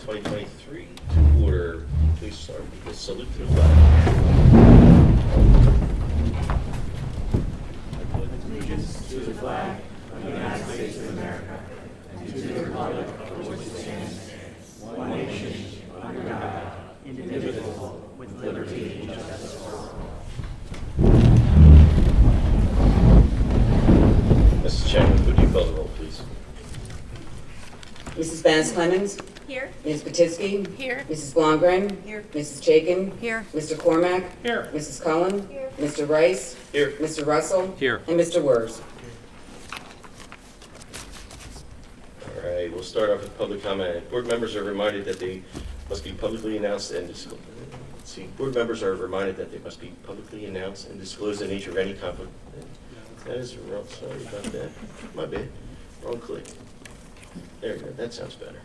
2023 to order. Please start with the salute to the flag. Allegiance to the flag of the United States of America and to the republic for which it stands, one nation, under God, indivisible, with liberty and justice for all. Mrs. Chairman, would you call the roll, please? Mrs. Bass Clemens? Here. Ms. Patitsky? Here. Mrs. Blomgren? Here. Mrs. Chaikin? Here. Mr. Cormack? Here. Mrs. Cullen? Here. Mr. Rice? Here. Mr. Russell? Here. And Mr. Wurs. All right, we'll start off with public comment. Board members are reminded that they must be publicly announced and disclosed. Board members are reminded that they must be publicly announced and disclose the nature of any conflict. That is wrong. Sorry about that. My bad. Wrong click. There we go. That sounds better.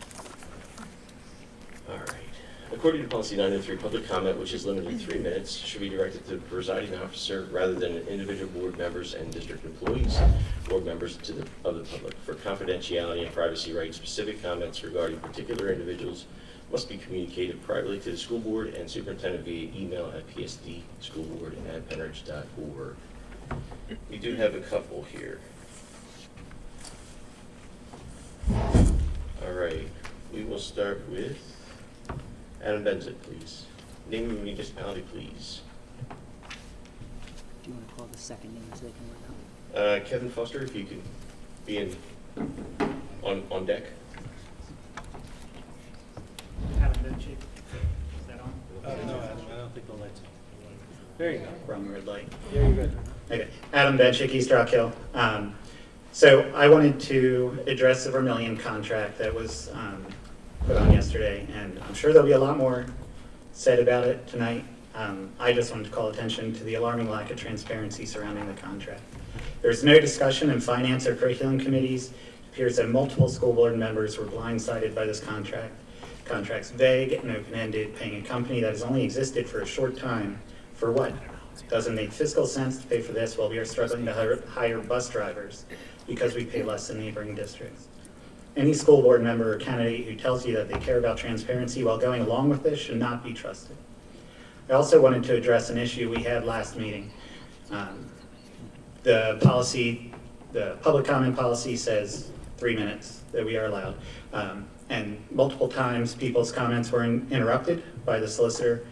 All right. According to policy 903, public comment, which is limited to 3 minutes, should be directed to the presiding officer rather than individual board members and district employees, board members of the public. For confidentiality and privacy rights, specific comments regarding particular individuals must be communicated privately to the school board and superintendent via email at psdschoolboard@penridge.org. We do have a couple here. All right, we will start with Adam Benzik, please. Name of municipality, please. Do you want to call the second name so they can work out? Kevin Foster, if you could be on deck. Adam Benchik. Is that on? No, I don't think the lights on. There you go. Wrong red light. Yeah, you're good. Okay, Adam Benchik, East Rock Hill. So I wanted to address the Vermillion contract that was put on yesterday, and I'm sure there'll be a lot more said about it tonight. I just wanted to call attention to the alarming lack of transparency surrounding the contract. There's no discussion in finance or curriculum committees. It appears that multiple school board members were blindsided by this contract. Contract's vague and open-ended, paying a company that has only existed for a short time for what? Doesn't make fiscal sense to pay for this while we are struggling to hire bus drivers because we pay less than neighboring districts. Any school board member or candidate who tells you that they care about transparency while going along with this should not be trusted. I also wanted to address an issue we had last meeting. The public comment policy says 3 minutes that we are allowed. And multiple times people's comments were interrupted by the solicitor.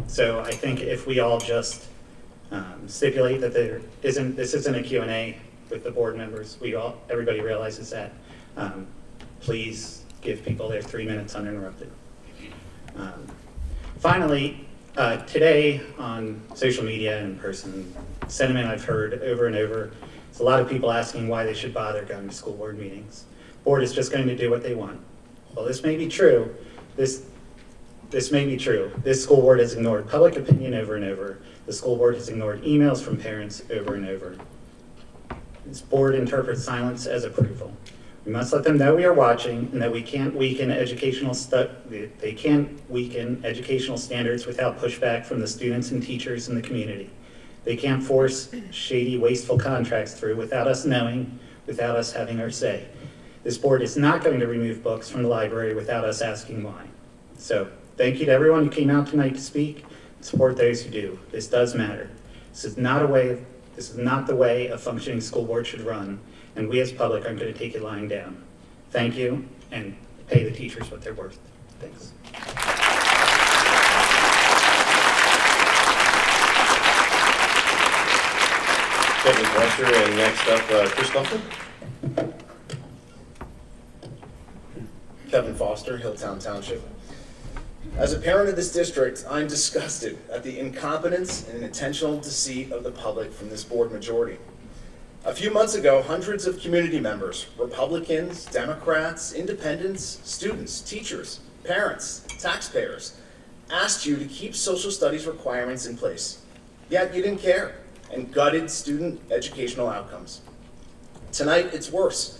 So I think if we all just stipulate that this isn't a Q&A with the board members, everybody realizes that. Please give people their 3 minutes uninterrupted. Finally, today on social media and in person, sentiment I've heard over and over is a lot of people asking why they should bother going to school board meetings. Board is just going to do what they want. Well, this may be true. This may be true. This school board has ignored public opinion over and over. The school board has ignored emails from parents over and over. This board interprets silence as approval. We must let them know we are watching and that we can't weaken educational standards without pushback from the students and teachers in the community. They can't force shady, wasteful contracts through without us knowing, without us having our say. This board is not going to remove books from the library without us asking why. So, thank you to everyone who came out tonight to speak. Support those who do. This does matter. This is not the way a functioning school board should run, and we as public aren't going to take it lying down. Thank you, and pay the teachers what they're worth. Thanks. Thank you, Foster. And next up, Chris Coughlin. Kevin Foster, Hilltown Township. As a parent of this district, I'm disgusted at the incompetence and intentional deceit of the public from this board majority. A few months ago, hundreds of community members, Republicans, Democrats, independents, students, teachers, parents, taxpayers, asked you to keep social studies requirements in place. Yet you didn't care and gutted student educational outcomes. Tonight, it's worse.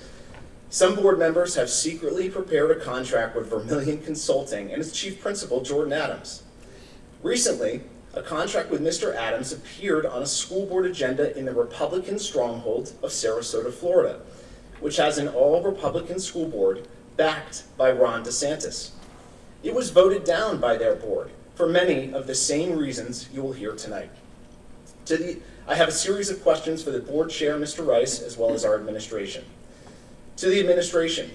Some board members have secretly prepared a contract with Vermillion Consulting and its chief principal, Jordan Adams. Recently, a contract with Mr. Adams appeared on a school board agenda in the Republican stronghold of Sarasota, Florida, which has an all-Republican school board backed by Ron DeSantis. It was voted down by their board for many of the same reasons you will hear tonight. I have a series of questions for the board chair, Mr. Rice, as well as our administration. To the administration,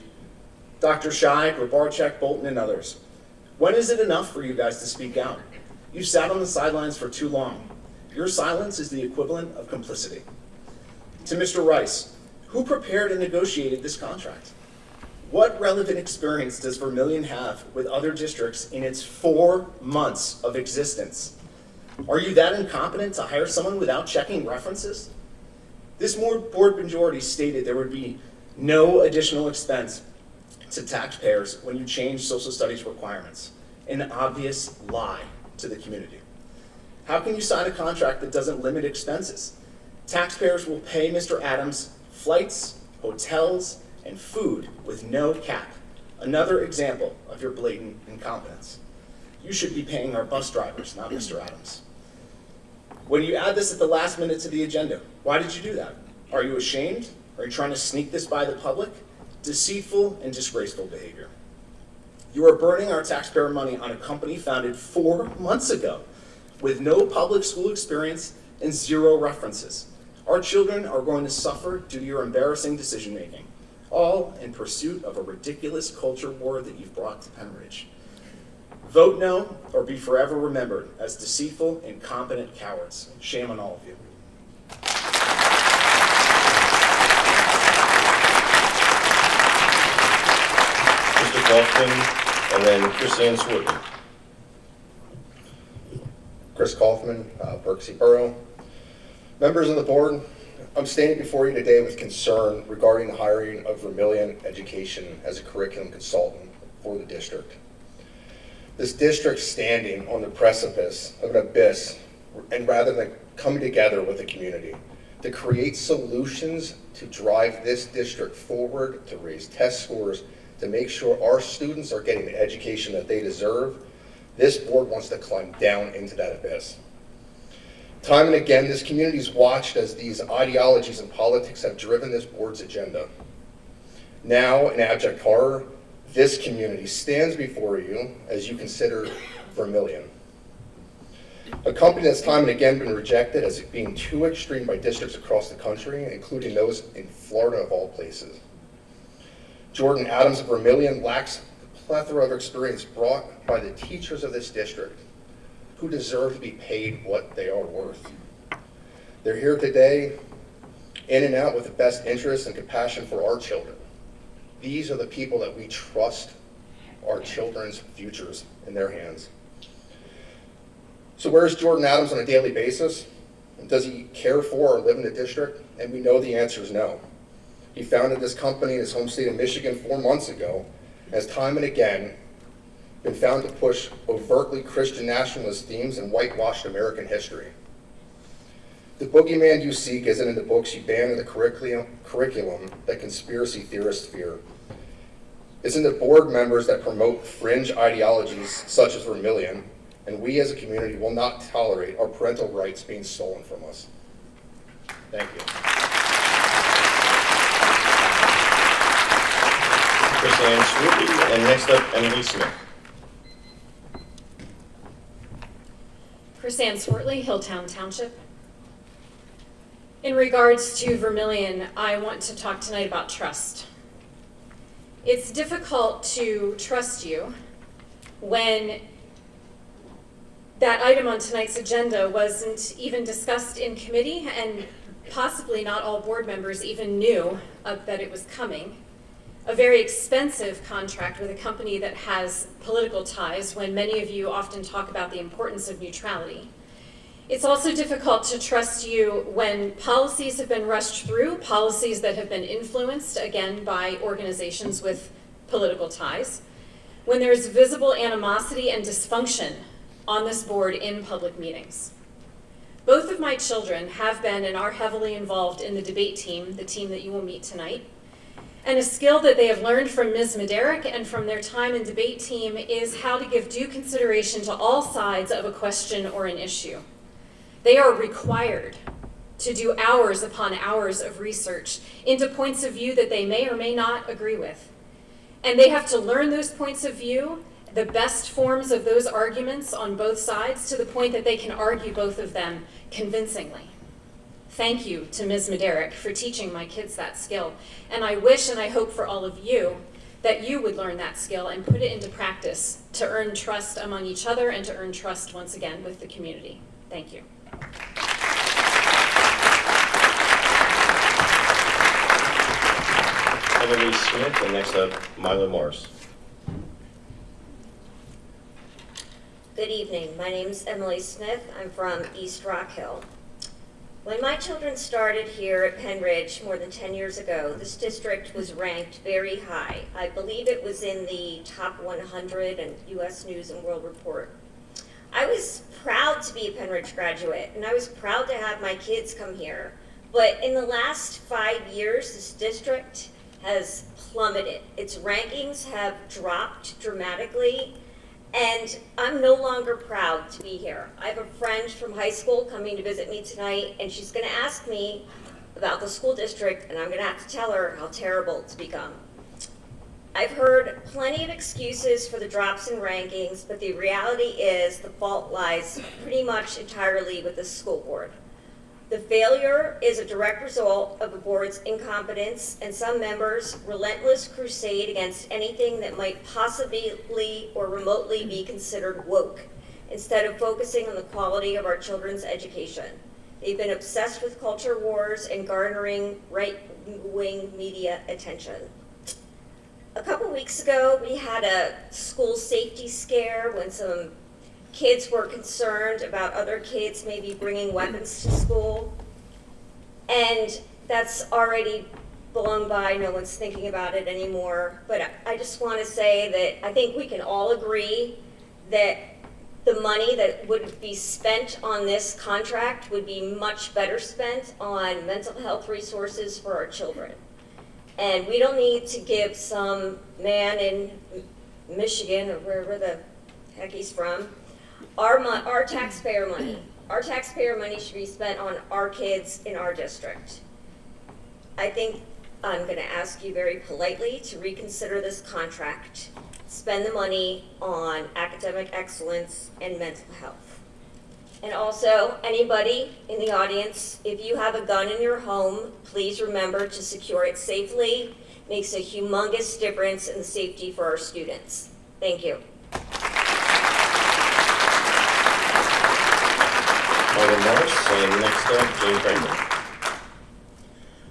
Dr. Shai, Grabarczyk, Bolton, and others, when is it enough for you guys to speak out? You've sat on the sidelines for too long. Your silence is the equivalent of complicity. To Mr. Rice, who prepared and negotiated this contract? What relevant experience does Vermillion have with other districts in its 4 months of existence? Are you that incompetent to hire someone without checking references? This board majority stated there would be no additional expense to taxpayers when you change social studies requirements. An obvious lie to the community. How can you sign a contract that doesn't limit expenses? Taxpayers will pay Mr. Adams flights, hotels, and food with no cap. Another example of your blatant incompetence. You should be paying our bus drivers, not Mr. Adams. When you add this at the last minute to the agenda, why did you do that? Are you ashamed? Are you trying to sneak this by the public? Deceitful and disgraceful behavior. You are burning our taxpayer money on a company founded 4 months ago with no public school experience and 0 references. Our children are going to suffer due to your embarrassing decision making, all in pursuit of a ridiculous culture war that you've brought to Penn Ridge. Vote no or be forever remembered as deceitful, incompetent cowards. Shame on all of you. Mr. Kaufman, and then Chris Ann Swarton. Chris Kaufman, Berksey Borough. Members of the board, I'm standing before you today with concern regarding the hiring of Vermillion Education as a curriculum consultant for the district. This district's standing on the precipice of an abyss, and rather than coming together with the community to create solutions to drive this district forward, to raise test scores, to make sure our students are getting the education that they deserve, this board wants to climb down into that abyss. Time and again, this community's watched as these ideologies and politics have driven this board's agenda. Now, in abject horror, this community stands before you as you consider Vermillion. A company that's time and again been rejected as being too extreme by districts across the country, including those in Florida of all places. Jordan Adams of Vermillion lacks the plethora of experience brought by the teachers of this district, who deserve to be paid what they are worth. They're here today, in and out with the best interest and compassion for our children. These are the people that we trust our children's futures in their hands. So where's Jordan Adams on a daily basis? Does he care for or live in the district? And we know the answer is no. He founded this company in his home state of Michigan 4 months ago, has time and again been found to push overtly Christian nationalist themes and whitewashed American history. The boogeyman you seek isn't in the books you ban in the curriculum that conspiracy theorists fear. It's in the board members that promote fringe ideologies such as Vermillion, and we as a community will not tolerate our parental rights being stolen from us. Thank you. Chris Ann Swarton, and next up, Emily Smith. Chris Ann Swartley, Hilltown Township. In regards to Vermillion, I want to talk tonight about trust. It's difficult to trust you when that item on tonight's agenda wasn't even discussed in committee, and possibly not all board members even knew that it was coming. A very expensive contract with a company that has political ties, when many of you often talk about the importance of neutrality. It's also difficult to trust you when policies have been rushed through, policies that have been influenced, again, by organizations with political ties, when there's visible animosity and dysfunction on this board in public meetings. Both of my children have been and are heavily involved in the debate team, the team that you will meet tonight. And a skill that they have learned from Ms. Mederick and from their time in debate team is how to give due consideration to all sides of a question or an issue. They are required to do hours upon hours of research into points of view that they may or may not agree with. And they have to learn those points of view, the best forms of those arguments on both sides, to the point that they can argue both of them convincingly. Thank you to Ms. Mederick for teaching my kids that skill. And I wish and I hope for all of you that you would learn that skill and put it into practice to earn trust among each other and to earn trust once again with the community. Thank you. Emily Smith, and next up, Milo Morris. Good evening. My name's Emily Smith. I'm from East Rock Hill. When my children started here at Penn Ridge more than 10 years ago, this district was ranked very high. I believe it was in the top 100 in U.S. News and World Report. I was proud to be a Penn Ridge graduate, and I was proud to have my kids come here. But in the last 5 years, this district has plummeted. Its rankings have dropped dramatically, and I'm no longer proud to be here. I have a friend from high school coming to visit me tonight, and she's going to ask me about the school district, and I'm going to have to tell her how terrible it's become. I've heard plenty of excuses for the drops in rankings, but the reality is the fault lies pretty much entirely with the school board. The failure is a direct result of the board's incompetence and some members' relentless crusade against anything that might possibly or remotely be considered woke, instead of focusing on the quality of our children's education. They've been obsessed with culture wars and garnering right-wing media attention. A couple weeks ago, we had a school safety scare when some kids were concerned about other kids maybe bringing weapons to school. And that's already blown by, no one's thinking about it anymore. But I just want to say that I think we can all agree that the money that would be spent on this contract would be much better spent on mental health resources for our children. And we don't need to give some man in Michigan or wherever the heck he's from our taxpayer money. Our taxpayer money should be spent on our kids in our district. I think I'm going to ask you very politely to reconsider this contract. Spend the money on academic excellence and mental health. And also, anybody in the audience, if you have a gun in your home, please remember to secure it safely. It makes a humongous difference in the safety for our students. Thank you. Milo Morris, and next up, James Franklin.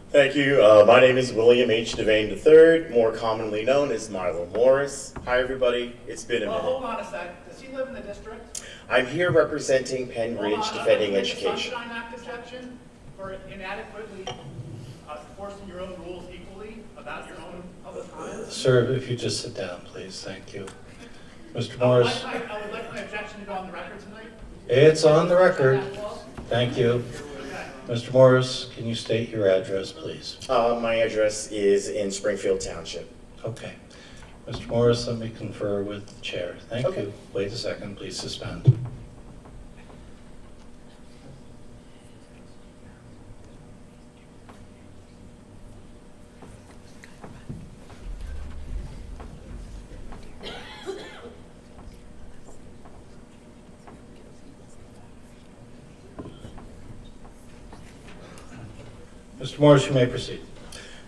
Thank you. My name is William H. Devane III, more commonly known as Milo Morris. Hi, everybody. It's been a minute. Hold on a sec. Does he live in the district? I'm here representing Penn Ridge Defending The Education. Sunshine Act exception for inadequately enforcing your own rules equally about your own public comments? Sir, if you just sit down, please, thank you. Mr. Morris, I would like my objection to go on the record tonight. it's on the record. Thank you. Mr. Morris, can you state your address, please? My address is in Springfield Township. Okay. Mr. Morris, let me confer with the chair. Thank Okay. you. Wait a second, please suspend. Mr. Morris, you may proceed.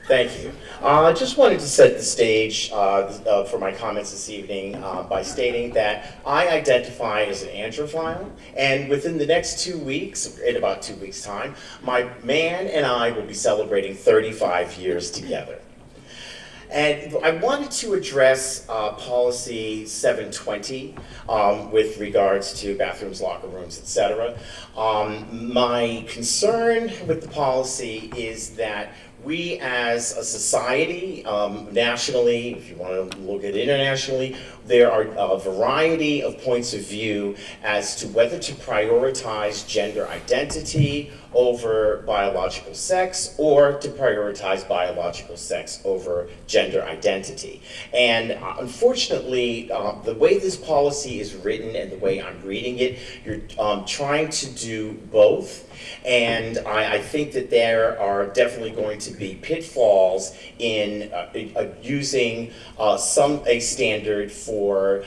Thank you. I just wanted to set the stage for my comments this evening by stating that I identify as an androphile, and within the next 2 weeks, in about 2 weeks' time, my man and I will be celebrating 35 years together. And I wanted to address policy 720 with regards to bathrooms, locker rooms, etc. My concern with the policy is that we as a society, nationally, if you want to look at it internationally, there are a variety of points of view as to whether to prioritize gender identity over biological sex or to prioritize biological sex over gender identity. And unfortunately, the way this policy is written and the way I'm reading it, you're trying to do both. And I think that there are definitely going to to be pitfalls in using a standard for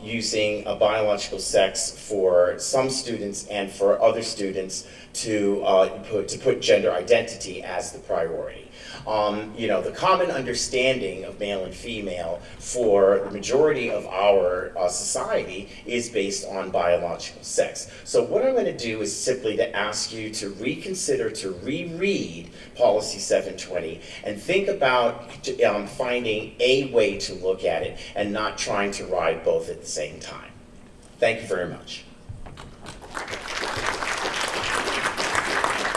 using a biological sex for some students and for other students to put gender identity as the priority. The common understanding of male and female for the majority of our society is based on biological sex. So what I'm going to do is simply to ask you to reconsider, to reread Policy 720 and think about finding a way to look at it and not trying to ride both at the same time. Thank you very much.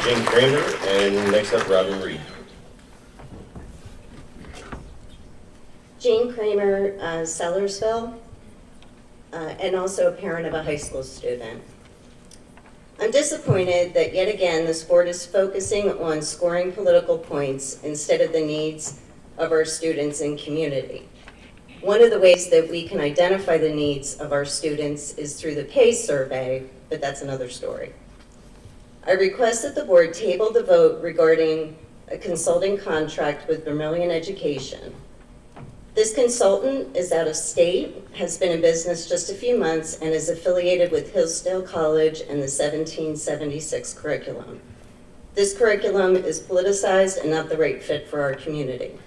Jane Kramer, and next up, Robin Reed. Jane Kramer, Sellersville, and also a parent of a high school student. I'm disappointed that yet again this board is focusing on scoring political points instead of the needs of our students and community. One of the ways that we can identify the needs of our students is through the pay survey, but that's another story. I request that the board table the vote regarding a consulting contract with Vermillion Education. This consultant is out of state, has been in business just a few months, and is affiliated with Hillsdale College and the 1776 curriculum. This curriculum is politicized and not the right fit for our community.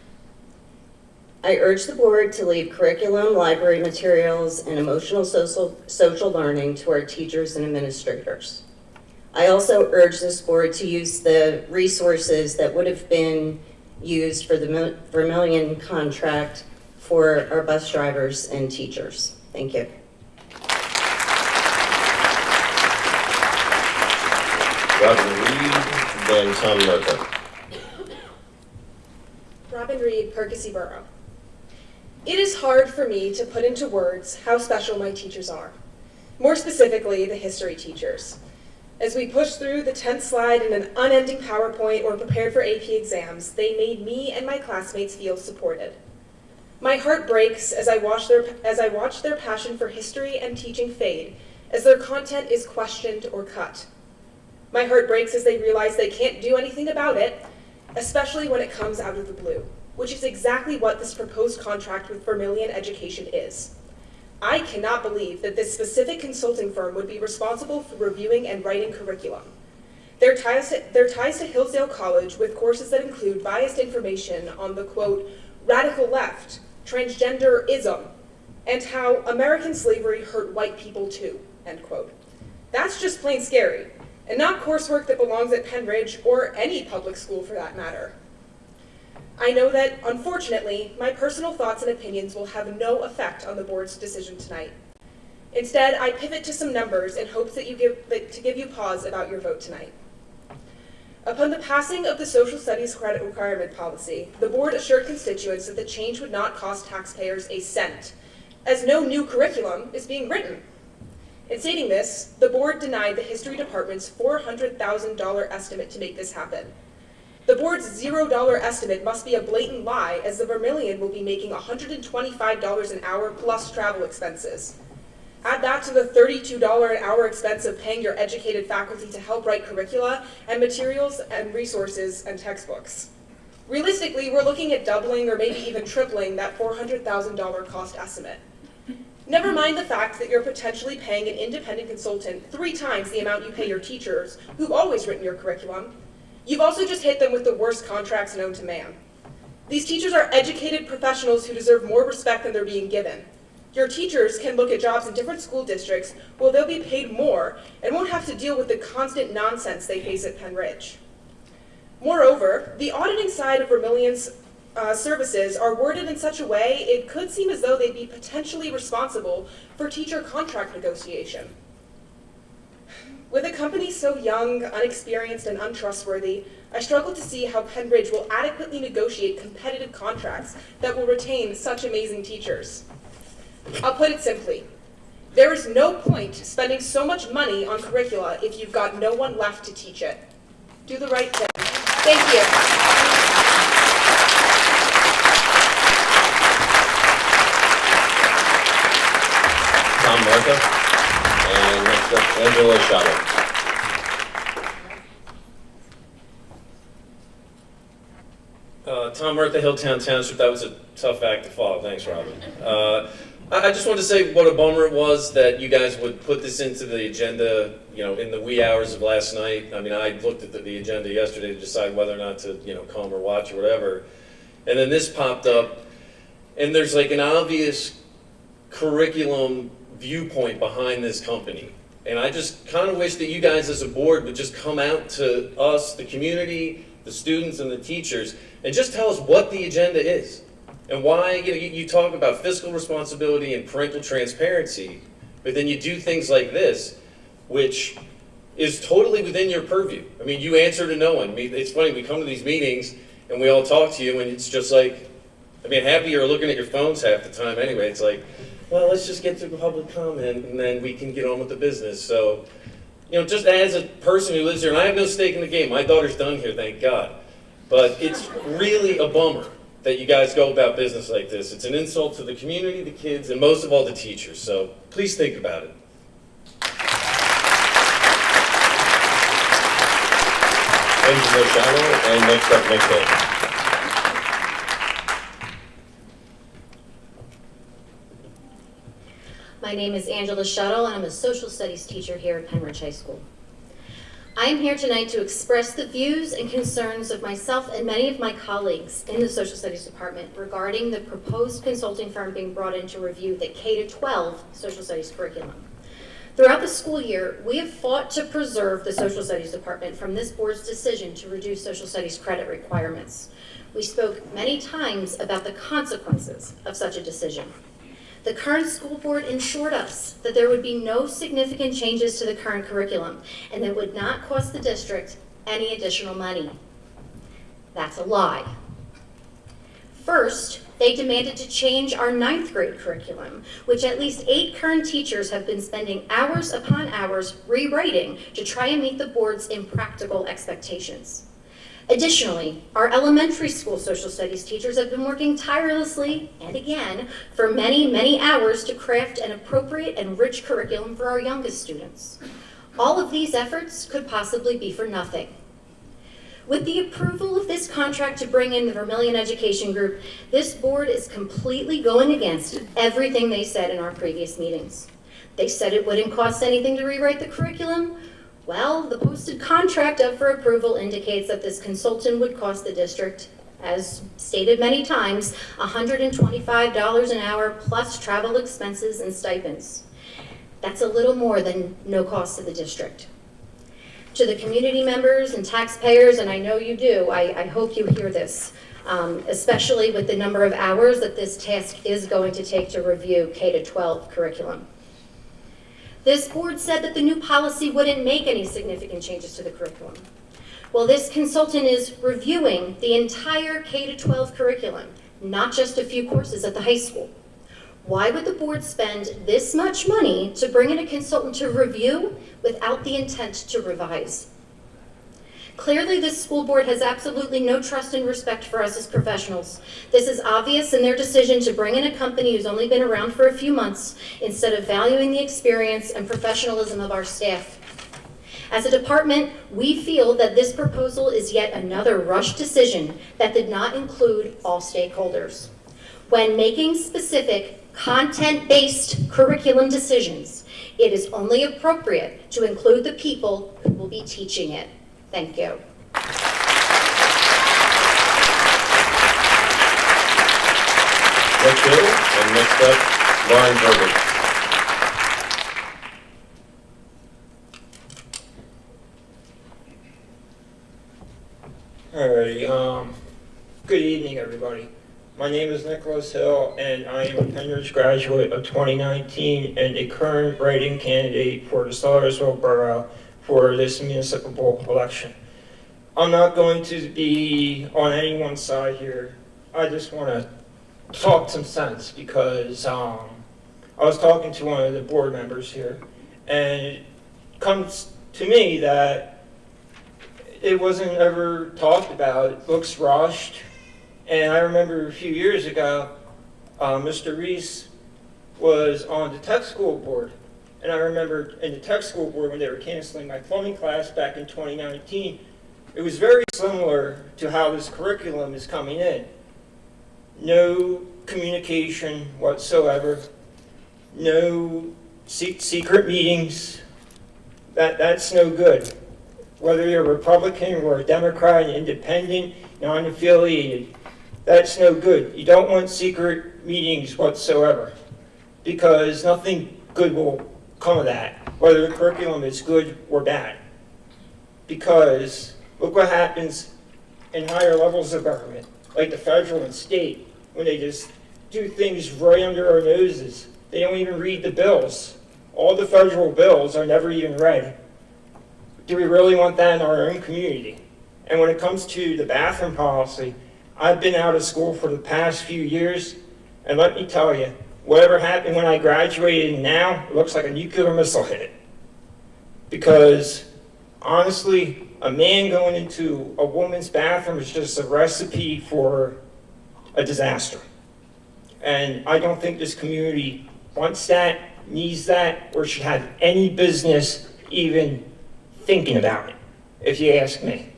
I urge the board to leave curriculum, library materials, and emotional social learning to our teachers and administrators. I also urge this board to use the resources that would have been used for the Vermillion contract for our bus drivers and teachers. Thank you. Robin Reed, then Tom Murphy. Robin Reed, Percy Borough. It is hard for me to put into words how special my teachers are. More specifically, the history teachers. As we pushed through the 10th slide in an unending PowerPoint or prepared for AP exams, they made me and my classmates feel supported. My heart breaks as I watch their passion for history and teaching fade, as their content is questioned or cut. My heart breaks as they realize they can't do anything about it, especially when it comes out of the blue, which is exactly what this proposed contract with Vermillion Education is. I cannot believe that this specific consulting firm would be responsible for reviewing and writing curriculum. Their ties to Hillsdale College with courses that include biased information on the, quote, radical left, transgenderism, and how American slavery hurt white people too, end quote. That's just plain scary, and not coursework that belongs at Penn Ridge or any public school for that matter. I know that, unfortunately, my personal thoughts and opinions will have no effect on the board's decision tonight. Instead, I pivot to some numbers in hopes that to give you pause about your vote tonight. Upon the passing of the Social Studies Credit Requirement Policy, the board assured constituents that the change would not cost taxpayers a cent, as no new curriculum is being written. In stating this, the board denied the History Department's $400,000 estimate to make this happen. The board's $0 estimate must be a blatant lie, as the Vermillion will be making $125 an hour plus travel expenses. Add that to the $32 an hour expense of paying your educated faculty to help write curricula and materials and resources and textbooks. Realistically, we're looking at doubling or maybe even tripling that $400,000 cost estimate. Never mind the fact that you're potentially paying an independent consultant 3 times the amount you pay your teachers, who've always written your curriculum. You've also just hit them with the worst contracts known to man. These teachers are educated professionals who deserve more respect than they're being given. Your teachers can look at jobs in different school districts where they'll be paid more and won't have to deal with the constant nonsense they face at Penn Ridge. Moreover, the auditing side of Vermillion's services are worded in such a way it could seem as though they'd be potentially responsible for teacher contract negotiation. With a company so young, unexperienced, and untrustworthy, I struggle to see how Penn Ridge will adequately negotiate competitive contracts that will retain such amazing teachers. I'll put it simply. There is no point spending so much money on curricula if you've got no one left to teach it. Do the right thing. Thank you. Tom Martha, and next up, Angela Schottel. Tom Murtha, Hilltown Township. That was a tough act to follow. Thanks, Robin. I just wanted to say what a bummer it was that you guys would put this into the agenda, in the wee hours of last night. I mean, I looked at the agenda yesterday to decide whether or not to, come or watch or whatever. And then this popped up, and there's like an obvious curriculum viewpoint behind this company. And I just kind of wish that you guys as a board would just come out to us, the community, the students and the teachers, and just tell us what the agenda is. And why, you talk about fiscal responsibility and parental transparency, but then you do things like this, which is totally within your purview. I mean, you answer to no one. I mean, it's funny, we come to these meetings and we all talk to you and it's just like, half of you are looking at your phones half the time anyway. It's like, well, let's just get to public comment and then we can get on with the business. So, just as a person who lives here, and I have no stake in the game, my daughter's done here, thank God. But it's really a bummer that you guys go about business like this. It's an insult to the community, the kids, and most of all the teachers. So please think about it. Angela Shano, and next up, Nick Hill. My name is Angela Shuttle, and I'm a social studies teacher here at Penridge High School. I am here tonight to express the views and concerns of myself and many of my colleagues in the social studies department regarding the proposed consulting firm being brought in to review the K-12 social studies curriculum. Throughout the school year, we have fought to preserve the social studies department from this board's decision to reduce social studies credit requirements. We spoke many times about the consequences of such a decision. The current school board assured us that there would be no significant changes to the current curriculum and that it would not cost the district any additional money. That's a lie. First, they demanded to change our 9th grade curriculum, which at least 8 current teachers have been spending hours upon hours rewriting to try and meet the board's impractical expectations. Additionally, our elementary school social studies teachers have been working tirelessly, and again, for many, many hours to craft an appropriate and rich curriculum for our youngest students. All of these efforts could possibly be for nothing. With the approval of this contract to bring in the Vermillion Education Group, this board is completely going against everything they said in our previous meetings. They said it wouldn't cost anything to rewrite the curriculum. Well, the posted contract up for approval indicates that this consultant would cost the district, as stated many times, $125 an hour plus travel expenses and stipends. That's a little more than no cost to the district. To the community members and taxpayers, and I know you do, I hope you hear this, especially with the number of hours that this task is going to take to review K-12 curriculum. This board said that the new policy wouldn't make any significant changes to the curriculum. Well, this consultant is reviewing the entire K-12 curriculum, not just a few courses at the high school. Why would the board spend this much money to bring in a consultant to review without the intent to revise? Clearly, this school board has absolutely no trust and respect for us as professionals. This is obvious in their decision to bring in a company who's only been around for a few months instead of valuing the experience and professionalism of our staff. As a department, we feel that this proposal is yet another rushed decision that did not include all stakeholders. When making specific content-based curriculum decisions, it is only appropriate to include the people who will be teaching it. Thank you. Thank you. And next up, Lauren Herbert. Alrighty, good evening everybody. My name is Nicholas Hill and I am a Penridge graduate of 2019 and a current writing candidate for the Sellersville Borough for this municipal election. I'm not going to be on anyone's side here. I just want to talk some sense because I was talking to one of the board members here and it comes to me that it wasn't ever talked about. It looks rushed. And I remember a few years ago, Mr. Reese was on the tech school board. And I remember in the tech school board when they were canceling my plumbing class back in 2019, it was very similar to how this curriculum is coming in. No communication whatsoever, no secret meetings. That's no good. Whether you're a Republican or a Democrat, an independent, non-affiliated, that's no good. You don't want secret meetings whatsoever, because nothing good will come of that, whether the curriculum is good or bad. Because look what happens in higher levels of government, like the federal and state, when they just do things right under our noses. They don't even read the bills. All the federal bills are never even read. Do we really want that in our own community? And when it comes to the bathroom policy, I've been out of school for the past few years, and let me tell you, whatever happened when I graduated now, it looks like a nuclear missile hit it. Because honestly, a man going into a woman's bathroom is just a recipe for a disaster. And I don't think this community wants that, needs that, or should have any business even thinking about it, if you ask me.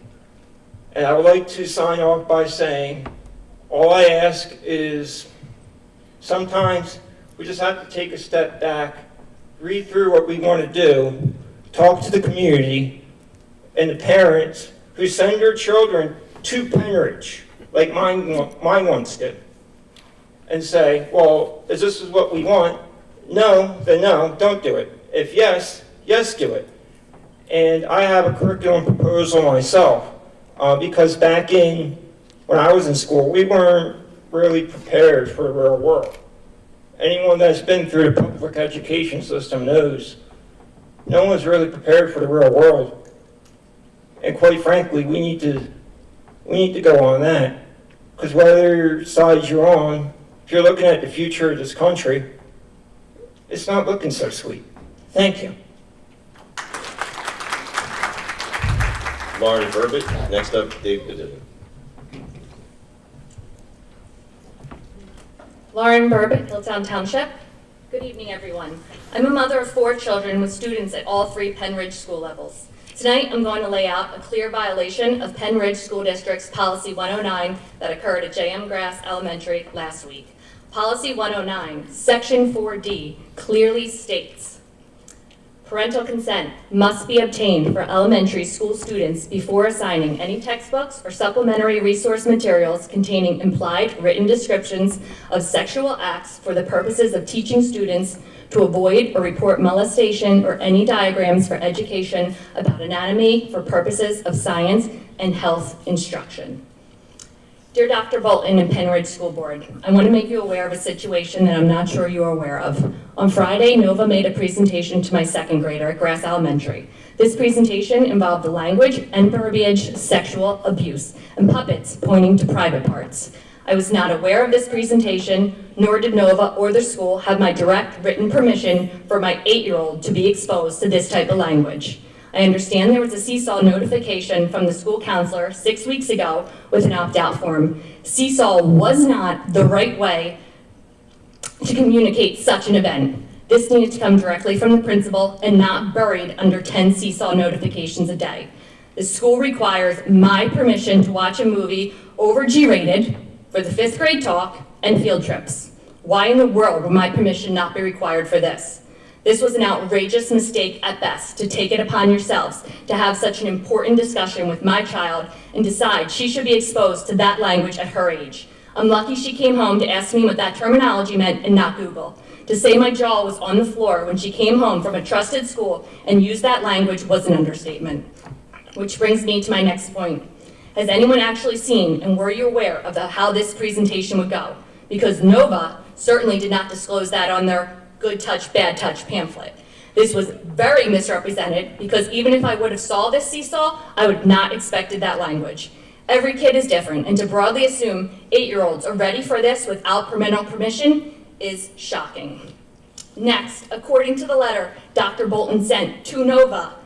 And I would like to sign off by saying, all I ask is sometimes we just have to take a step back, read through what we want to do, talk to the community and the parents who send their children to Penridge, like mine once did, and say, well, is this what we want? No, then no, don't do it. If yes, yes, do it. And I have a curriculum proposal myself, because back when I was in school, we weren't really prepared for the real world. Anyone that's been through the public education system knows no one's really prepared for the real world. And quite frankly, we need to go on that. Because whether side you're on, if you're looking at the future of this country, it's not looking so sweet. Thank you. Lauren Burbett. Next up, Dave Padilla. Lauren Burbett, Hilltown Township. Good evening, everyone. I'm a mother of 4 children with students at all 3 Penridge school levels. Tonight, I'm going to lay out a clear violation of Penridge School District's Policy 109 that occurred at J.M. Grass Elementary last week. Policy 109, Section 4D, clearly states, parental consent must be obtained for elementary school students before assigning any textbooks or supplementary resource materials containing implied written descriptions of sexual acts for the purposes of teaching students to avoid or report molestation or any diagrams for education about anatomy for purposes of science and health instruction. Dear Dr. Bolton and Penridge School Board, I want to make you aware of a situation that I'm not sure you are aware of. On Friday, Nova made a presentation to my 2nd grader at Grass Elementary. This presentation involved the language and verbiage, sexual abuse, and puppets pointing to private parts. I was not aware of this presentation, nor did Nova or the school have my direct written permission for my 8-year-old to be exposed to this type of language. I understand there was a Seesaw notification from the school counselor 6 weeks ago with an opt-out form. Seesaw was not the right way to communicate such an event. This needed to come directly from the principal and not buried under 10 Seesaw notifications a day. The school requires my permission to watch a movie over G-rated for the 5th grade talk and field trips. Why in the world would my permission not be required for this? This was an outrageous mistake at best, to take it upon yourselves to have such an important discussion with my child and decide she should be exposed to that language at her age. I'm lucky she came home to ask me what that terminology meant and not Google. To say my jaw was on the floor when she came home from a trusted school and used that language was an understatement. Which brings me to my next point. Has anyone actually seen and were you aware of how this presentation would go? Because Nova certainly did not disclose that on their good touch, bad touch pamphlet. This was very misrepresented because even if I would have saw this Seesaw, I would not expected that language. Every kid is different, and to broadly assume 8-year-olds are ready for this without parental permission is shocking. Next, according to the letter Dr. Bolton sent to Nova,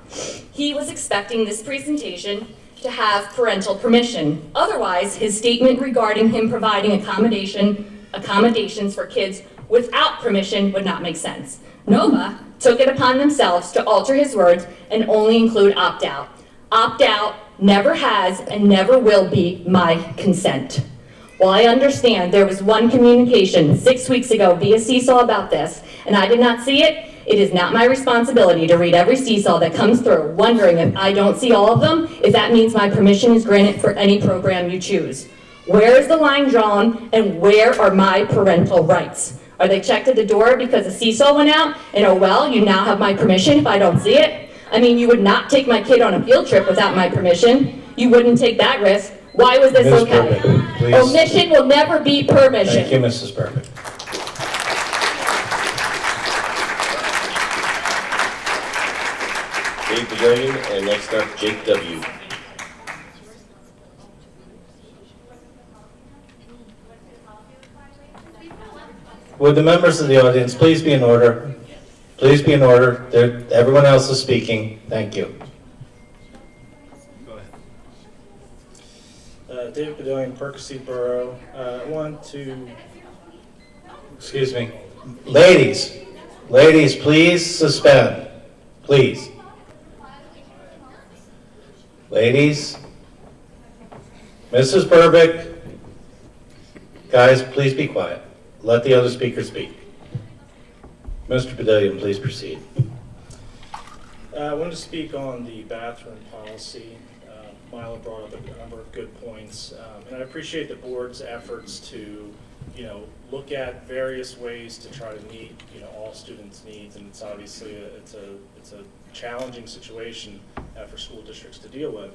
he was expecting this presentation to have parental permission. Otherwise, his statement regarding him providing accommodations for kids without permission would not make sense. Nova took it upon themselves to alter his words and only include opt-out. Opt-out never has and never will be my consent. While I understand there was one communication 6 weeks ago via Seesaw about this, and I did not see it, it is not my responsibility to read every Seesaw that comes through, wondering if I don't see all of them, if that means my permission is granted for any program you choose. Where is the line drawn, and where are my parental rights? Are they checked at the door because a Seesaw went out, and oh well, you now have my permission if I don't see it? I mean, you would not take my kid on a field trip without my permission. You wouldn't take that risk. Why was this Ms. okay? Burbick, please. Omission will never be permission. Thank you, Mrs. Burbick. Dave Begonian, and next up, Jake W. Would the members of the audience please be in order? Please be in order. Everyone else is speaking. Thank you. David Bedillion, Percy Borough. I want to... Excuse me. Ladies, please suspend. Please. Ladies. Mrs. Burbick. Guys, please be quiet. Let the other speaker speak. Mr. Bedillion, please proceed. I wanted to speak on the bathroom policy. Milo brought up a number of good points, and I appreciate the board's efforts to, look at various ways to try to meet, all students' needs, and it's obviously it's a challenging situation for school districts to deal with.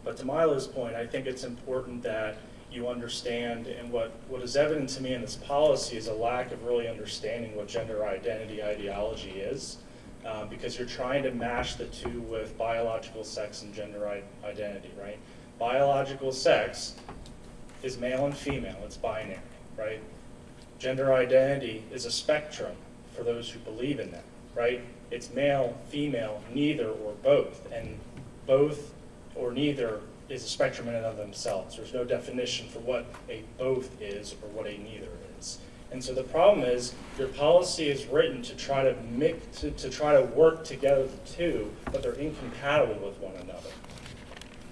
But to Milo's point, I think it's important that you understand, and what is evident to me in this policy is a lack of really understanding what gender identity ideology is. Because you're trying to mash the two with biological sex and gender identity, right? Biological sex is male and female, it's binary, right? Gender identity is a spectrum for those who believe in that, right? It's male, female, neither or both, and both or neither is a spectrum in and of themselves. There's no definition for what a both is or what a neither is. And so the problem is your policy is written to try to try to work together the two, but they're incompatible with one another.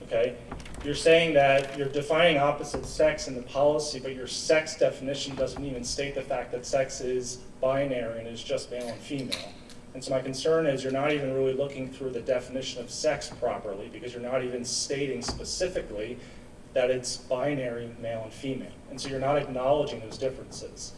Okay? You're saying that you're defining opposite sex in the policy, but your sex definition doesn't even state the fact that sex is binary and is just male and female. And so my concern is you're not even really looking through the definition of sex properly, because you're not even stating specifically that it's binary male and female. And so you're not acknowledging those differences.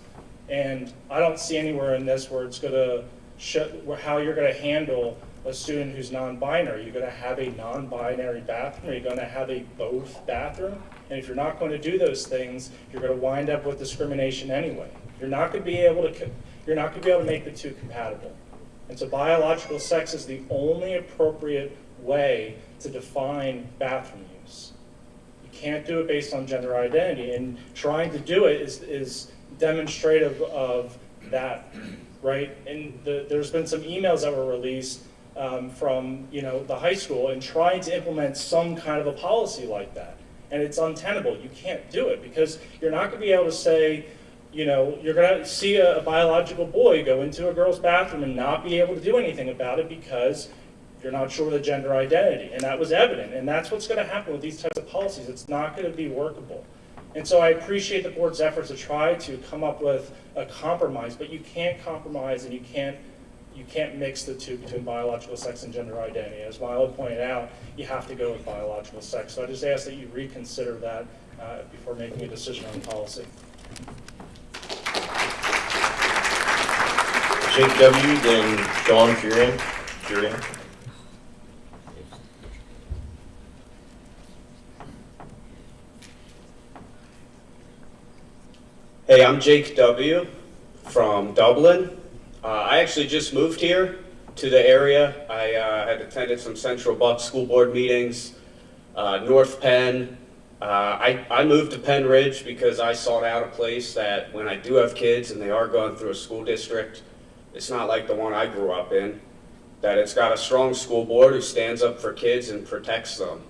And I don't see anywhere in this where it's going to show how you're going to handle a student who's non-binary. You're going to have a non-binary bathroom, or you're going to have a both bathroom. And if you're not going to do those things, you're going to wind up with discrimination anyway. You're not going to be able to make the two compatible. And so biological sex is the only appropriate way to define bathroom use. You can't do it based on gender identity, and trying to do it is demonstrative of that, right? And there's been some emails that were released from the high school and trying to implement some kind of a policy like that, and it's untenable. You can't do it because you're not going to be able to say, you're going to see a biological boy go into a girl's bathroom and not be able to do anything about it because you're not sure of the gender identity, and that was evident. And that's what's going to happen with these types of policies. It's not going to be workable. And so I appreciate the board's efforts to try to come up with a compromise, but you can't compromise and you can't mix the two between biological sex and gender identity. As Milo pointed out, you have to go with biological sex. So I just ask that you reconsider that before making a decision on the policy. Jake W., then John Furian. Hey, I'm Jake W. from Dublin. I actually just moved here to the area. I had attended some Central Bucks school board meetings, North Penn. I moved to Penn Ridge because I sought out a place that when I do have kids and they are going through a school district, it's not like the one I grew up in, that it's got a strong school board who stands up for kids and protects them.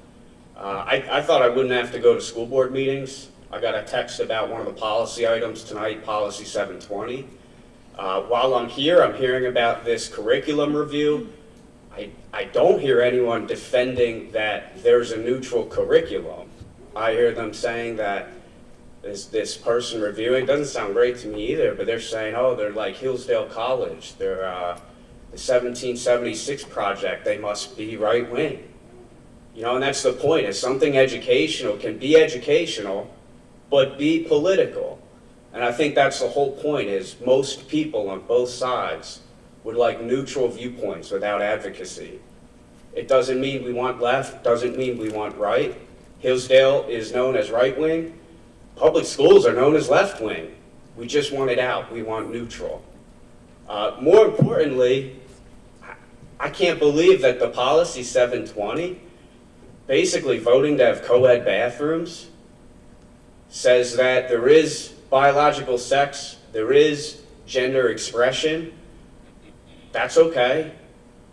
I thought I wouldn't have to go to school board meetings. I got a text about one of the policy items tonight, Policy 720. While I'm here, I'm hearing about this curriculum review. I don't hear anyone defending that there's a neutral curriculum. I hear them saying that this person reviewing, doesn't sound great to me either, but they're saying, oh, they're like Hillsdale College, they're the 1776 project, they must be right wing. You know, and that's the point, is something educational can be educational, but be political. And I think that's the whole point, is most people on both sides would like neutral viewpoints without advocacy. It doesn't mean we want left, doesn't mean we want right. Hillsdale is known as right wing. Public schools are known as left wing. We just want it out, we want neutral. More importantly, I can't believe that the policy 720, basically voting to have co-ed bathrooms, says that there is biological sex, there is gender expression. That's okay,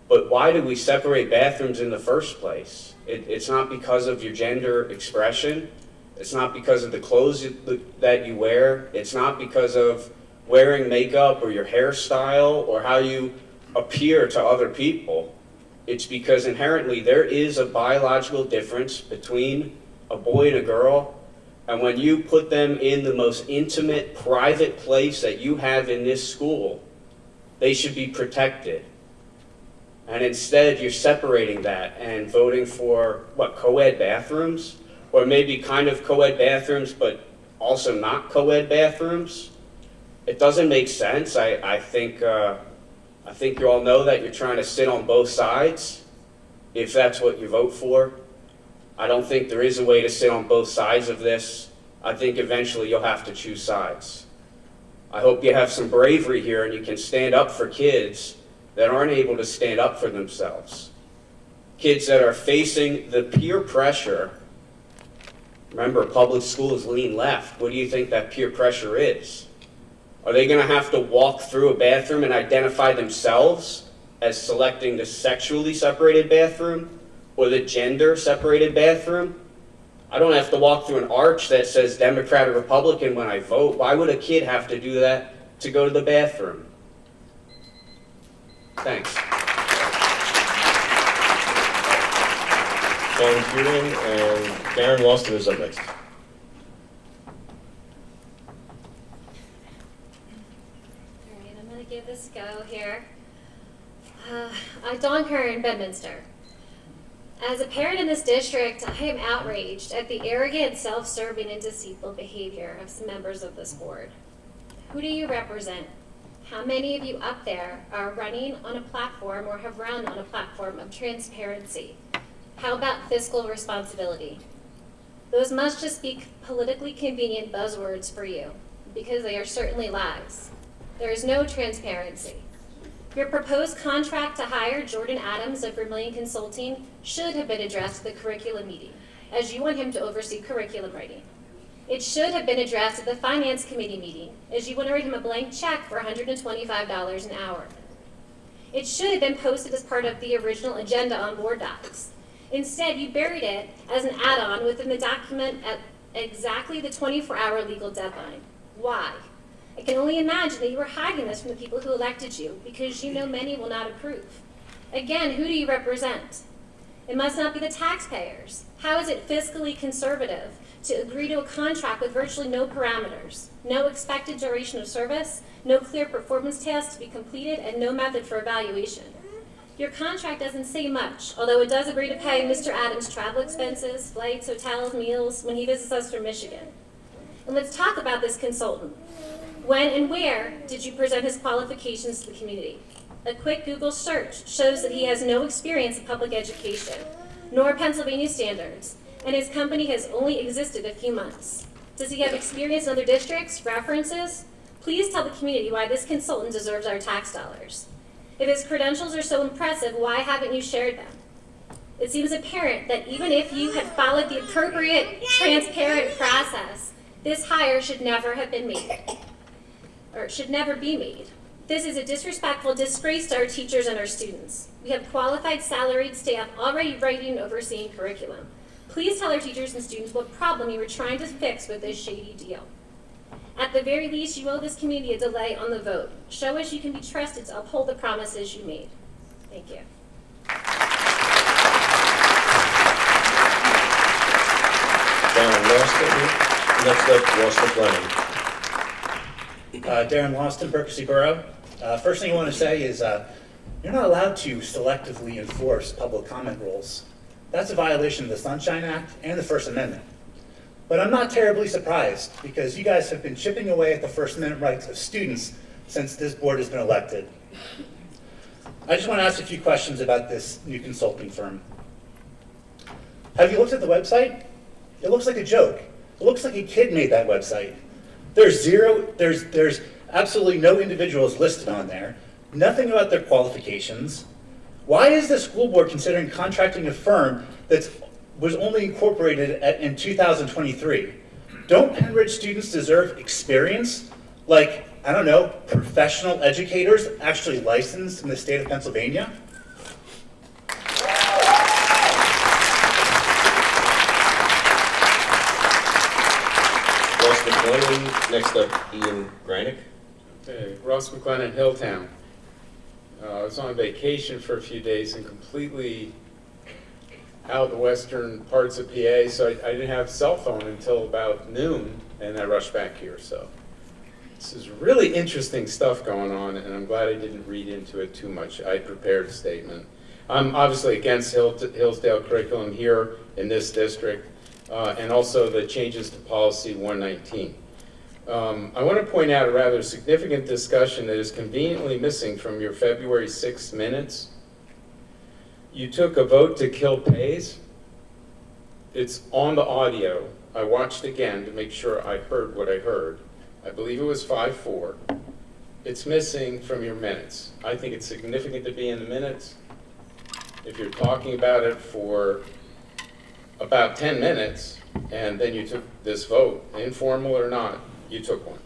but why do we separate bathrooms in the first place? It's not because of your gender expression. It's not because of the clothes that you wear. It's not because of wearing makeup or your hairstyle or how you appear to other people. It's because inherently there is a biological difference between a boy and a girl, and when you put them in the most intimate, private place that you have in this school, they should be protected. And instead, you're separating that and voting for, what, co-ed bathrooms? Or maybe kind of co-ed bathrooms, but also not co-ed bathrooms? It doesn't make sense. I think you all know that you're trying to sit on both sides, if that's what you vote for. I don't think there is a way to sit on both sides of this. I think eventually you'll have to choose sides. I hope you have some bravery here and you can stand up for kids that aren't able to stand up for themselves. Kids that are facing the peer pressure. Remember, public schools lean left. What do you think that peer pressure is? Are they going to have to walk through a bathroom and identify themselves as selecting the sexually separated bathroom or the gender separated bathroom? I don't have to walk through an arch that says Democrat or Republican when I vote. Why would a kid have to do that to go to the bathroom? Thanks. Volunteering, and Darren Lawson is up next. All right, I'm going to give this a go here. Dawn Kern, Bedminster. As a parent in this district, I am outraged at the arrogant, self-serving, and deceitful behavior of some members of this board. Who do you represent? How many of you up there are running on a platform or have run on a platform of transparency? How about fiscal responsibility? Those must just be politically convenient buzzwords for you, because they are certainly lies. There is no transparency. Your proposed contract to hire Jordan Adams of Vermillion Consulting should have been addressed at the curriculum meeting, as you want him to oversee curriculum writing. It should have been addressed at the Finance Committee meeting, as you want to write him a blank check for $125 an hour. It should have been posted as part of the original agenda on board docs. Instead, you buried it as an add-on within the document at exactly the 24-hour legal deadline. Why? I can only imagine that you were hiding this from the people who elected you, because you know many will not approve. Again, who do you represent? It must not be the taxpayers. How is it fiscally conservative to agree to a contract with virtually no parameters, no expected duration of service, no clear performance tasks to be completed, and no method for evaluation? Your contract doesn't say much, although it does agree to pay Mr. Adams' travel expenses, flights, hotels, meals when he visits us from Michigan. And let's talk about this consultant. When and where did you present his qualifications to the community? A quick Google search shows that he has no experience in public education, nor Pennsylvania standards, and his company has only existed a few months. Does he have experience in other districts, references? Please tell the community why this consultant deserves our tax dollars. If his credentials are so impressive, why haven't you shared them? It seems apparent that even if you had followed the appropriate, transparent process, this hire should never have been made, or should never be made. This is a disrespectful disgrace to our teachers and our students. We have qualified salaried staff already writing and overseeing curriculum. Please tell our teachers and students what problem you were trying to fix with this shady deal. At the very least, you owe this community a delay on the vote. Show us you can be trusted to uphold the promises you made. Thank you. Darren Loston. Next up, Ross McLennan. Darren Loston, Berkshire Borough. First thing I want to say is you're not allowed to selectively enforce public comment rules. That's a violation of the Sunshine Act and the First Amendment. But I'm not terribly surprised because you guys have been chipping away at the First Amendment rights of students since this board has been elected. I just want to ask a few questions about this new consulting firm. Have you looked at the website? It looks like a joke. It looks like a kid made that website. There's absolutely no individuals listed on there, nothing about their qualifications. Why is the school board considering contracting a firm that was only incorporated in 2023? Don't Penn students deserve experience? Like, I don't know, professional educators actually licensed in the state of Pennsylvania? Ross McLennan. Next up, Ian Granick. Okay, Ross McLennan, Hilltown. I was on vacation for a few days and completely out of the western parts of PA, so I didn't have cell phone until about noon, and I rushed back here. So this is really interesting stuff going on, and I'm glad I didn't read into it too much. I prepared a statement. I'm obviously against Hillsdale curriculum here in this district, and also the changes to Policy 119. I want to point out a rather significant discussion that is conveniently missing from your February 6th minutes. You took a vote to kill pays. It's on the audio. I watched again to make sure I heard what I heard. I believe it was 5-4. It's missing from your minutes. I think it's significant to be in the minutes. If you're talking about it for about 10 minutes and then you took this vote, informal or not, you took one.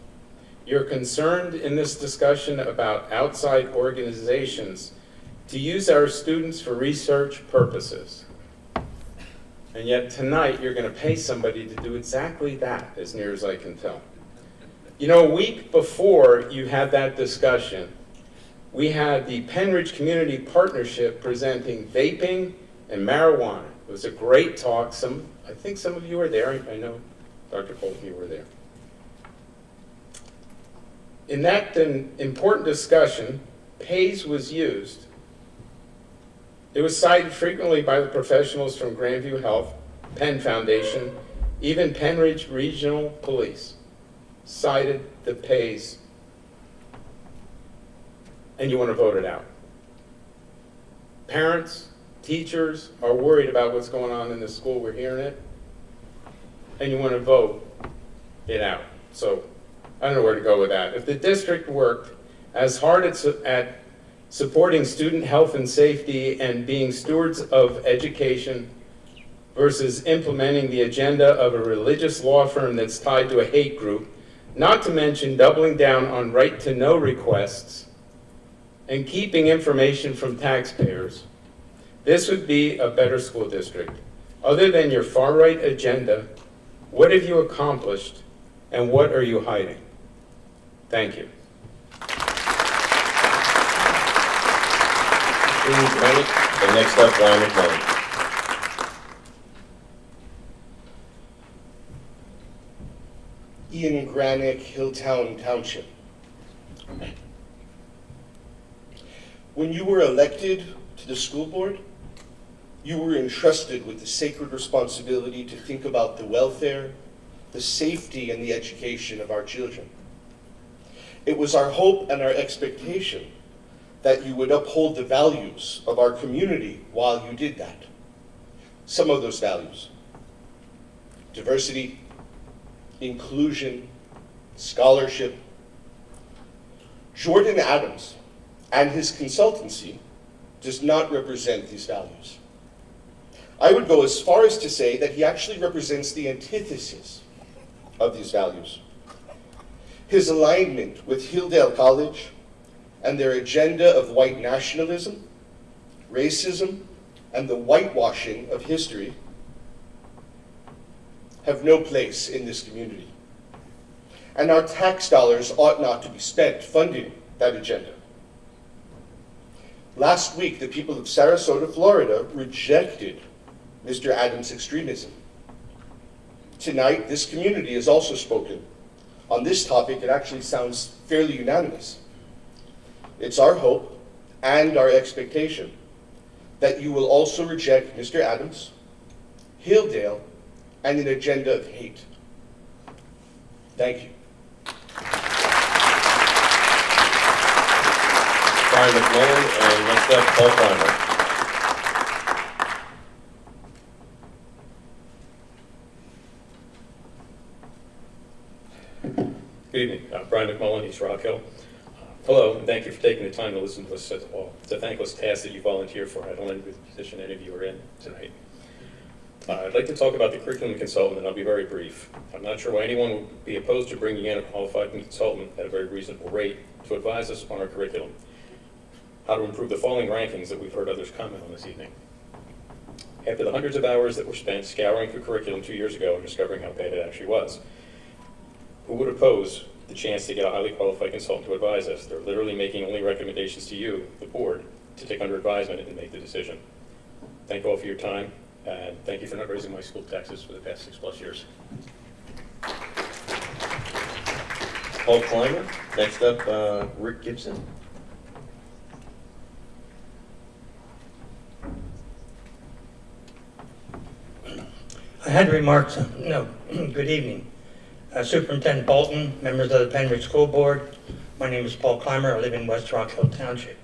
You're concerned in this discussion about outside organizations to use our students for research purposes. And yet tonight you're going to pay somebody to do exactly that, as near as I can tell. You know, a week before you had that discussion, we had the Penridge Community Partnership presenting vaping and marijuana. It was a great talk. I think some of you were there. I know, Dr. Colton, you were there. In that important discussion, PAYS was used. It was cited frequently by the professionals from Grandview Health, Penn Foundation, even Penridge Regional Police cited the PAYS, and you want to vote it out. Parents, teachers are worried about what's going on in the school. We're hearing it, and you want to vote it out. So I don't know where to go with that. If the district worked as hard at supporting student health and safety and being stewards of education versus implementing the agenda of a religious law firm that's tied to a hate group, not to mention doubling down on right-to-know requests and keeping information from taxpayers, this would be a better school district. Other than your far-right agenda, what have you accomplished and what are you hiding? Thank you. And next up, Ryan McMullen. Ian Granick, Hilltown Township. When you were elected to the school board, you were entrusted with the sacred responsibility to think about the welfare, the safety, and the education of our children. It was our hope and our expectation that you would uphold the values of our community while you did that. Some of those values: diversity, inclusion, scholarship. Jordan Adams and his consultancy does not represent these values. I would go as far as to say that he actually represents the antithesis of these values. His alignment with Hillsdale College and their agenda of white nationalism, racism, and the whitewashing of history have no place in this community. And our tax dollars ought not to be spent funding that agenda. Last week, the people of Sarasota, Florida rejected Mr. Adams' extremism. Tonight, this community has also spoken. On this topic, it actually sounds fairly unanimous. It's our hope and our expectation that you will also reject Mr. Adams, Hilldale, and an agenda of hate. Thank you. Brian McMullen, and next up, Paul Clymer. Good evening. Brian McMullen, East Rock Hill. Hello, and thank you for taking the time to listen to us. It's a thankless task that you volunteer for. I don't envy the position any of you are in tonight. I'd like to talk about the curriculum consultant, and I'll be very brief. I'm not sure why anyone would be opposed to bringing in a qualified consultant at a very reasonable rate to advise us on our curriculum, how to improve the falling rankings that we've heard others comment on this evening. After the hundreds of hours that were spent scouring through curriculum 2 years ago and discovering how bad it actually was, who would oppose the chance to get a highly qualified consultant to advise us? They're literally making only recommendations to you, the board, to take under advisement and make the decision. Thank you all for your time, and thank you for not raising my school taxes for the past 6+ years. Paul Clymer. Next up, Rick Gibson. I had remarks, good evening. Superintendent Bolton, members of the Penridge School Board. My name is Paul Clymer. I live in West Rock Hill Township.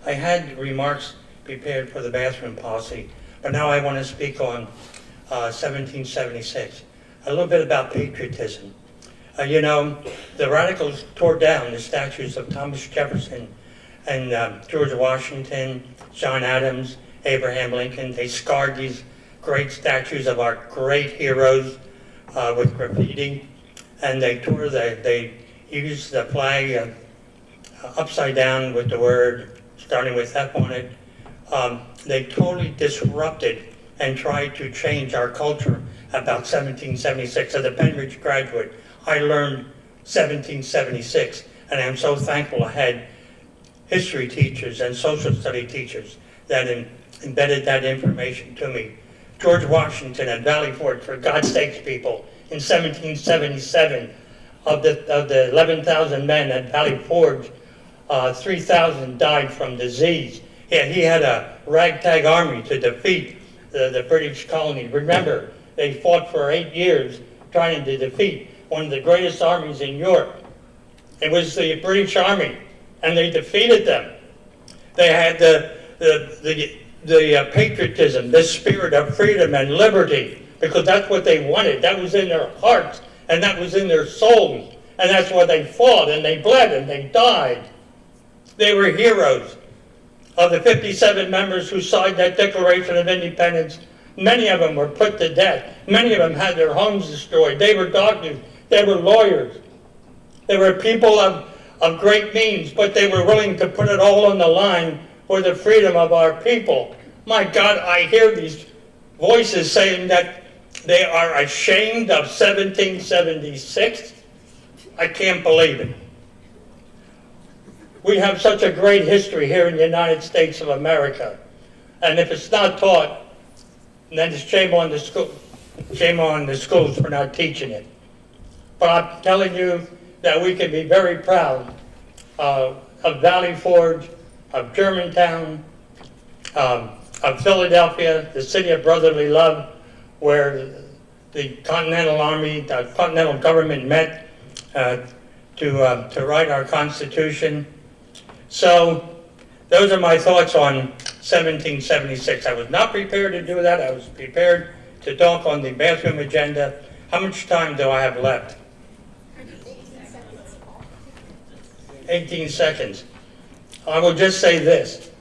I had remarks prepared for the bathroom policy, but now I want to speak on 1776. A little bit about patriotism. The radicals tore down the statues of Thomas Jefferson and George Washington, John Adams, Abraham Lincoln. They scarred these great statues of our great heroes with graffiti. And they used the flag upside down with the word starting with F on it. They totally disrupted and tried to change our culture about 1776. As a Penridge graduate, I learned 1776, and I'm so thankful I had history teachers and social study teachers that embedded that information to me. George Washington at Valley Forge, for God's sakes, people, in 1777, of the 11,000 men at Valley Forge, 3,000 died from disease. He had a ragtag army to defeat the British colony. Remember, they fought for 8 years trying to defeat one of the greatest armies in Europe. It was the British Army, and they defeated them. They had the patriotism, this spirit of freedom and liberty, because that's what they wanted. That was in their hearts, and that was in their souls, and that's why they fought, and they bled, and they died. They were heroes. Of the 57 members who signed that Declaration of Independence, many of them were put to death. Many of them had their homes destroyed. They were doctors. They were lawyers. They were people of great means, but they were willing to put it all on the line for the freedom of our people. My God, I hear these voices saying that they are ashamed of 1776. I can't believe it. We have such a great history here in the United States of America. And if it's not taught, then it's shame on the school. Shame on the schools for not teaching it. But I'm telling you that we can be very proud of Valley Forge, of Germantown, of Philadelphia, the city of brotherly love, where the Continental Army, the Continental Government met to write our Constitution. So those are my thoughts on 1776. I was not prepared to do that. I was prepared to talk on the bathroom agenda. How much time do I have left? 18 seconds. I will just say this.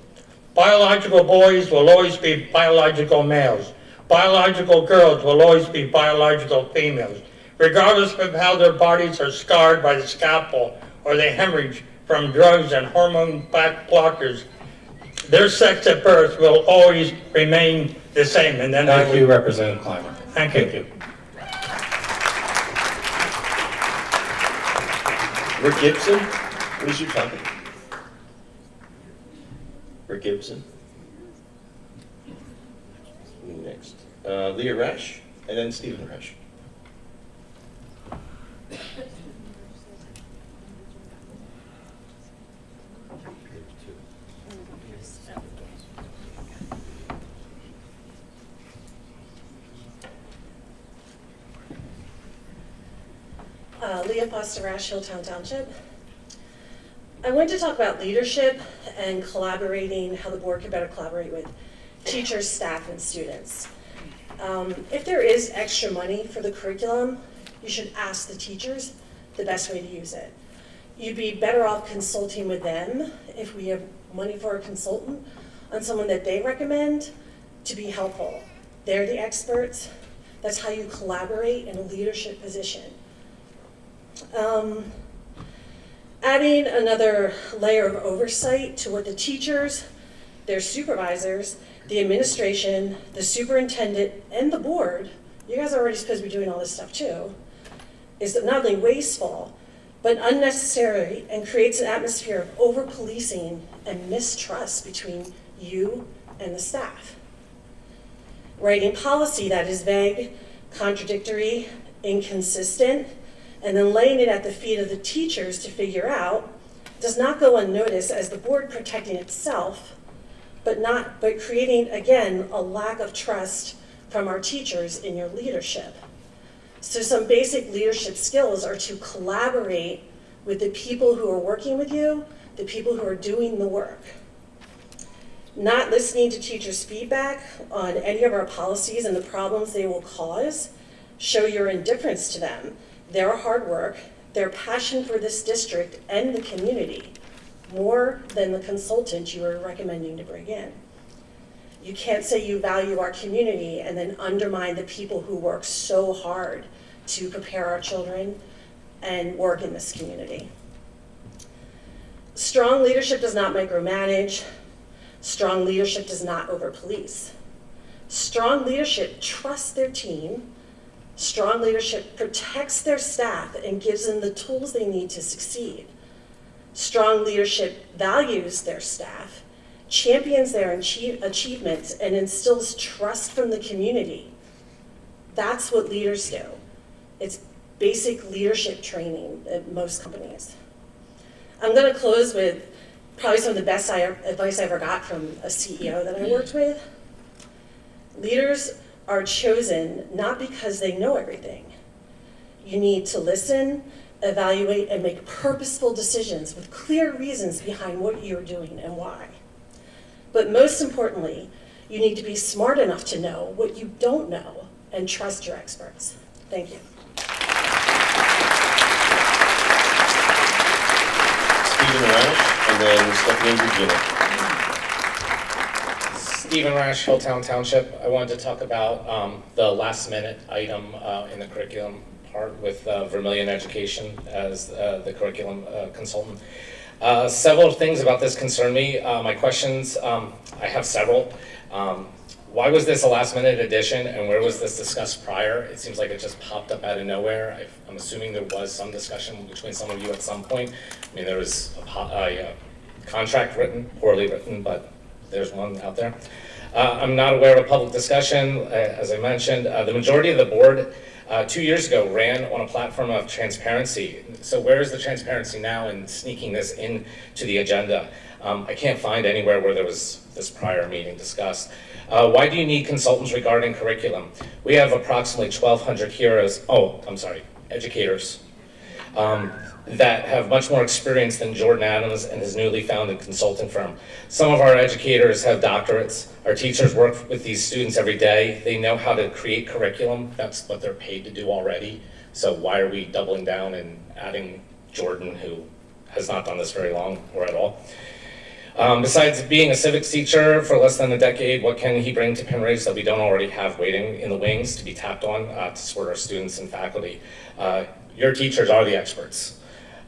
Biological boys will always be biological males. Biological girls will always be biological females. Regardless of how their bodies are scarred by the scalpel or they hemorrhage from drugs and hormone blockers, their sex at birth will always remain the same. And then Thank you, Representative Clymer. Thank you. Rick Gibson, what is your topic? Rick Gibson. Next. Leah Resch, and then Stephen Resch. Leah Foster Rash, Hilltown Township. I wanted to talk about leadership and collaborating, how the board can better collaborate with teachers, staff, and students. If there is extra money for the curriculum, you should ask the teachers the best way to use it. You'd be better off consulting with them if we have money for a consultant on someone that they recommend to be helpful. They're the experts. That's how you collaborate in a leadership position. Adding another layer of oversight to what the teachers, their supervisors, the administration, the superintendent, and the board, you guys are already supposed to be doing all this stuff too, is not only wasteful, but unnecessary and creates an atmosphere of over-policing and mistrust between you and the staff. Writing policy that is vague, contradictory, inconsistent, and then laying it at the feet of the teachers to figure out does not go unnoticed as the board protecting itself, but creating, again, a lack of trust from our teachers in your leadership. So some basic leadership skills are to collaborate with the people who are working with you, the people who are doing the work. Not listening to teachers' feedback on any of our policies and the problems they will cause show your indifference to them, their hard work, their passion for this district and the community, more than the consultant you are recommending to bring in. You can't say you value our community and then undermine the people who work so hard to prepare our children and work in this community. Strong leadership does not micromanage. Strong leadership does not over-police. Strong leadership trusts their team. Strong leadership protects their staff and gives them the tools they need to succeed. Strong leadership values their staff, champions their achievements, and instills trust from the community. That's what leaders do. It's basic leadership training at most companies. I'm going to close with probably some of the best advice I ever got from a CEO that I worked with. Leaders are chosen not because they know everything. You need to listen, evaluate, and make purposeful decisions with clear reasons behind what you're doing and why. But most importantly, you need to be smart enough to know what you don't know and trust your experts. Thank you. Stephen Rash, and then Stephanie Regina. Stephen Rash, Hilltown Township. I wanted to talk about the last minute item in the curriculum part with Vermilion Education as the curriculum consultant. Several things about this concern me. My questions, I have several. Why was this a last minute addition and where was this discussed prior? It seems like it just popped up out of nowhere. I'm assuming there was some discussion between some of you at some point. I mean, there was a contract written, poorly written, but there's one out there. I'm not aware of a public discussion, as I mentioned. The majority of the board 2 years ago ran on a platform of transparency. So where is the transparency now in sneaking this into the agenda? I can't find anywhere where there was this prior meeting discussed. Why do you need consultants regarding curriculum? We have approximately 1,200 educators that have much more experience than Jordan Adams and his newly founded consulting firm. Some of our educators have doctorates. Our teachers work with these students every day. They know how to create curriculum. That's what they're paid to do already. So why are we doubling down and adding Jordan, who has not done this very long or at all? Besides being a civics teacher for less than a decade, what can he bring to Penridge that we don't already have waiting in the wings to be tapped on to support our students and faculty? Your teachers are the experts.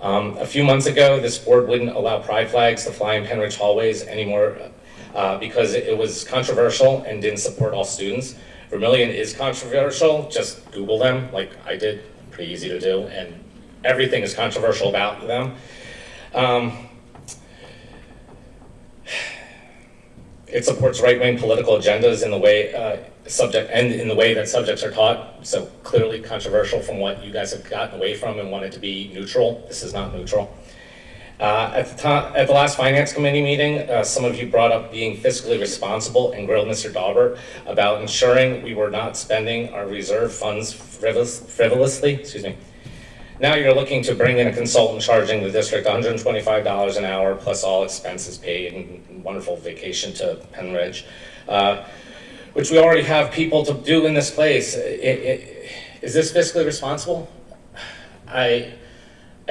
A few months ago, this board wouldn't allow pride flags to fly in Penridge hallways anymore because it was controversial and didn't support all students. Vermilion is controversial, just Google them like I did, pretty easy to do, and everything is controversial about them. It supports right-wing political agendas in the way in the way that subjects are taught. So clearly controversial from what you guys have gotten away from and wanted to be neutral. This is not neutral. At the last finance committee meeting, some of you brought up being fiscally responsible and grilled Mr. Daubert about ensuring we were not spending our reserve funds frivolously. Now you're looking to bring in a consultant charging the district $125 an hour plus all expenses paid and wonderful vacation to Penn Ridge, which we already have people to do in this place. Is this fiscally responsible? I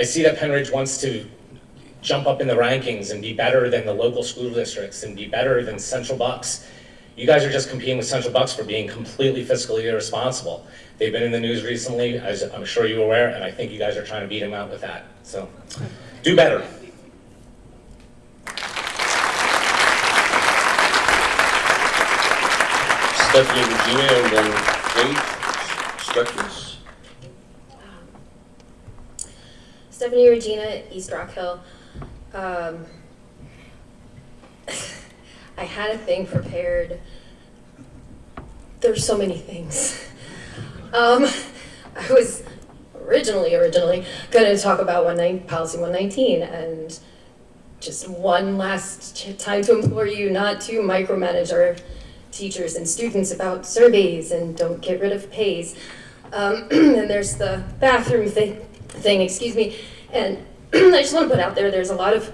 see that Penn Ridge wants to jump up in the rankings and be better than the local school districts and be better than Central Bucks. You guys are just competing with Central Bucks for being completely fiscally irresponsible. They've been in the news recently, as I'm sure you're aware, and I think you guys are trying to beat them out with that. So, do better. Stephanie Regina, and then Faith, instructors. Stephanie Regina, East Rock Hill. I had a thing prepared. There's so many things. I was originally going to talk about Policy 119 and just one last time to implore you not to micromanage our teachers and students about surveys and don't get rid of pays. And there's the bathroom thing, excuse me. And I just want to put out there's a lot of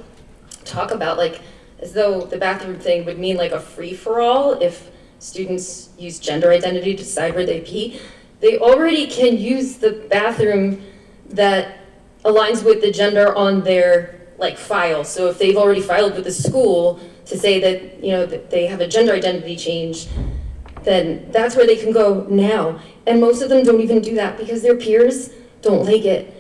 talk about like, as though the bathroom thing would mean like a free-for-all if students use gender identity to decide where they pee. They already can use the bathroom that aligns with the gender on their like file. So if they've already filed with the school to say that, you know, that they have a gender identity change, then that's where they can go now. And most of them don't even do that because their peers don't like it.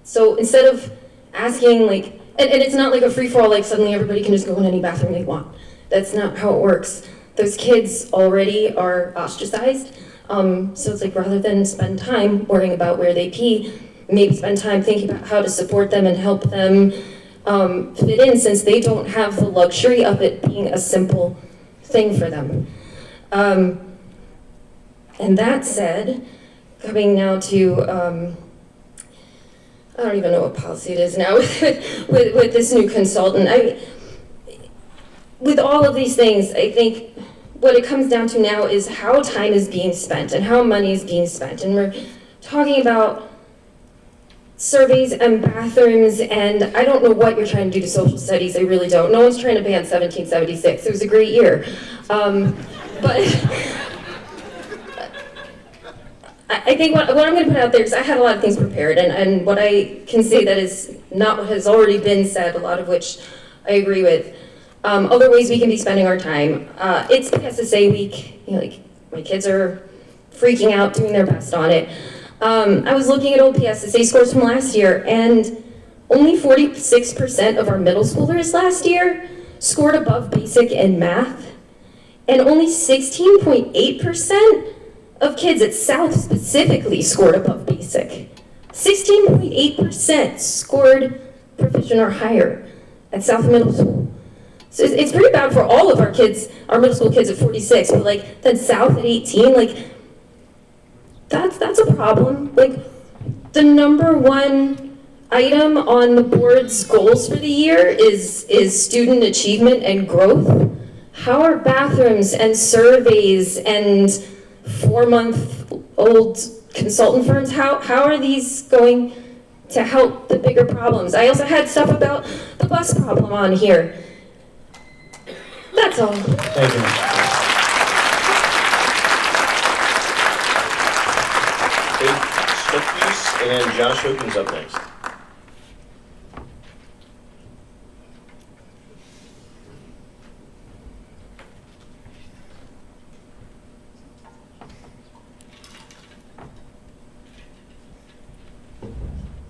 So instead of asking like, and it's not like a free-for-all, like suddenly everybody can just go in any bathroom they want. That's not how it works. Those kids already are ostracized. So it's like rather than spend time worrying about where they pee, maybe spend time thinking about how to support them and help them fit in, since they don't have the luxury of it being a simple thing for them. And that said, coming now to, I don't even know what policy it is now with this new consultant. With all of these things, I think what it comes down to now is how time is being spent and how money is being spent. And we're talking about surveys and bathrooms, and I don't know what you're trying to do to social studies, I really don't. No one's trying to ban 1776, it was a great year. But I think what I'm going to put out there, because I had a lot of things prepared, and what I can say that is not what has already been said, a lot of which I agree with. Other ways we can be spending our time. It's PSSA week. You know, like my kids are freaking out, doing their best on it. I was looking at old PSSA scores from last year, and only 46% of our middle schoolers last year scored above basic in math, and only 16.8% of kids at South specifically scored above basic. 16.8% scored proficient or higher at South Middle School. So it's pretty bad for all of our kids, our middle school kids at 46, but like then South at 18, like that's a problem. Like the #1 item on the board's goals for the year is student achievement and growth. How are bathrooms and surveys and 4-month-old consultant firms, how are these going to help the bigger problems? I also had stuff about the bus problem on here. That's all. Thank you. Faith, and Josh Hogan's up next.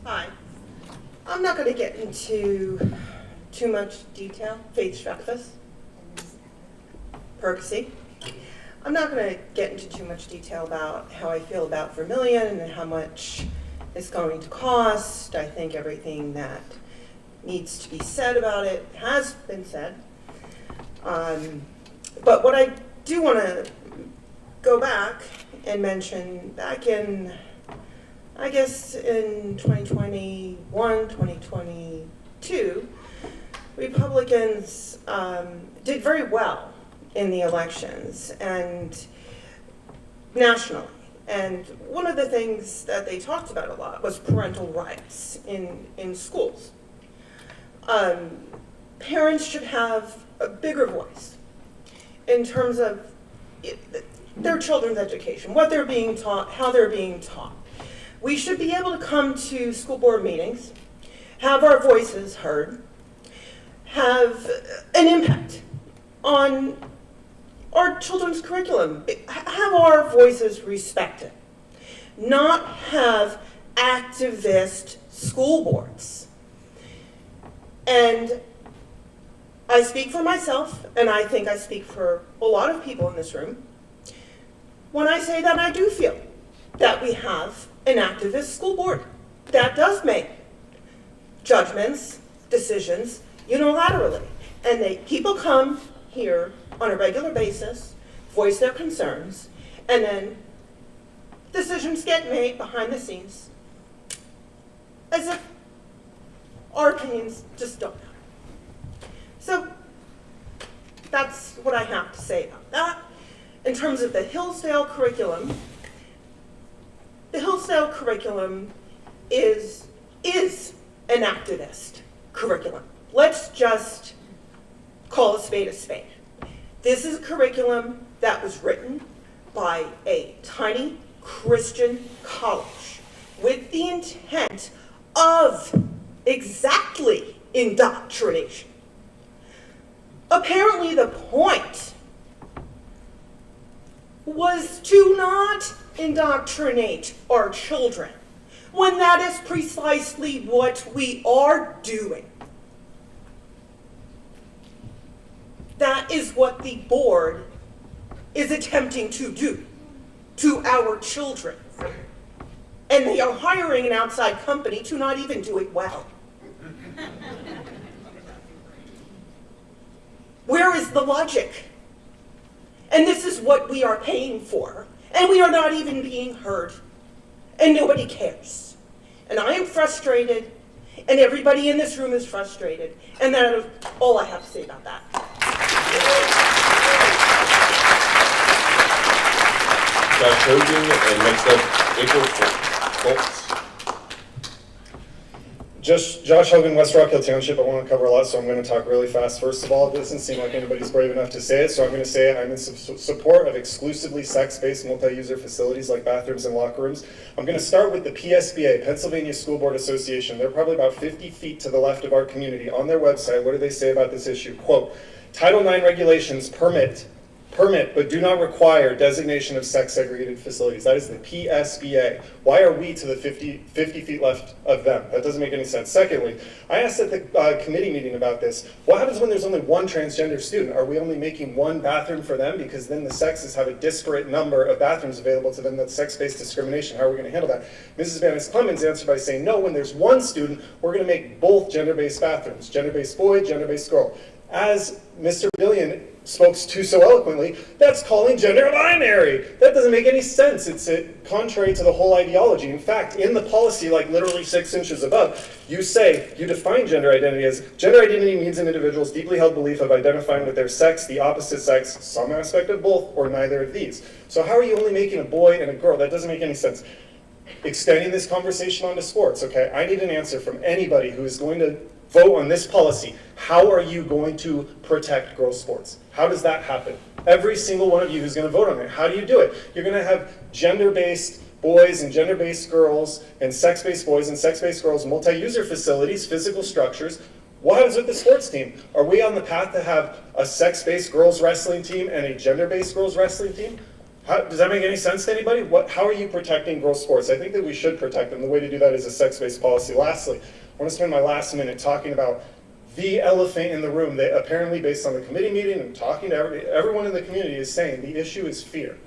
Hi. I'm not going to get into too much detail. Faith Shrekfus, Percy. I'm not going to get into too much detail about how I feel about Vermilion and how much it's going to cost. I think everything that needs to be said about it has been said. But what I do want to go back and mention, back in, I guess in 2021, 2022, Republicans did very well in the elections and nationally. And one of the things that they talked about a lot was parental rights in schools. Parents should have a bigger voice in terms of their children's education, what they're being taught, how they're being taught. We should be able to come to school board meetings, have our voices heard, have an impact on our children's curriculum, have our voices respected, not have activist school boards. And I speak for myself, and I think I speak for a lot of people in this room, when I say that I do feel that we have an activist school board that does make judgments, decisions unilaterally. And people come here on a regular basis, voice their concerns, and then decisions get made behind the scenes as if our opinions just don't matter. So that's what I have to say about that. In terms of the Hillsdale curriculum is an activist curriculum. Let's just call a spade a spade. This is a curriculum that was written by a tiny Christian college with the intent of exactly indoctrination. Apparently the point was to not indoctrinate our children, when that is precisely what we are doing. That is what the board is attempting to do to our children. And they are hiring an outside company to not even do it well. Where is the logic? And this is what we are paying for. And we are not even being heard. And nobody cares. And I am frustrated, and everybody in this room is frustrated. And that is all I have to say about that. Josh Hogan, and next up, April Foltz. Josh Hogan, West Rock Hill Township. I want to cover a lot, so I'm going to talk really fast. First of all, it doesn't seem like anybody's brave enough to say it, so I'm going to say it. I'm in support of exclusively sex-based multi-user facilities like bathrooms and locker rooms. I'm going to start with the PSBA, Pennsylvania School Board Association. They're probably about 50 feet to the left of our community. On their website, what do they say about this issue? Quote, Title IX regulations permit but do not require designation of sex-segregated facilities. That is the PSBA. Why are we to the 50 feet left of them? That doesn't make any sense. Secondly, I asked at the committee meeting about this, what happens when there's only one transgender student? Are we only making one bathroom for them? Because then the sexes have a disparate number of bathrooms available to them. That's sex-based discrimination. How are we going to handle that? Mrs. Bannis-Clemens answered by saying, no, when there's one student, we're going to make both gender-based bathrooms, gender-based boy, gender-based girl. As Mr. Billion spoke to so eloquently, that's calling gender binary. That doesn't make any sense. It's contrary to the whole ideology. In fact, in the policy, like literally 6 inches above, you define gender identity as, gender identity means an individual's deeply held belief of identifying with their sex, the opposite sex, some aspect of both, or neither of these. So how are you only making a boy and a girl? That doesn't make any sense. Extending this conversation onto sports, okay? I need an answer from anybody who is going to vote on this policy. How are you going to protect girls' sports? How does that happen? Every single one of you who's going to vote on it, how do you do it? You're going to have gender-based boys and gender-based girls and sex-based boys and sex-based girls, multi-user facilities, physical structures. What happens with the sports team? Are we on the path to have a sex-based girls wrestling team and a gender-based girls wrestling team? Does that make any sense to anybody? How are you protecting girls' sports? I think that we should protect them. The way to do that is a sex-based policy. Lastly, I want to spend my last minute talking about the elephant in the room that apparently, based on the committee meeting and talking to everyone in the community, is saying the issue is fear.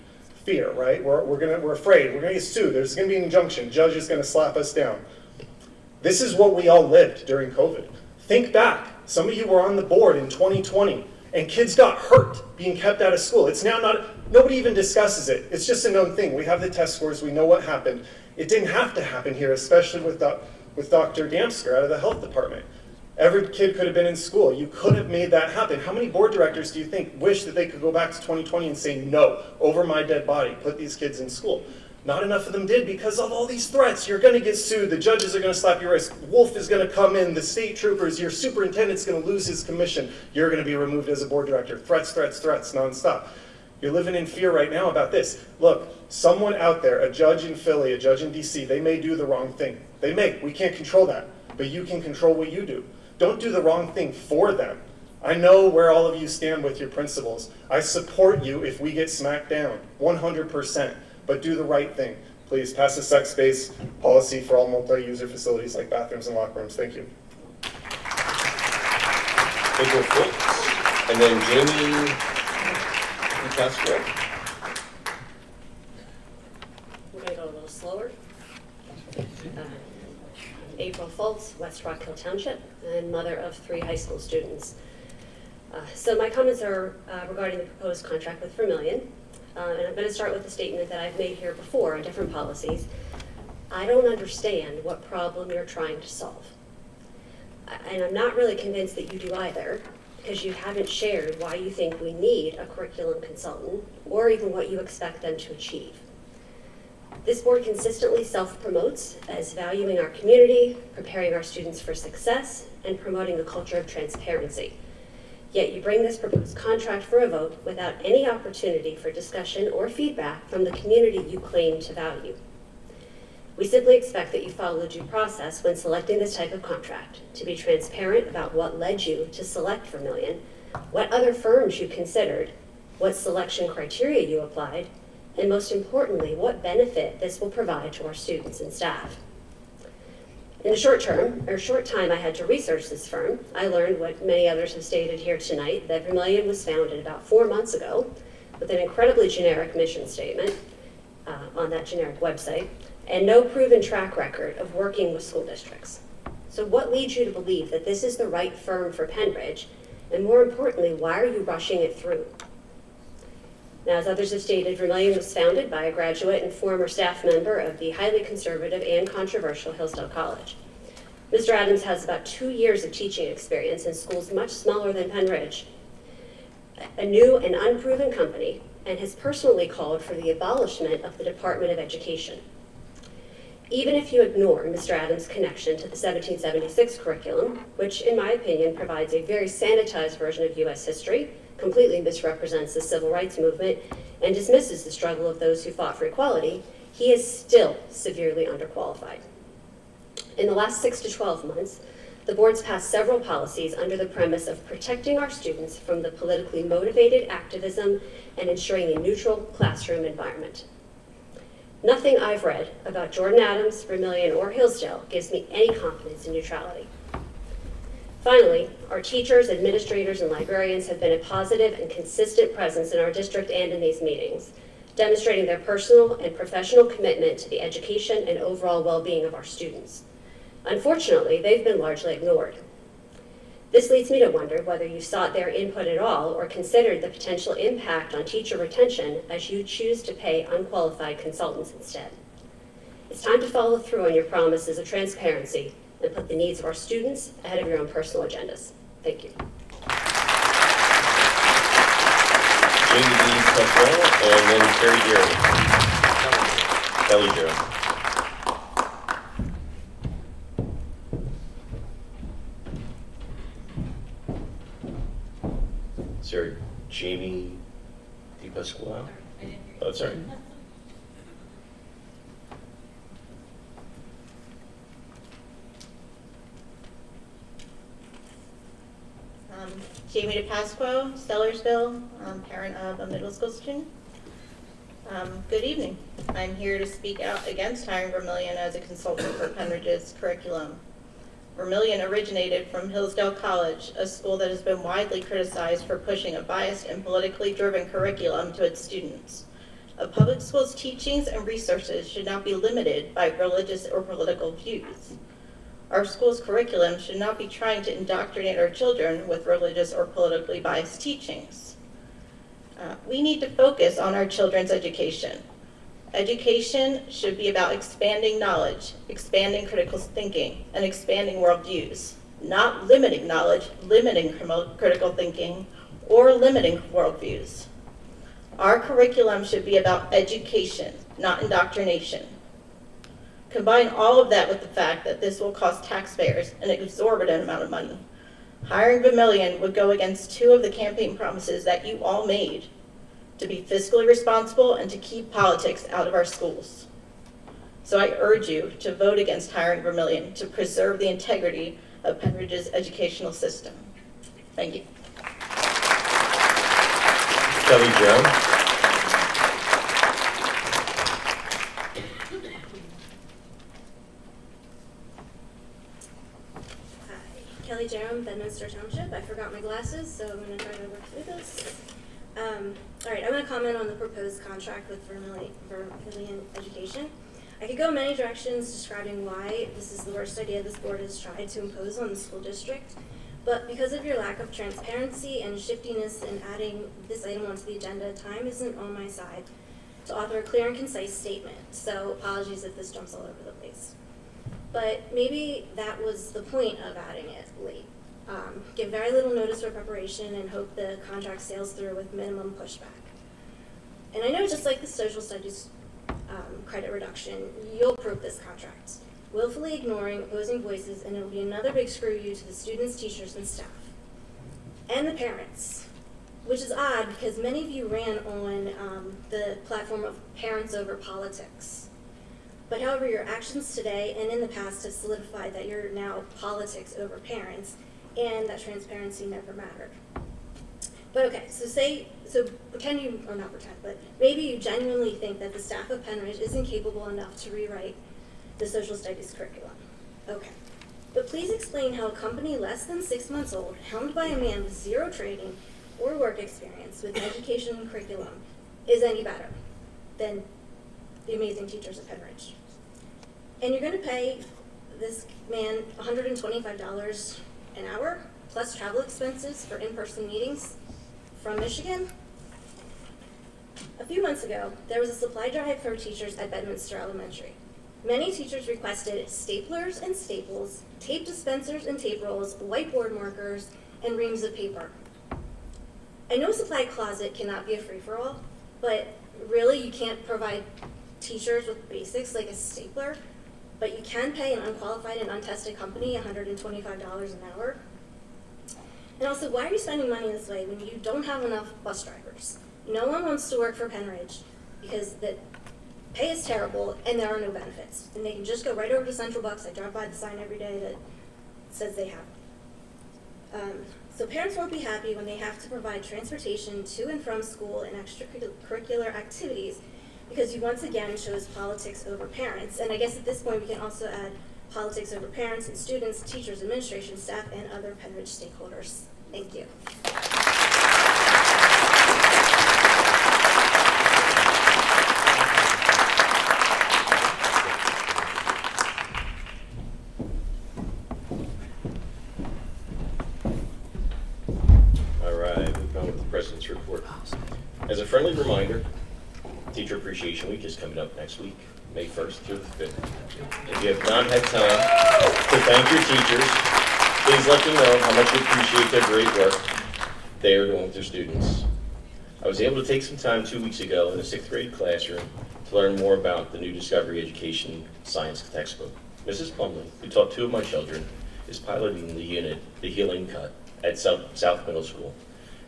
Fear, right? We're afraid. We're going to get sued. There's going to be an injunction. Judge is going to slap us down. This is what we all lived during COVID. Think back. Some of you were on the board in 2020, and kids got hurt being kept out of school. It's now nobody even discusses it. It's just a known thing. We have the test scores. We know what happened. It didn't have to happen here, especially with Dr. Damsker out of the health department. Every kid could have been in school. You could have made that happen. How many board directors do you think wish that they could go back to 2020 and say, no, over my dead body, put these kids in school? Not enough of them did because of all these threats. You're going to get sued. The judges are going to slap your wrist. Wolf is going to come in. The state troopers, your superintendent's going to lose his commission. You're going to be removed as a board director. Threats, threats, threats, nonstop. You're living in fear right now about this. Look, someone out there, a judge in Philly, a judge in DC, they may do the wrong thing. They may. We can't control that. But you can control what you do. Don't do the wrong thing for them. I know where all of you stand with your principles. I support you if we get smacked down, 100%. But do the right thing. Please pass a sex-based policy for all multi-user facilities like bathrooms and locker rooms. Thank you. April Fultz, and then Jamie Castro. We're going to go a little slower. April Fultz, West Rock Hill Township, and mother of 3 high school students. So my comments are regarding the proposed contract with Vermilion. And I'm going to start with the statement that I've made here before on different policies. I don't understand what problem you're trying to solve. And I'm not really convinced that you do either, because you haven't shared why you think we need a curriculum consultant, or even what you expect them to achieve. This board consistently self-promotes as valuing our community, preparing our students for success, and promoting a culture of transparency. Yet you bring this proposed contract for a vote without any opportunity for discussion or feedback from the community you claim to value. We simply expect that you follow the due process when selecting this type of contract, to be transparent about what led you to select Vermilion, what other firms you considered, what selection criteria you applied, and most importantly, what benefit this will provide to our students and staff. In the short time I had to research this firm, I learned what many others have stated here tonight, that Vermilion was founded about 4 months ago with an incredibly generic mission statement on that generic website, and no proven track record of working with school districts. So what leads you to believe that this is the right firm for Pennridge, and more importantly, why are you rushing it through? Now, as others have stated, Vermilion was founded by a graduate and former staff member of the highly conservative and controversial Hillsdale College. Mr. Adams has about 2 years of teaching experience in schools much smaller than Pennridge, a new and unproven company, and has personally called for the abolishment of the Department of Education. Even if you ignore Mr. Adams' connection to the 1776 curriculum, which in my opinion provides a very sanitized version of U.S. history, completely misrepresents the civil rights movement, and dismisses the struggle of those who fought for equality, he is still severely underqualified. In the last 6 to 12 months, the board's passed several policies under the premise of protecting our students from the politically motivated activism and ensuring a neutral classroom environment. Nothing I've read about Jordan Adams, Vermilion, or Hillsdale gives me any confidence in neutrality. Finally, our teachers, administrators, and librarians have been a positive and consistent presence in our district and in these meetings, demonstrating their personal and professional commitment to the education and overall well-being of our students. Unfortunately, they've been largely ignored. This leads me to wonder whether you sought their input at all or considered the potential impact on teacher retention as you choose to pay unqualified consultants instead. It's time to follow through on your promises of transparency and put the needs of our students ahead of your own personal agendas. Thank you. Jamie D. Castro, and then Terry Gary. Kelly Joe. Sorry, Jamie Di Pasquale? Oh, sorry. Jamie DePasquo, Sellersville, parent of a middle school student. Good evening. I'm here to speak out against hiring Vermilion as a consultant for Pennridge's curriculum. Vermilion originated from Hillsdale College, a school that has been widely criticized for pushing a biased and politically driven curriculum to its students. A public school's teachings and resources should not be limited by religious or political views. Our school's curriculum should not be trying to indoctrinate our children with religious or politically biased teachings. We need to focus on our children's education. Education should be about expanding knowledge, expanding critical thinking, and expanding worldviews, not limiting knowledge, limiting critical thinking, or limiting worldviews. Our curriculum should be about education, not indoctrination. Combine all of that with the fact that this will cost taxpayers an exorbitant amount of money. Hiring Vermillion would go against two of the campaign promises that you all made, to be fiscally responsible and to keep politics out of our schools. So I urge you to vote against hiring Vermillion to preserve the integrity of Penridge's educational system. Thank you. Kelly Jerome. Kelly Jerome, Bedminster Township. I forgot my glasses, so I'm going to try to work through this. All right, I'm going to comment on the proposed contract with Vermillion Education. I could go many directions describing why this is the worst idea this board has tried to impose on the school district, but because of your lack of transparency and shiftiness in adding this item onto the agenda, time isn't on my side to author a clear and concise statement, so apologies if this jumps all over the place. But maybe that was the point of adding it late. Give very little notice for preparation and hope the contract sails through with minimum pushback. And I know, just like the social studies credit reduction, you'll approve this contract, willfully ignoring opposing voices, and it'll be another big screw you to the students, teachers, and staff. And the parents, which is odd because many of you ran on the platform of parents over politics. But however, your actions today and in the past have solidified that you're now politics over parents, and that transparency never mattered. But okay, so pretend you, or not pretend, but maybe you genuinely think that the staff of Penridge isn't capable enough to rewrite the social studies curriculum. Okay, but please explain how a company less than 6 months old, helmed by a man with zero training or work experience with education and curriculum, is any better than the amazing teachers at Penridge. And you're going to pay this man $125 an hour, plus travel expenses for in-person meetings from Michigan? A few months ago, there was a supply drive for teachers at Bedminster Elementary. Many teachers requested staplers and staples, tape dispensers and tape rolls, whiteboard markers, and reams of paper. I know a supply closet cannot be a free-for-all, but really you can't provide teachers with basics like a stapler, but you can pay an unqualified and untested company $125 an hour. And also, why are you spending money this way when you don't have enough bus drivers? No one wants to work for Penridge because the pay is terrible and there are no benefits. And they can just go right over to Central Bucks. I drive by the sign every day that says they have. So parents won't be happy when they have to provide transportation to and from school and extracurricular activities because you once again chose politics over parents. And I guess at this point we can also add politics over parents and students, teachers, administration, staff, and other Penridge stakeholders. Thank you. All right, moving on with the President's report. As a friendly reminder, Teacher Appreciation Week is coming up next week, May 1st through the 5th. If you have not had time to thank your teachers, please let them know how much you appreciate their great work they are doing with their students. I was able to take some time 2 weeks ago in a 6th grade classroom to learn more about the new Discovery Education science textbook. Mrs. Plumley, who taught 2 of my children, is piloting the unit, The Healing Cut, at South Middle School.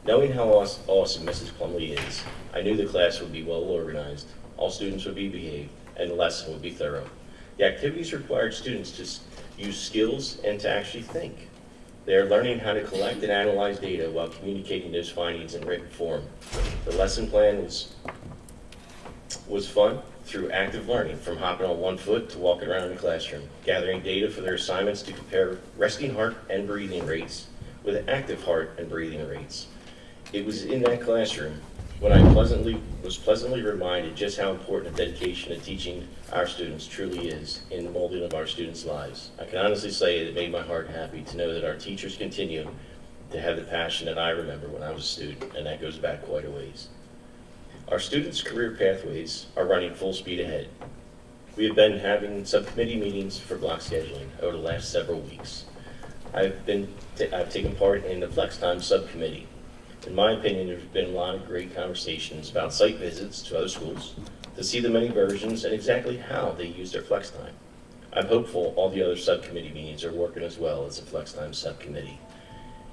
Knowing how awesome Mrs. Plumley is, I knew the class would be well organized, all students would be behaved, and the lesson would be thorough. The activities required students to use skills and to actually think. They are learning how to collect and analyze data while communicating those findings in written form. The lesson plan was fun through active learning, from hopping on one foot to walking around the classroom, gathering data for their assignments to compare resting heart and breathing rates with active heart and breathing rates. It was in that classroom when I was pleasantly reminded just how important the dedication to teaching our students truly is in the molding of our students' lives. I can honestly say that it made my heart happy to know that our teachers continue to have the passion that I remember when I was a student, and that goes back quite a ways. Our students' career pathways are running full speed ahead. We have been having subcommittee meetings for block scheduling over the last several weeks. I've taken part in the Flex Time subcommittee. In my opinion, there's been a lot of great conversations about site visits to other schools to see the many versions and exactly how they use their flex time. I'm hopeful all the other subcommittee meetings are working as well as the flex time subcommittee.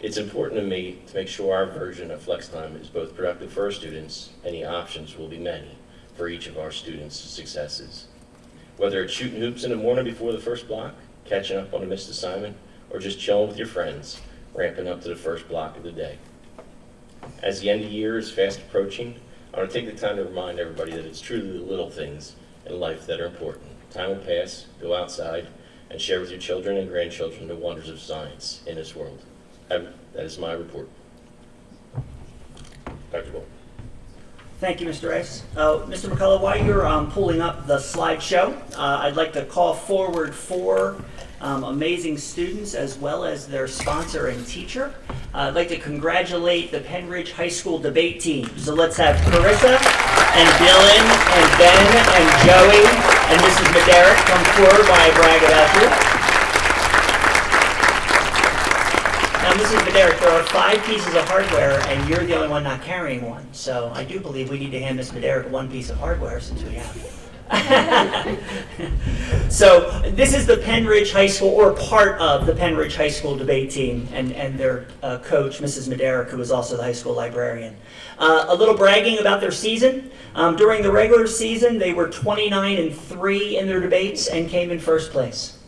It's important to me to make sure our version of flex time is both productive for our students and the options will be many for each of our students' successes. Whether it's shooting hoops in the morning before the first block, catching up on a missed assignment, or just chilling with your friends, ramping up to the first block of the day. As the end of the year is fast approaching, I want to take the time to remind everybody that it's truly the little things in life that are important. Time will pass, go outside, and share with your children and grandchildren the wonders of science in this world. That is my report. Dr. Bull. Thank you, Mr. Rice. Mr. McCullough, while you're pulling up the slideshow, I'd like to call forward 4 amazing students as well as their sponsor and teacher. I'd like to congratulate the Penn Ridge High School debate team. So let's have Carissa and Dylan and Ben and Joey and Mrs. Mederick come forward while I brag about you. Now, Mrs. Mederick, there are 5 pieces of hardware, and you're the only one not carrying one. So I do believe we need to hand Ms. Mederick 1 piece of hardware since we have it. So this is the Penn Ridge High School, or part of the Penn Ridge High School debate team, and their coach, Mrs. Mederick, who is also the high school librarian. A little bragging about their season. During the regular season, they were 29-3 in their debates and came in first place.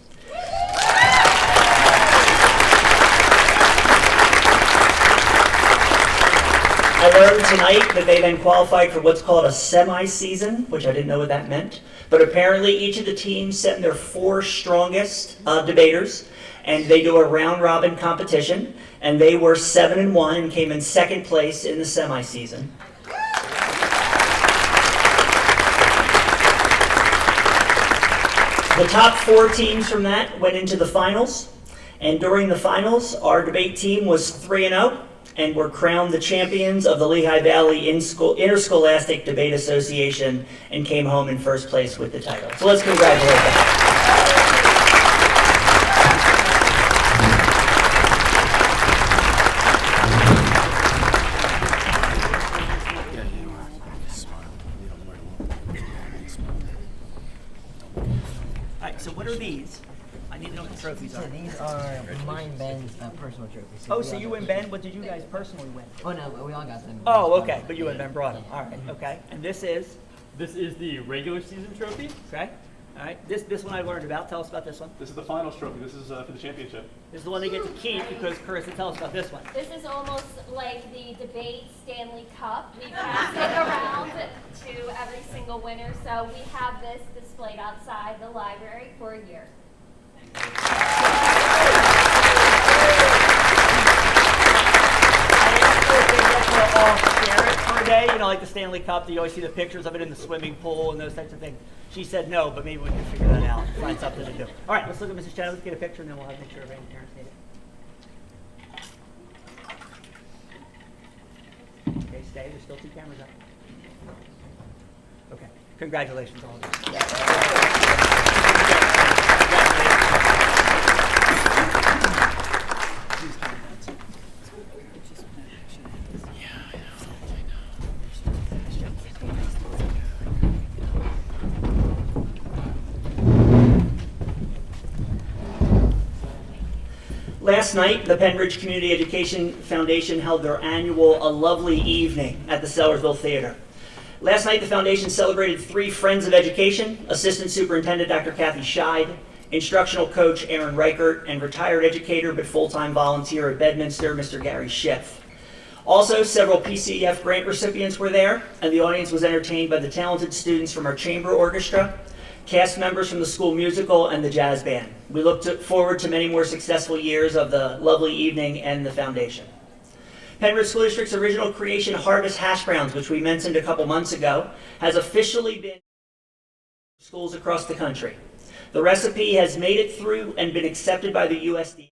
I learned tonight that they then qualified for what's called a semi-season, which I didn't know what that meant. But apparently each of the teams sent their 4 strongest debaters, and they do a round-robin competition, and they were 7-1 and came in second place in the semi-season. The top 4 teams from that went into the finals, and during the finals, our debate team was 3-0. And were crowned the champions of the Lehigh Valley Interscholastic Debate Association and came home in first place with the title. So let's congratulate them. All right, so what are these? I need to know what the trophies are. So these are mine, Ben's personal trophies. Oh, so you and Ben, what did you guys personally win? Oh no, we all got them. Oh, okay, but you and Ben brought them. All right, okay. And this is? This is the regular season trophy. Okay. All right. This one I learned about. Tell us about this one. This is the finals trophy. This is for the championship. This is the one they get to keep because Carissa, tell us about this one. This is almost like the debate Stanley Cup. We pass it around to every single winner. So we have this displayed outside the library for a year. Share it for a day, you know, like the Stanley Cup. You always see the pictures of it in the swimming pool and those types of things. She said no, but maybe we can figure that out. Find something to do. All right, let's look at Mrs. Chad. Let's get a picture, and then we'll have to make sure everybody parents need it. Okay, stay. There's still 2 cameras up. Okay. Congratulations, all of you. Last night, the Penn Ridge Community Education Foundation held their annual A Lovely Evening at the Sellersville Theater. Last night, the foundation celebrated 3 Friends of Education, Assistant Superintendent Dr. Kathy Scheid, Instructional Coach Aaron Reichert, and retired educator but full-time volunteer at Bedminster, Mr. Gary Schiff. Also, several PCEF grant recipients were there, and the audience was entertained by the talented students from our chamber orchestra, cast members from the school musical, and the jazz band. We look forward to many more successful years of the lovely evening and the foundation. Penn Ridge School District's original creation, Harvest Hash Browns, which we mentioned a couple months ago, has officially been in schools across the country. The recipe has made it through and been accepted by the USDA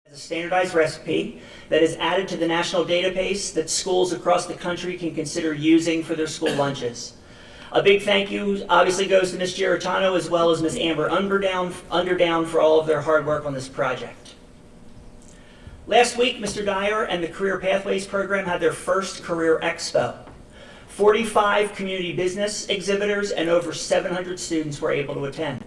as a standardized recipe that is added to the national database that schools across the country can consider using for their school lunches. A big thank you obviously goes to Ms. Giratano as well as Ms. Amber Underdown for all of their hard work on this project. Last week, Mr. Dyer and the Career Pathways program had their first Career Expo. 45 community business exhibitors and over 700 students were able to attend.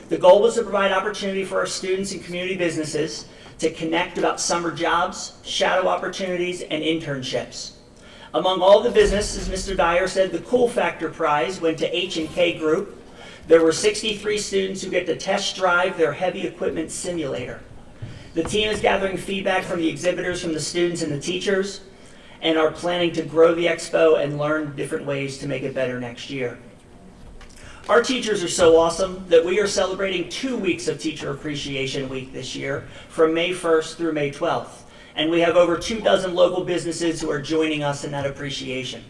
The goal was to provide opportunity for our students and community businesses to connect about summer jobs, shadow opportunities, and internships. Among all the businesses, Mr. Dyer said the Cool Factor Prize went to H&K Group. There were 63 students who get to test drive their heavy equipment simulator. The team is gathering feedback from the exhibitors, from the students and the teachers, and are planning to grow the expo and learn different ways to make it better next year. Our teachers are so awesome that we are celebrating 2 weeks of Teacher Appreciation Week this year, from May 1st through May 12th. And we have over 24 local businesses who are joining us in that appreciation.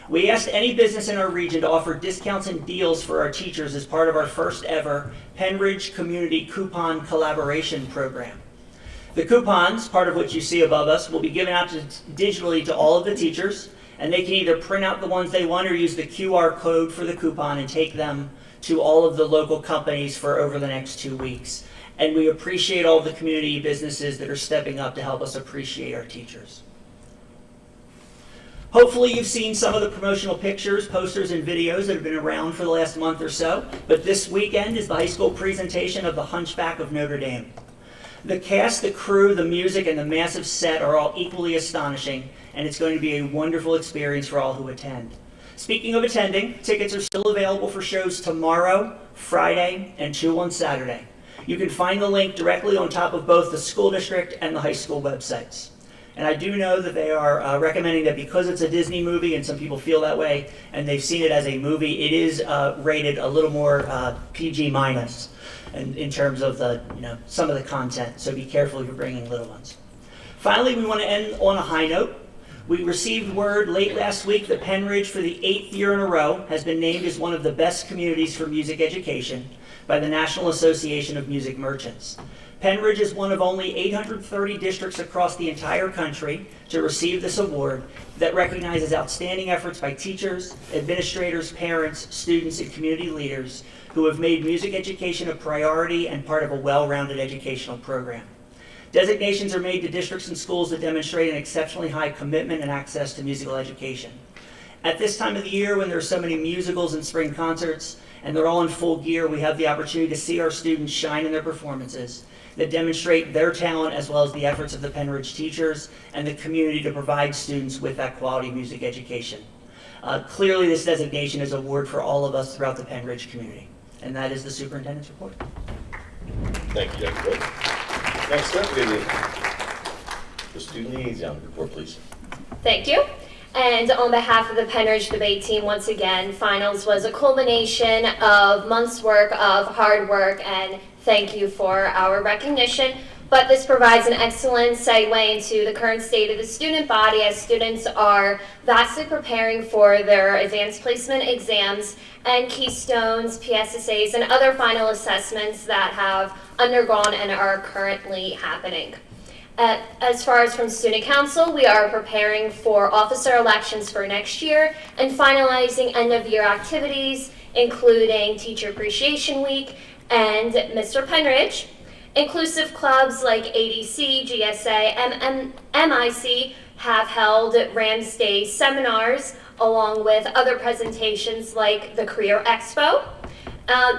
We asked any business in our region to offer discounts and deals for our teachers as part of our first ever Penridge Community Coupon Collaboration Program. The coupons, part of which you see above us, will be given out digitally to all of the teachers, and they can either print out the ones they want or use the QR code for the coupon and take them to all of the local companies for over the next 2 weeks. And we appreciate all the community businesses that are stepping up to help us appreciate our teachers. Hopefully you've seen some of the promotional pictures, posters, and videos that have been around for the last month or so, but this weekend is the high school presentation of The Hunchback of Notre Dame. The cast, the crew, the music, and the massive set are all equally astonishing, and it's going to be a wonderful experience for all who attend. Speaking of attending, tickets are still available for shows tomorrow, Friday, and 2 on Saturday. You can find the link directly on top of both the school district and the high school websites. And I do know that they are recommending that because it's a Disney movie, and some people feel that way, and they've seen it as a movie, it is rated a little more PG minus in terms of the, some of the content. So be careful if you're bringing little ones. Finally, we want to end on a high note. We received word late last week that Penridge, for the 8th year in a row, has been named as one of the best communities for music education by the National Association of Music Merchants. Penridge is one of only 830 districts across the entire country to receive this award that recognizes outstanding efforts by teachers, administrators, parents, students, and community leaders who have made music education a priority and part of a well-rounded educational program. Designations are made to districts and schools that demonstrate an exceptionally high commitment and access to musical education. At this time of the year, when there are so many musicals and spring concerts, and they're all in full gear, we have the opportunity to see our students shine in their performances that demonstrate their talent as well as the efforts of the Penridge teachers and the community to provide students with that quality music education. Clearly, this designation is a award for all of us throughout the Penridge community. And that is the Superintendent's Report. Thank you, Dr. Wood. Next up, we have the Student Liaison Report, please. Thank you. And on behalf of the Penridge debate team, once again, finals was a culmination of months' work of hard work, and thank you for our recognition. But this provides an excellent segue into the current state of the student body as students are vastly preparing for their advanced placement exams and Keystones, PSSAs, and other final assessments that have undergone and are currently happening. As far as from Student Council, we are preparing for officer elections for next year and finalizing end-of-year activities, including Teacher Appreciation Week and Mr. Penridge. Inclusive clubs like ADC, GSA, MIC have held Rams Day seminars along with other presentations like the Career Expo.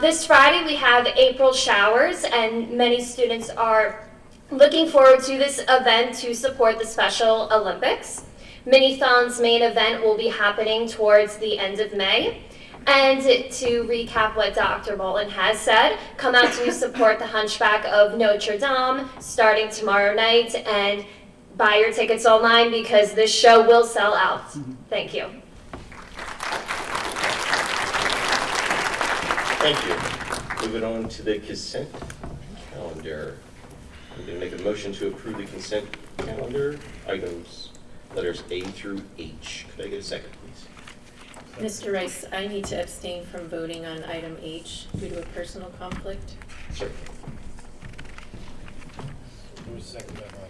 This Friday we have April showers, and many students are looking forward to this event to support the Special Olympics. Minithon's main event will be happening towards the end of May. And to recap what Dr. Bolin has said, come out to support the Hunchback of Notre Dame starting tomorrow night, and buy your tickets online because this show will sell out. Thank you. Thank you. Moving on to the consent calendar. I'm going to make a motion to approve the consent calendar items, letters A through H. Could I get a second, please? Mr. Rice, I need to abstain from voting on item H due to a personal conflict. Sure. Who was second by Ron?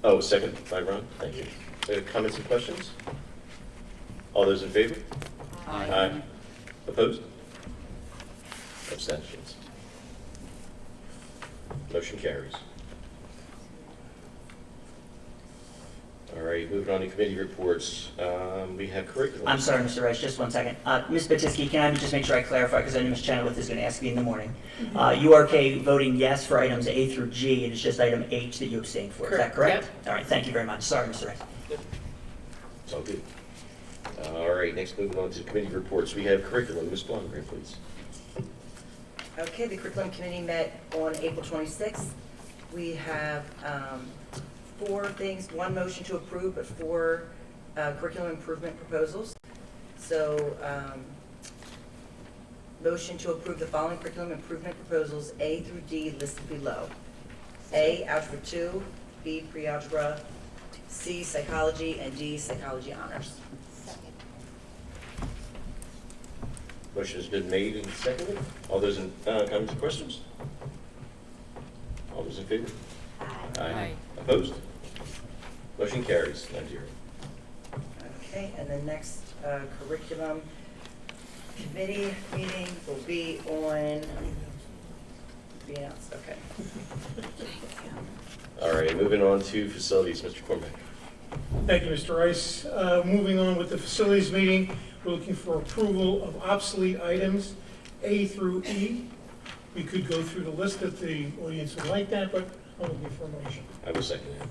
Oh, second by Ron. Thank you. Comments and questions? All those in favor? Aye. Aye. Opposed? Abstentions. Motion carries. All right, moving on to committee reports. We have curriculum. I'm sorry, Mr. Rice, just one second. Ms. Batisky, can I just make sure I clarify, because I know Ms. Chenoweth is going to ask me in the morning. You are okay voting yes for items A through G, and it's just item H that you abstained for, is that correct? All right, thank you very much. Sorry, Mr. Rice. It's all good. All right, next moving on to committee reports. We have curriculum. Ms. Blomgren, please. Okay, the curriculum committee met on April 26th. We have 4 things, 1 motion to approve, but 4 curriculum improvement proposals. So, motion to approve the following curriculum improvement proposals, A through D, listed below. A, Algebra 2, B, Pre-Algebra, C, Psychology, and D, Psychology Honors. Motion has been made and seconded. All those in, comments or questions? All those in favor? Aye. Opposed? Motion carries 9-0. Okay, and the next curriculum committee meeting will be on, be announced, okay. All right, moving on to facilities. Mr. Cormack. Thank you, Mr. Rice. Moving on with the facilities meeting, we're looking for approval of obsolete items A through E. We could go through the list if the audience would like that, but I'm looking for a motion. I will second that.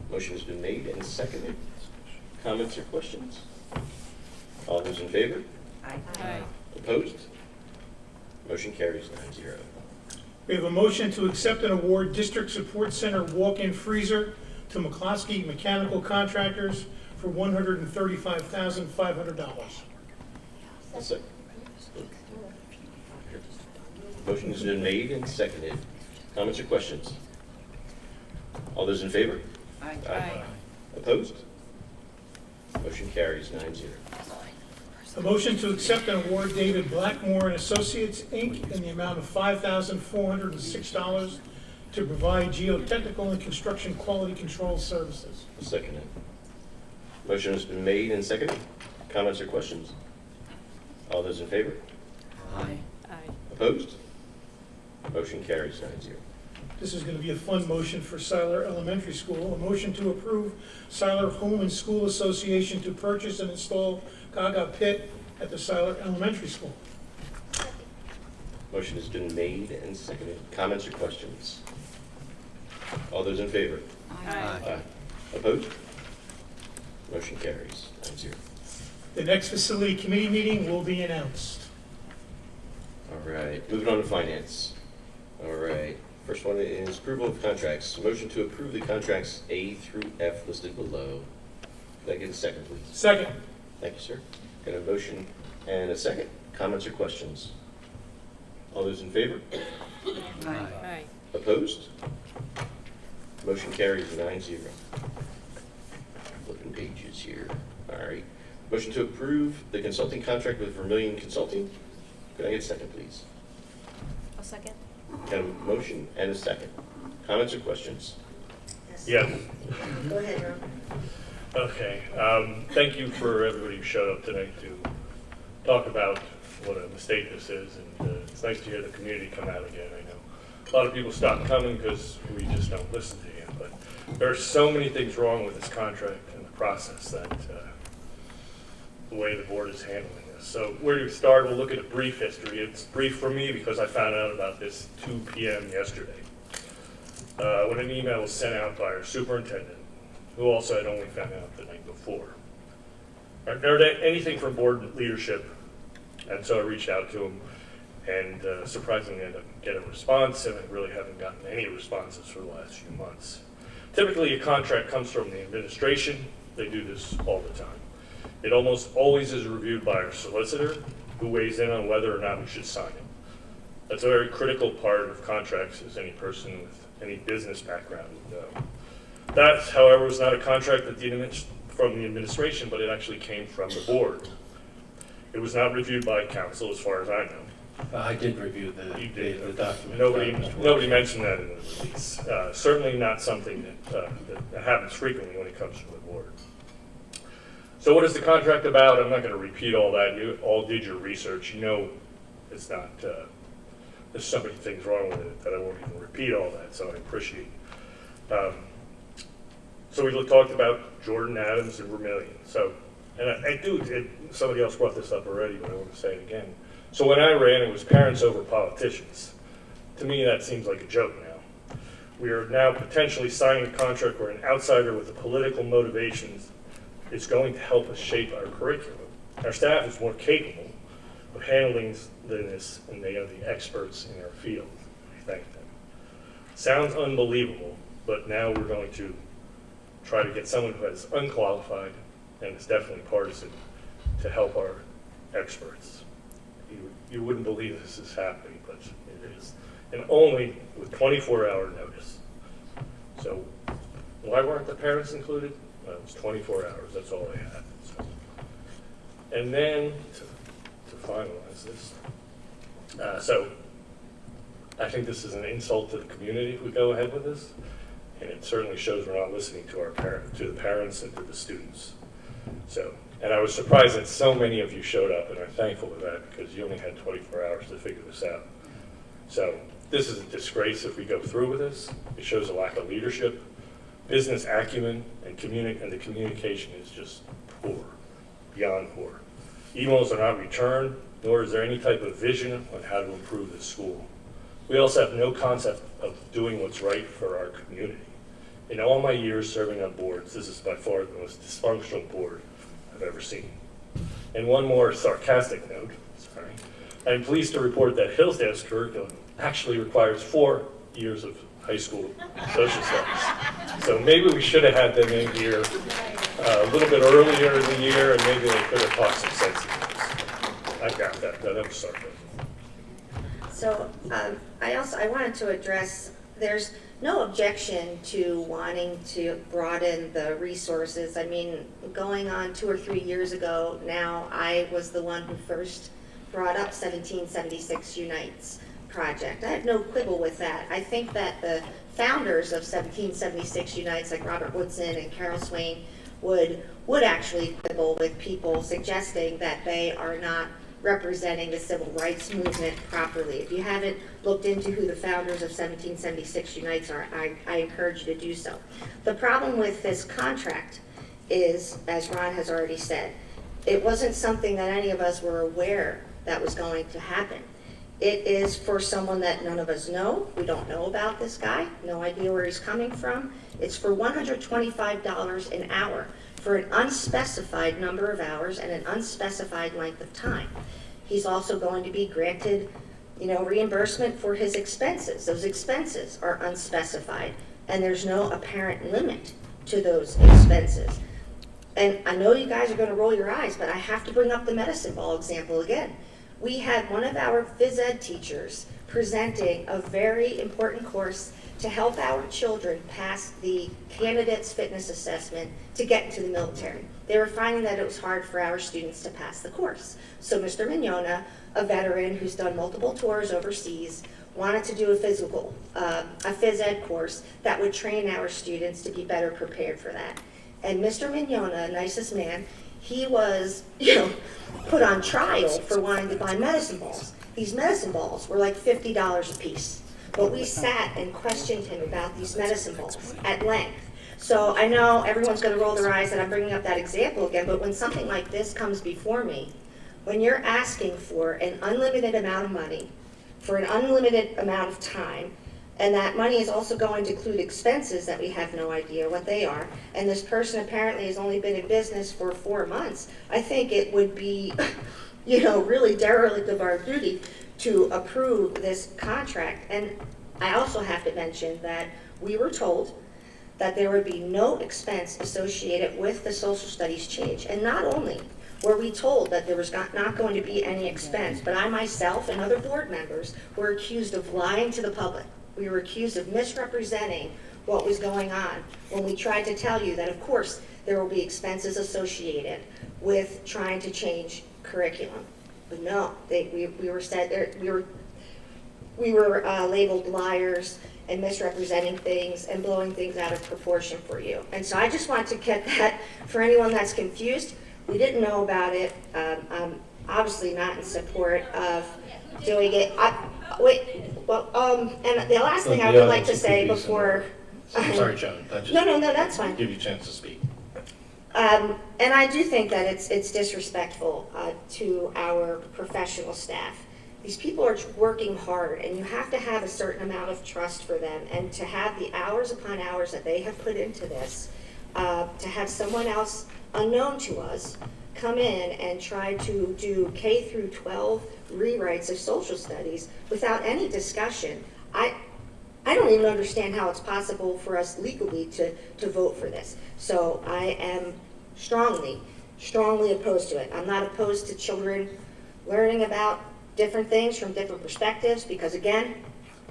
Motion has been made and seconded. Comments or questions? All those in favor? Aye. Opposed? Motion carries 9-0. We have a motion to accept and award District Support Center walk-in freezer to McCloskey Mechanical Contractors for $135,500. Motion has been made and seconded. Comments or questions? All those in favor? Aye. Opposed? Motion carries 9-0. A motion to accept and award David Blackmore and Associates, Inc. in the amount of $5,406 to provide geotechnical and construction quality control services. Seconded. Motion has been made and seconded. Comments or questions? All those in favor? Aye. Opposed? Motion carries 9-0. This is going to be a fun motion for Siler Elementary School. A motion to approve Siler Home and School Association to purchase and install Gaga Pit at the Siler Elementary School. Motion has been made and seconded. Comments or questions? All those in favor? Aye. Opposed? Motion carries 9-0. The next facility committee meeting will be announced. All right, moving on to finance. All right, first one is approval of contracts. Motion to approve the contracts A through F listed below. Could I get a second, please? Second. Thank you, sir. Got a motion and a second. Comments or questions? All those in favor? Aye. Opposed? Motion carries 9-0. Flipping pages here. All right. Motion to approve the consulting contract with Vermillion Consulting. Could I get a second, please? I'll second. Got a motion and a second. Comments or questions? Yes. Go ahead, Ron. Okay. Thank you for everybody who showed up tonight to talk about what a mistake this is, and it's nice to hear the community come out again. I know a lot of people stopped coming because we just don't listen to you, but there are so many things wrong with this contract and the process that the way the board is handling this. So where do we start? We'll look at a brief history. It's brief for me because I found out about this 2 p.m. yesterday when an email was sent out by our superintendent, who also had only found out the night before. I heard anything from board leadership, and so I reached out to him, and surprisingly ended up getting a response, and I really haven't gotten any responses for the last few months. Typically, a contract comes from the administration. They do this all the time. It almost always is reviewed by our solicitor, who weighs in on whether or not we should sign it. That's a very critical part of contracts, as any person with any business background would know. That, however, was not a contract that from the administration, but it actually came from the board. It was not reviewed by council, as far as I know. I did review the document. Nobody mentioned that in the release. Certainly not something that happens frequently when it comes from the board. So what is the contract about? I'm not going to repeat all that. You all did your research. You know it's not, there's so many things wrong with it that I won't even repeat all that, so I appreciate So we talked about Jordan, Adams, and Vermillion. So, and somebody else brought this up already, but I want to say it again. So when I ran, it was parents over politicians. To me, that seems like a joke now. We are now potentially signing a contract where an outsider with the political motivations is going to help us shape our curriculum. Our staff is more capable of handling this, and they are the experts in their field. I thank them. Sounds unbelievable, but now we're going to try to get someone who is unqualified and is definitely partisan to help our experts. You wouldn't believe this is happening, but it is. And only with 24-hour notice. So why weren't the parents included? Well, it was 24 hours, that's all they had. So. And then, to finalize this, so I think this is an insult to the community if we go ahead with this, and it certainly shows we're not listening to the parents and to the students. So, and I was surprised that so many of you showed up, and I'm thankful for that because you only had 24 hours to figure this out. So this is a disgrace if we go through with this. It shows a lack of leadership, business acumen, and the communication is just poor, beyond poor. Emails are not returned, nor is there any type of vision on how to improve the school. We also have no concept of doing what's right for our community. In all my years serving on boards, this is by far the most dysfunctional board I've ever seen. And one more sarcastic note, sorry. I'm pleased to report that Hillsdale's curriculum actually requires 4 years of high school social studies. So maybe we should have had them in here a little bit earlier in the year, and maybe they could have talked some sense into this. I got that. No, that was sarcasm. So I wanted to address, there's no objection to wanting to broaden the resources. I mean, going on 2 or 3 years ago now, I was the one who first brought up 1776 Unites project. I have no quibble with that. I think that the founders of 1776 Unites, like Robert Woodson and Carol Swain, would actually quibble with people suggesting that they are not representing the civil rights movement properly. If you haven't looked into who the founders of 1776 Unites are, I encourage you to do so. The problem with this contract is, as Ron has already said, it wasn't something that any of us were aware that was going to happen. It is for someone that none of us know. We don't know about this guy, no idea where he's coming from. It's for $125 an hour for an unspecified number of hours and an unspecified length of time. He's also going to be granted, reimbursement for his expenses. Those expenses are unspecified, and there's no apparent limit to those expenses. And I know you guys are going to roll your eyes, but I have to bring up the medicine ball example again. We had one of our phys ed teachers presenting a very important course to help our children pass the candidate's fitness assessment to get into the military. They were finding that it was hard for our students to pass the course. So Mr. Mignona, a veteran who's done multiple tours overseas, wanted to do a phys ed course that would train our students to be better prepared for that. And Mr. Mignona, nicest man, he was, put on trial for wanting to buy medicine balls. These medicine balls were like $50 a piece. But we sat and questioned him about these medicine balls at length. So I know everyone's going to roll their eyes that I'm bringing up that example again, but when something like this comes before me, when you're asking for an unlimited amount of money, for an unlimited amount of time, and that money is also going to include expenses that we have no idea what they are, and this person apparently has only been in business for 4 months, I think it would be, really derelict of our duty to approve this contract. And I also have to mention that we were told that there would be no expense associated with the social studies change. And not only were we told that there was not going to be any expense, but I myself and other board members were accused of lying to the public. We were accused of misrepresenting what was going on when we tried to tell you that, of course, there will be expenses associated with trying to change curriculum. But no, we were labeled liars and misrepresenting things and blowing things out of proportion for you. And so I just want to get that for anyone that's confused. We didn't know about it. I'm obviously not in support of doing it. And the last thing I would like to say before I'm sorry, Joan. I just No, that's fine. give you a chance to speak. And I do think that it's disrespectful to our professional staff. These people are working hard, and you have to have a certain amount of trust for them, and to have the hours upon hours that they have put into this, to have someone else unknown to us come in and try to do K through 12 rewrites of social studies without any discussion. I don't even understand how it's possible for us legally to vote for this. So I am strongly opposed to it. I'm not opposed to children learning about different things from different perspectives, because again,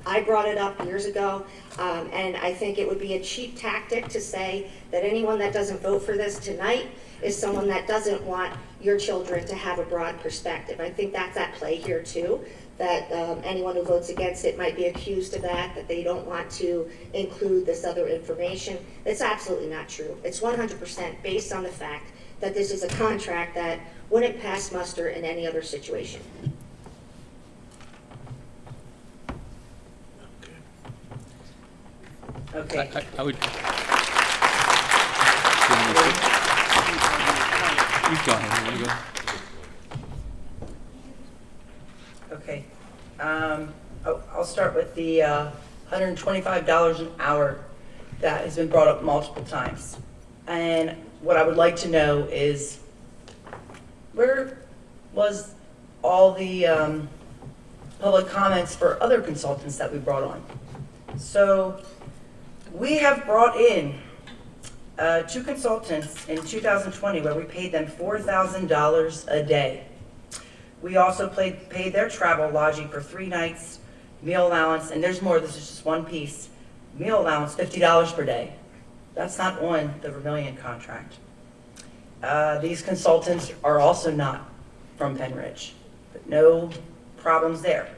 I brought it up years ago, and I think it would be a cheap tactic to say that anyone that doesn't vote for this tonight is someone that doesn't want your children to have a broad perspective. I think that's at play here too, that anyone who votes against it might be accused of that they don't want to include this other information. It's absolutely not true. It's 100% based on the fact that this is a contract that wouldn't pass muster in any other situation. Okay. I would. You go ahead. You go. Okay. I'll start with the $125 an hour that has been brought up multiple times. And what I would like to know is, where was all the public comments for other consultants that we brought on? So we have brought in 2 consultants in 2020 where we paid them $4,000 a day. We also paid their travel, lodging for 3 nights, meal allowance, and there's more, this is just one piece. Meal allowance, $50 per day. That's not on the Vermillion contract. These consultants are also not from Penn Ridge, but no problems there.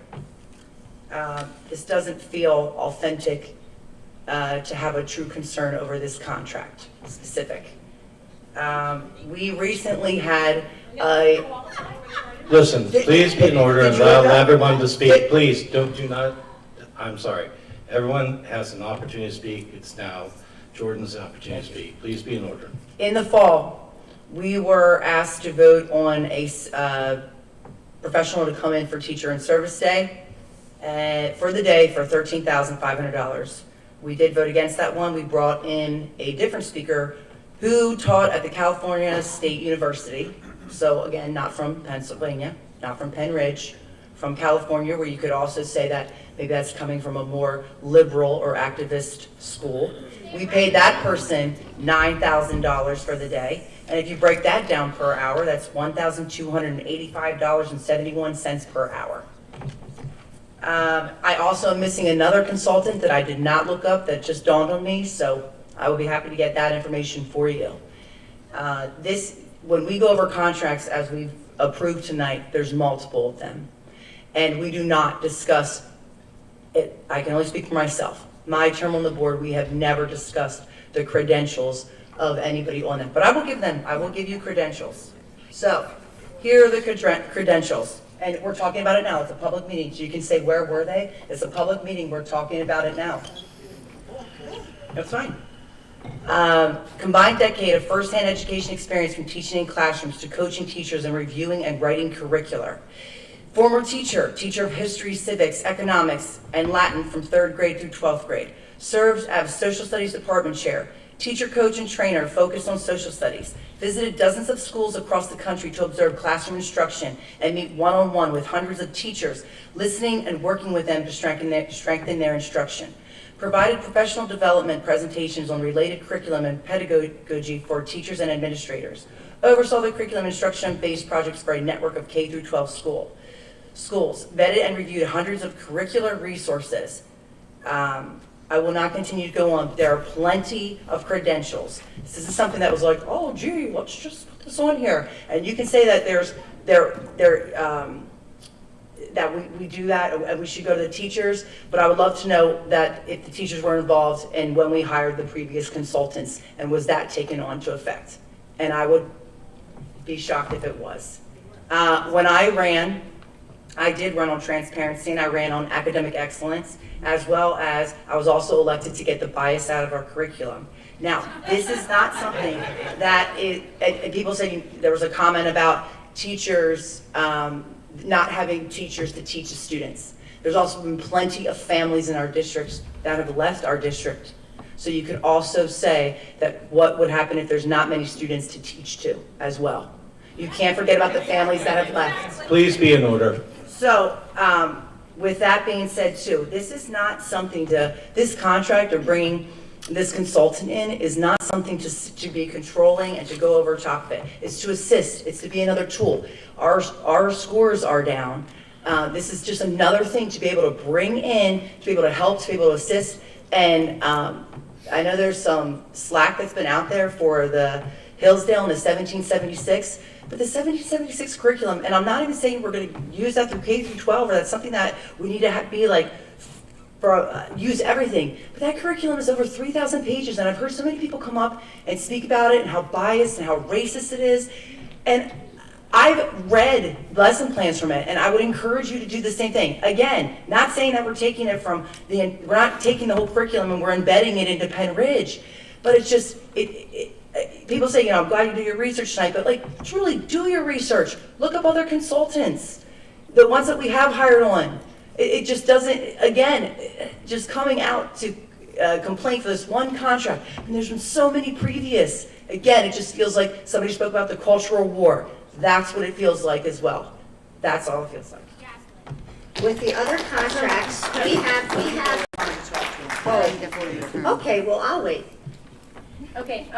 This doesn't feel authentic to have a true concern over this contract specific. We recently had a... Listen, please be in order and allow everyone to speak. Please, do not, I'm sorry. Everyone has an opportunity to speak. It's now Jordan's opportunity to speak. Please be in order. In the fall, we were asked to vote on a professional to come in for Teacher in Service Day for the day for $13,500. We did vote against that one. We brought in a different speaker who taught at the California State University. So again, not from Pennsylvania, not from Penn Ridge, from California, where you could also say that maybe that's coming from a more liberal or activist school. We paid that person $9,000 for the day. And if you break that down per hour, that's $1,285.71 per hour. I also am missing another consultant that I did not look up that just dawned on me, so I will be happy to get that information for you. When we go over contracts as we've approved tonight, there's multiple of them. And we do not discuss it. I can only speak for myself. My term on the board, we have never discussed the credentials of anybody on them. But I will give you credentials. So here are the credentials. And we're talking about it now. It's a public meeting. So you can say, where were they? It's a public meeting. We're talking about it now. That's fine. Combined decade of first-hand education experience from teaching in classrooms to coaching teachers and reviewing and writing curricular. Former teacher of history, civics, economics, and Latin from 3rd grade through 12th grade. Serves as social studies department chair. Teacher, coach, and trainer focused on social studies. Visited dozens of schools across the country to observe classroom instruction and meet one-on-one with hundreds of teachers, listening and working with them to strengthen their instruction. Provided professional development presentations on related curriculum and pedagogy for teachers and administrators. Oversaw the curriculum instruction-based projects for a network of K through 12 schools. Vetted and reviewed hundreds of curricular resources. I will not continue to go on. There are plenty of credentials. This isn't something that was like, oh, gee, let's just put this on here. And you can say that that we do that and we should go to the teachers, but I would love to know that if the teachers were involved and when we hired the previous consultants, and was that taken on to effect? And I would be shocked if it was. When I ran I did run on transparency and I ran on academic excellence, as well as I was also elected to get the bias out of our curriculum. Now, this is not something that and people say there was a comment about teachers, not having teachers to teach the students. There's also been plenty of families in our districts that have left our district. So you could also say that what would happen if there's not many students to teach to as well. You can't forget about the families that have left. Please be in order. So, with that being said too, this is not something this contract or bringing this consultant in is not something to be controlling and to go over top of it. It's to assist, it's to be another tool. Our scores are down. This is just another thing to be able to bring in, to be able to help, to be able to assist. And I know there's some slack that's been out there for the Hillsdale and the 1776, but the 1776 curriculum, and I'm not even saying we're going to use that through K through 12, or that's something that we need to be like, use everything. But that curriculum is over 3,000 pages, and I've heard so many people come up and speak about it and how biased and how racist it is. And I've read lesson plans from it, and I would encourage you to do the same thing. Again, not saying that we're taking it from we're not taking the whole curriculum and we're embedding it into Penn Ridge, but it's just, people say, I'm glad you do your research tonight, but like, truly do your research. Look up other consultants, the ones that we have hired on. It just doesn't, again, just coming out to complain for this one contract, and there's been so many previous. Again, it just feels like somebody spoke about the Cultural War. That's what it feels like as well. That's all it feels like. With the other contracts, we have. Okay, well, I'll wait. Okay,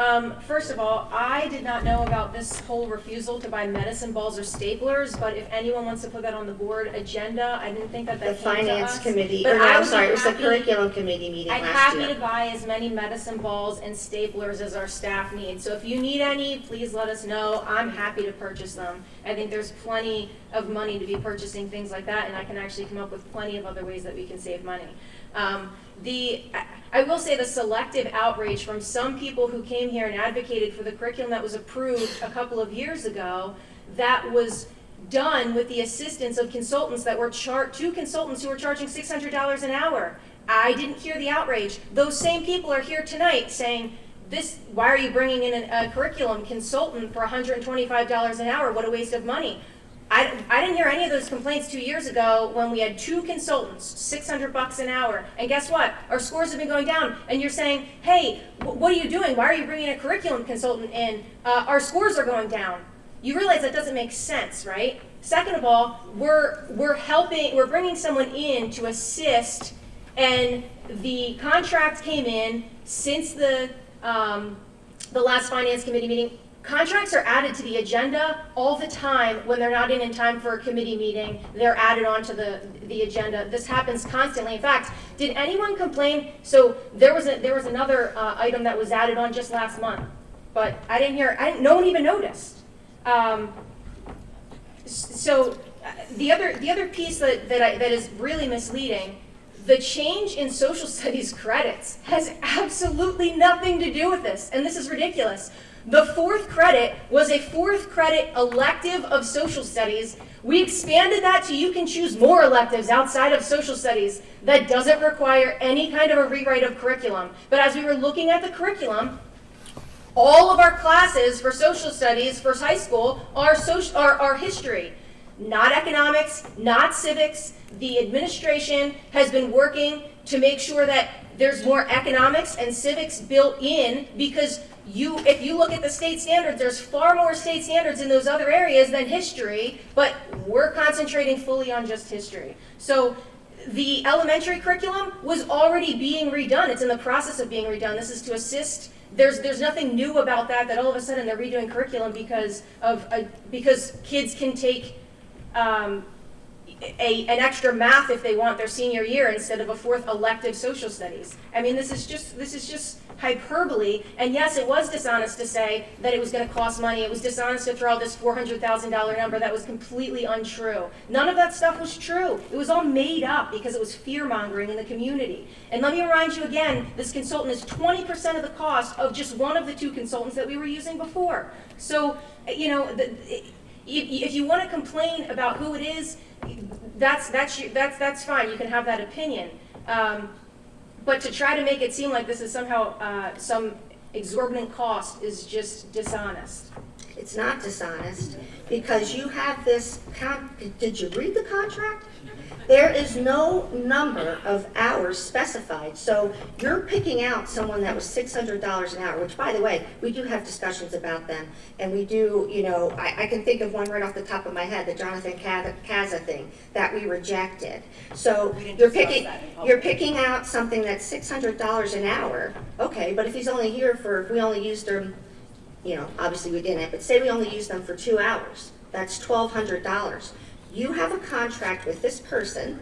first of all, I did not know about this whole refusal to buy medicine balls or staplers, but if anyone wants to put that on the board agenda, I didn't think that The came to finance us. committee, But or no, I I'm would sorry, be it was the happy- curriculum committee meeting I'm last happy year. to buy as many medicine balls and staplers as our staff needs. So if you need any, please let us know. I'm happy to purchase them. I think there's plenty of money to be purchasing things like that, and I can actually come up with plenty of other ways that we can save money. I will say the selective outrage from some people who came here and advocated for the curriculum that was approved a couple of years ago, that was done with the assistance of consultants that were two consultants who were charging $600 an hour. I didn't hear the outrage. Those same people are here tonight saying, why are you bringing in a curriculum consultant for $125 an hour? What a waste of money. I didn't hear any of those complaints 2 years ago when we had two consultants, $600 an hour. And guess what? Our scores have been going down. And you're saying, hey, what are you doing? Why are you bringing a curriculum consultant in? Our scores are going down. You realize that doesn't make sense, right? Second of all, we're bringing someone in to assist, and the contract came in since the last finance committee meeting. Contracts are added to the agenda all the time when they're not in time for a committee meeting. They're added onto the agenda. This happens constantly. In fact, did anyone complain? So there was another item that was added on just last month, but I didn't hear. No one even noticed. So the other piece that is really misleading. The change in social studies credits has absolutely nothing to do with this, and this is ridiculous. The fourth credit was a fourth credit elective of social studies. We expanded that to you can choose more electives outside of social studies. That doesn't require any kind of a rewrite of curriculum. But as we were looking at the curriculum, all of our classes for social studies for high school are history, not economics, not civics. The administration has been working to make sure that there's more economics and civics built in, because if you look at the state standards, there's far more state standards in those other areas than history, but we're concentrating fully on just history. So the elementary curriculum was already being redone. It's in the process of being redone. This is to assist. There's nothing new about that all of a sudden they're redoing curriculum because kids can take an extra math if they want their senior year instead of a fourth elective social studies. I mean, this is just hyperbole. And yes, it was dishonest to say that it was going to cost money. It was dishonest to throw out this $400,000 number that was completely untrue. None of that stuff was true. It was all made up because it was fear-mongering in the community. And let me remind you again, this consultant is 20% of the cost of just one of the two consultants that we were using before. So, if you want to complain about who it is, that's fine, you can have that opinion. But to try to make it seem like this is somehow some exorbitant cost is just dishonest. It's not dishonest, because you have this, did you read the contract? There is no number of hours specified, so you're picking out someone that was $600 an hour, which, by the way, we do have discussions about them, and we do, you know, I can think of one right off the top of my head, the Jonathan Kaza thing that we rejected. So you're picking out something that's $600 an hour, okay, but if he's only here for, if we only used him, you know, obviously we didn't, but say we only used them for 2 hours, that's $1,200. You have a contract with this person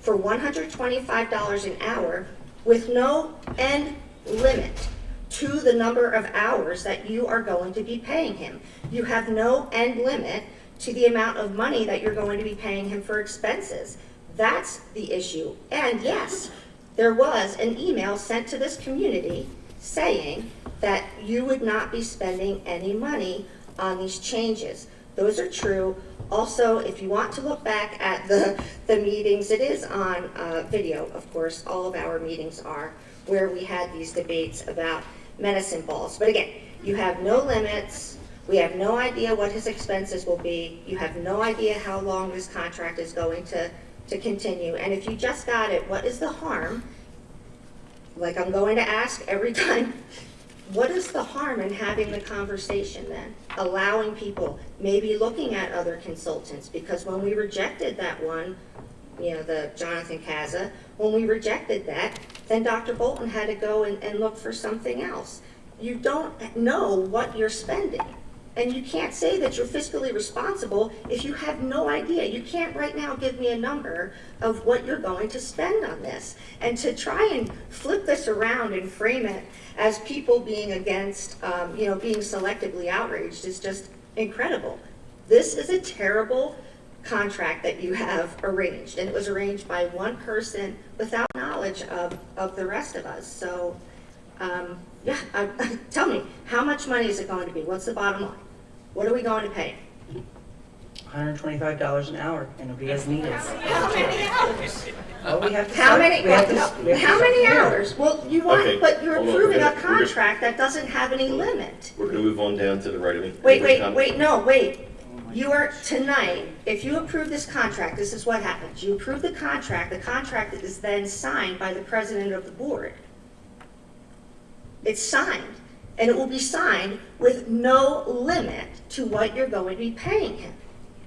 for $125 an hour with no end limit to the number of hours that you are going to be paying him. You have no end limit to the amount of money that you're going to be paying him for expenses. That's the issue. And yes, there was an email sent to this community saying that you would not be spending any money on these changes. Those are true. Also, if you want to look back at the meetings, it is on video, of course, all of our meetings are, where we had these debates about medicine balls. But again, you have no limits, we have no idea what his expenses will be, you have no idea how long this contract is going to continue, and if you just got it, what is the harm? Like I'm going to ask every time, what is the harm in having the conversation then? Allowing people, maybe looking at other consultants, because when we rejected that one, you know, the Jonathan Kaza, when we rejected that, then Dr. Bolton had to go and look for something else. You don't know what you're spending. And you can't say that you're fiscally responsible if you have no idea. You can't right now give me a number of what you're going to spend on this. And to try and flip this around and frame it as people being against, you know, being selectively outraged is just incredible. This is a terrible contract that you have arranged, and it was arranged by one person without knowledge of the rest of us. So, yeah, tell me, how much money is it going to be? What's the bottom line? What are we going to pay? $125 an hour, and it'll be as needed. How many hours? Well, we have to How start- many, we have to- how many hours? Well, you want, Okay, but you're hold on, approving we're a gonna- contract that doesn't have any limit. We're gonna move on down to the right of me. Wait. You are, tonight, if you approve this contract, this is what happens. You approve the contract is then signed by the president of the board. It's signed, and it will be signed with no limit to what you're going to be paying him.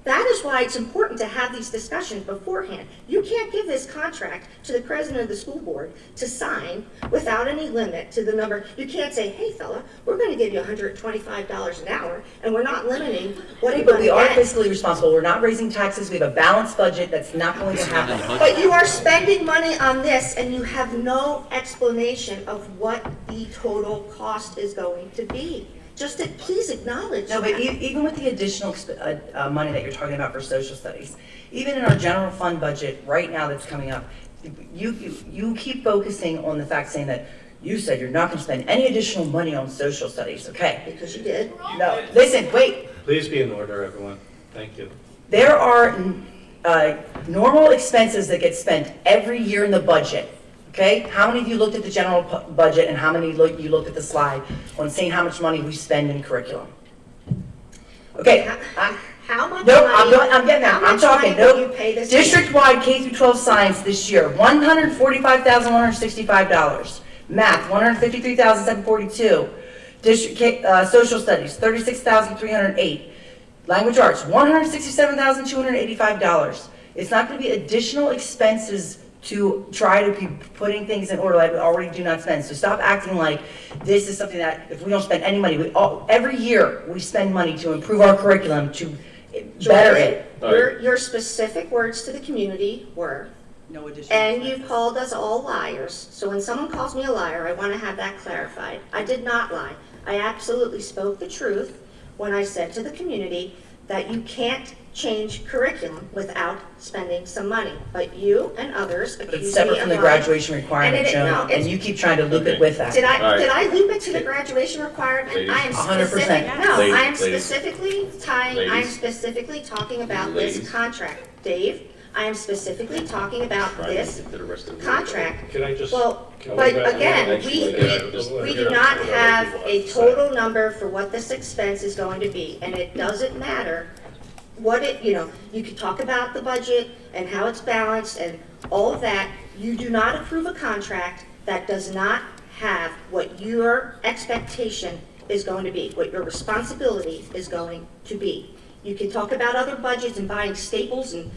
That is why it's important to have these discussions beforehand. You can't give this contract to the president of the school board to sign without any limit to the number. You can't say, hey fella, we're going to give you $125 an hour, and we're not limiting what you're But going we to are get. fiscally responsible. We're not raising taxes. We have a balanced budget. That's not going to happen. But you are spending money on this, and you have no explanation of what the total cost is going to be. Just to please acknowledge No, but that. even with the additional money that you're talking about for social studies, even in our general fund budget right now that's coming up, you keep focusing on the fact saying that you said you're not going to spend any additional money on social studies, okay? Because you did. No, listen, wait. Please be in order, everyone. Thank you. There are normal expenses that get spent every year in the budget. Okay, how many of you looked at the general budget and how many you looked at the slide on saying how much money we spend in curriculum? Okay, How much nope, money? I'm getting that. how I'm much talking, money will you pay nope. this District-wide K through 12 science this year, $145,165. Math, $153,742. District social studies, $36,308. Language arts, $167,285. It's not going to be additional expenses to try to be putting things in order that we already do not spend. So stop acting like this is something that if we don't spend any money, every year we spend money to improve our curriculum, to better it. Your specific words to the community were, No additional and you called us all liars. So when someone calls me a liar, I want to have that clarified. I did not lie. I absolutely spoke the truth when I said to the community that you can't change curriculum without spending some money. But you and others accuse me of It's separate from the graduation requirement, Joan, and you keep trying to loop it with that. Did I loop it to the graduation requirement? Ladies. I am 100%. specific. No, Ladies, I am ladies. specifically tying. I am Ladies. specifically talking about Ladies. this contract, Dave. I am specifically talking about Trying to this get to the rest of the contract. Can I just? Well, can but we- again, Actually, we do not have a total number for what this expense is going to be, and it doesn't matter what it, you could talk about the budget and how it's balanced and all of that. You do not approve a contract that does not have what your expectation is going to be, what your responsibility is going to be. You can talk about other budgets and buying staples and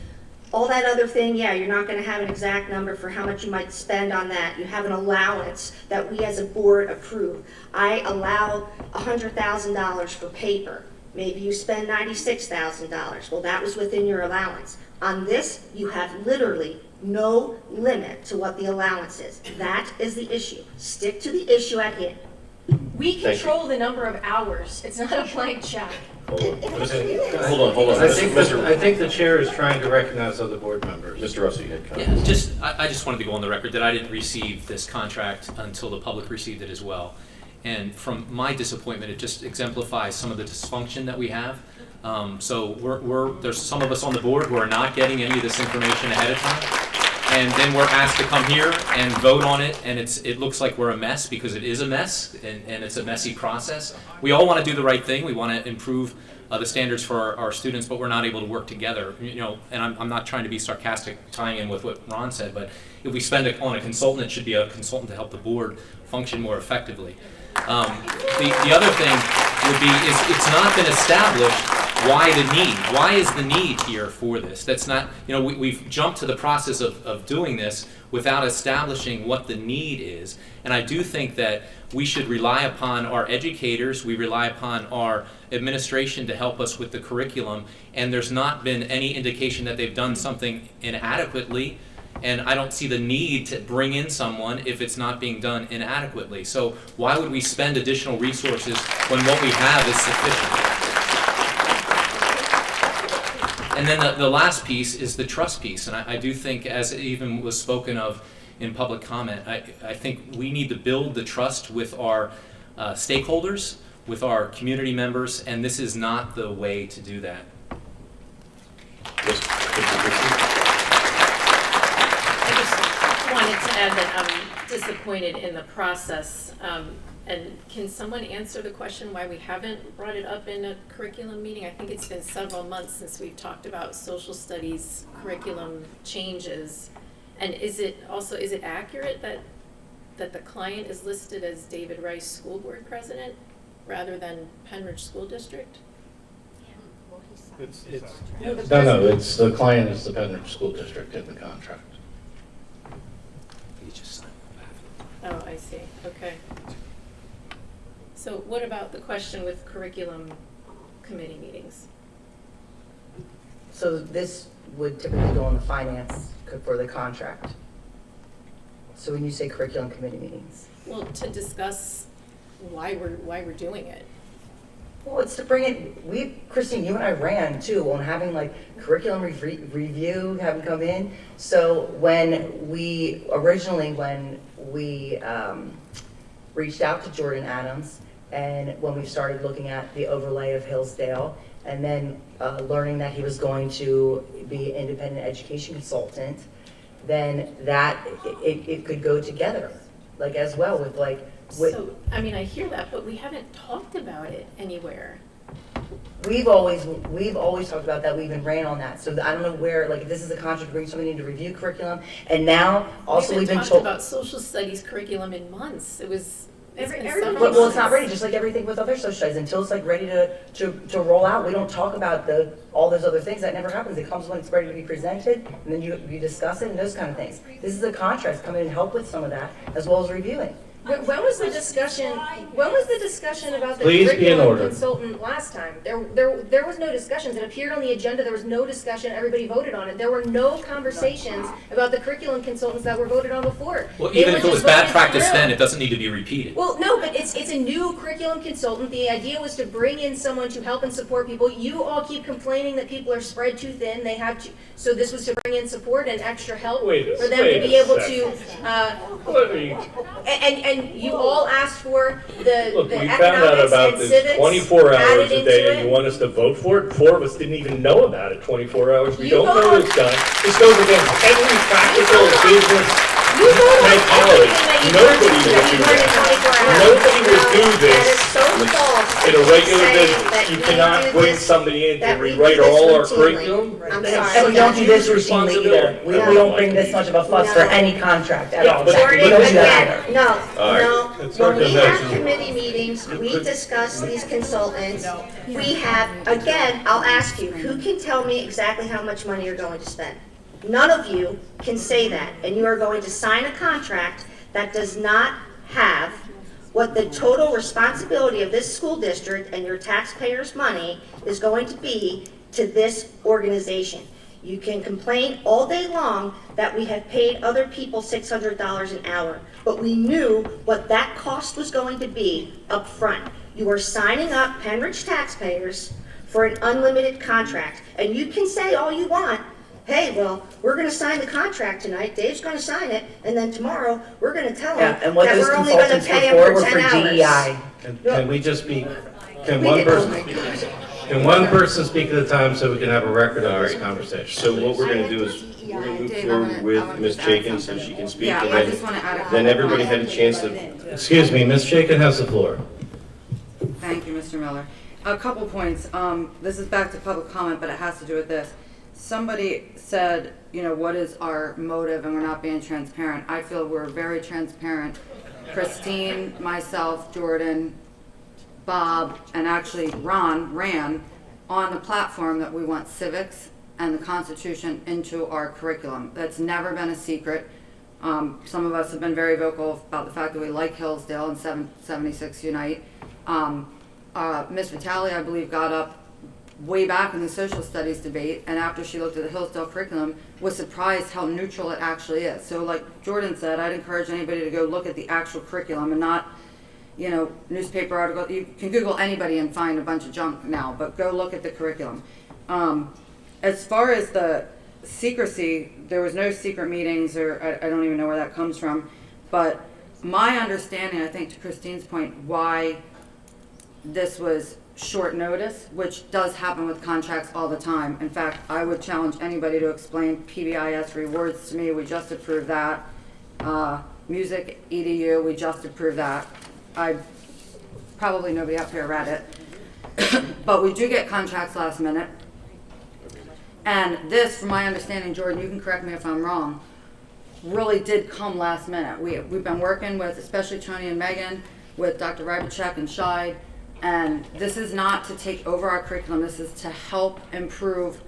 all that other thing. Yeah, you're not going to have an exact number for how much you might spend on that. You have an allowance that we as a board approve. I allow $100,000 for paper. Maybe you spend $96,000. Well, that was within your allowance. On this, you have literally no limit to what the allowance is. That is the issue. Stick to the issue at hand. We control the number of hours. It's not a blank check. Hold on. I think the chair is trying to recognize other board members. Mr. Russell, you had Yeah, comments. I just wanted to go on the record that I didn't receive this contract until the public received it as well. And from my disappointment, it just exemplifies some of the dysfunction that we have. So there's some of us on the board who are not getting any of this information ahead of time. And then we're asked to come here and vote on it, and it looks like we're a mess, because it is a mess, and it's a messy process. We all want to do the right thing. We want to improve the standards for our students, but we're not able to work together. And I'm not trying to be sarcastic, tying in with what Ron said, but if we spend it on a consultant, it should be a consultant to help the board function more effectively. The other thing would be is it's not been established why the need. Why is the need here for this? That's not, we've jumped to the process of doing this without establishing what the need is. And I do think that we should rely upon our educators, we rely upon our administration to help us with the curriculum, and there's not been any indication that they've done something inadequately. And I don't see the need to bring in someone if it's not being done inadequately. So why would we spend additional resources when what we have is sufficient? And then the last piece is the trust piece. And I do think, as it even was spoken of in public comment, I think we need to build the trust with our stakeholders, with our community members, and this is not the way to do that. Wanted to add that I'm disappointed in the process. And can someone answer the question why we haven't brought it up in a curriculum meeting? I think it's been several months since we've talked about social studies curriculum changes. And is it accurate that the client is listed as David Rice School Board President rather than Penridge School District? No, it's the client is the Penridge School District in the contract. Oh, I see, okay. So what about the question with curriculum committee meetings? So this would typically go on the finance for the contract. So when you say curriculum committee meetings? Well, to discuss why we're doing it. Well, it's to bring it, Christine, you and I ran too on having like curriculum review, have them come in. So when we reached out to Jordan Adams, and when we started looking at the overlay of Hillsdale, and then learning that he was going to be an independent education consultant, then that it could go together, like as well with like. So, I mean, I hear that, but we haven't talked about it anywhere. We've always talked about that. We even ran on that. So I don't know where, like, if this is a contract to bring somebody in to review curriculum, and now also we've been talked told about social studies curriculum in months. It's been several well, it's not months. ready. Just like everything with other social studies, until it's like ready to roll out. We don't talk about all those other things. That never happens. It comes when it's ready to be presented, and then you discuss it and those kind of things. This is a contract. Come in and help with some of that as well as reviewing. When was the discussion, about the Please be in curriculum order. consultant last time? There was no discussions. It appeared on the agenda, there was no discussion, everybody voted on it. There were no conversations about the curriculum consultants that were voted on before. Well, They even were if it was just bad voted practice through. then, it doesn't need to be repeated. Well, no, but it's a new curriculum consultant. The idea was to bring in someone to help and support people. You all keep complaining that people are spread too thin. They have to, so this was to bring in support and extra help for them to be able to. And you all asked for the Look, the we found out economics about and this civics 24 hours added a into day, and you it. want us to vote for it? 4 of us didn't even know about it 24 hours. We You don't know voted- it's done. This goes against every practical business You voted on mentality. everything that you Nobody wanted would to do in 24 hours. Nobody would do That is this so false. in a regular Say business. that You we cannot do bring this- somebody in to that we do rewrite this all our routinely. curriculum. I'm They have sorry. And we don't do huge this routinely responsibility. either. We don't bring this much of a fuss for any contract at all. Jordan, We don't do that again, either. no, All right. no. It's When hard to we have imagine. committee meetings, we discuss these consultants. We have, again, I'll ask you, who can tell me exactly how much money you're going to spend? None of you can say that, and you are going to sign a contract that does not have what the total responsibility of this school district and your taxpayers' money is going to be to this organization. You can complain all day long that we have paid other people $600 an hour, but we knew what that cost was going to be up front. You are signing up Penridge taxpayers for an unlimited contract, and you can say all you want, hey, well, we're gonna sign the contract tonight, Dave's gonna sign it, and then tomorrow, we're gonna tell him Yeah, that and what those we're only gonna consultants pay him were for were 10 for hours. DEI. Can we just speak, can We one did- oh person, my gosh. can one person speak at a time so we can have a record All of this right. conversation? So what we're gonna do is, we're gonna move forward with Ms. Chaikin so she can speak, Yeah, and I just wanna add a then couple everybody points. had a chance to. Excuse me, Ms. Chaikin has the floor. Thank you, Mr. Miller. A couple points. This is back to public comment, but it has to do with this. Somebody said, you know, what is our motive and we're not being transparent. I feel we're very transparent. Christine, myself, Jordan, Bob, and actually Ron ran on the platform that we want civics and the Constitution into our curriculum. That's never been a secret. Some of us have been very vocal about the fact that we like Hillsdale and 76 Unite. Ms. Vitale, I believe, got up way back in the social studies debate, and after she looked at the Hillsdale curriculum, was surprised how neutral it actually is. So like Jordan said, I'd encourage anybody to go look at the actual curriculum and not, you know, newspaper article. You can Google anybody and find a bunch of junk now, but go look at the curriculum. As far as the secrecy, there was no secret meetings, or I don't even know where that comes from, but my understanding, I think to Christine's point, why this was short notice, which does happen with contracts all the time. In fact, I would challenge anybody to explain PBIS rewards to me. We just approved that. Music EDU, we just approved that. Probably nobody up here read it. But we do get contracts last minute. And this, from my understanding, Jordan, you can correct me if I'm wrong, really did come last minute. We've been working with, especially Tony and Megan, with Dr. Rybachek and Scheid, and this is not to take over our curriculum. This is to help improve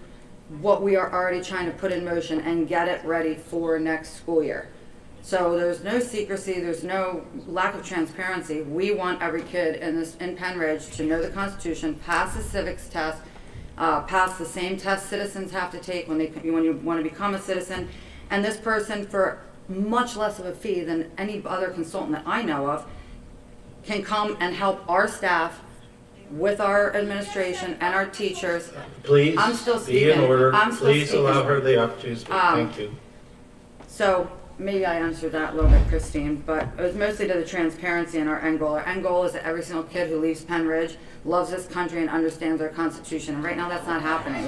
what we are already trying to put in motion and get it ready for next school year. So there's no secrecy, there's no lack of transparency. We want every kid in Penridge to know the Constitution, pass the civics test, pass the same test citizens have to take when you want to become a citizen. And this person, for much less of a fee than any other consultant that I know of, can come and help our staff with our administration and our teachers. Please, I'm still be in speaking. order. I'm still Please speaking. allow her the opportunity to speak. Thank you. So maybe I answered that a little bit, Christine, but it was mostly to the transparency and our end goal. Our end goal is that every single kid who leaves Penridge loves this country and understands our Constitution. And right now that's not happening.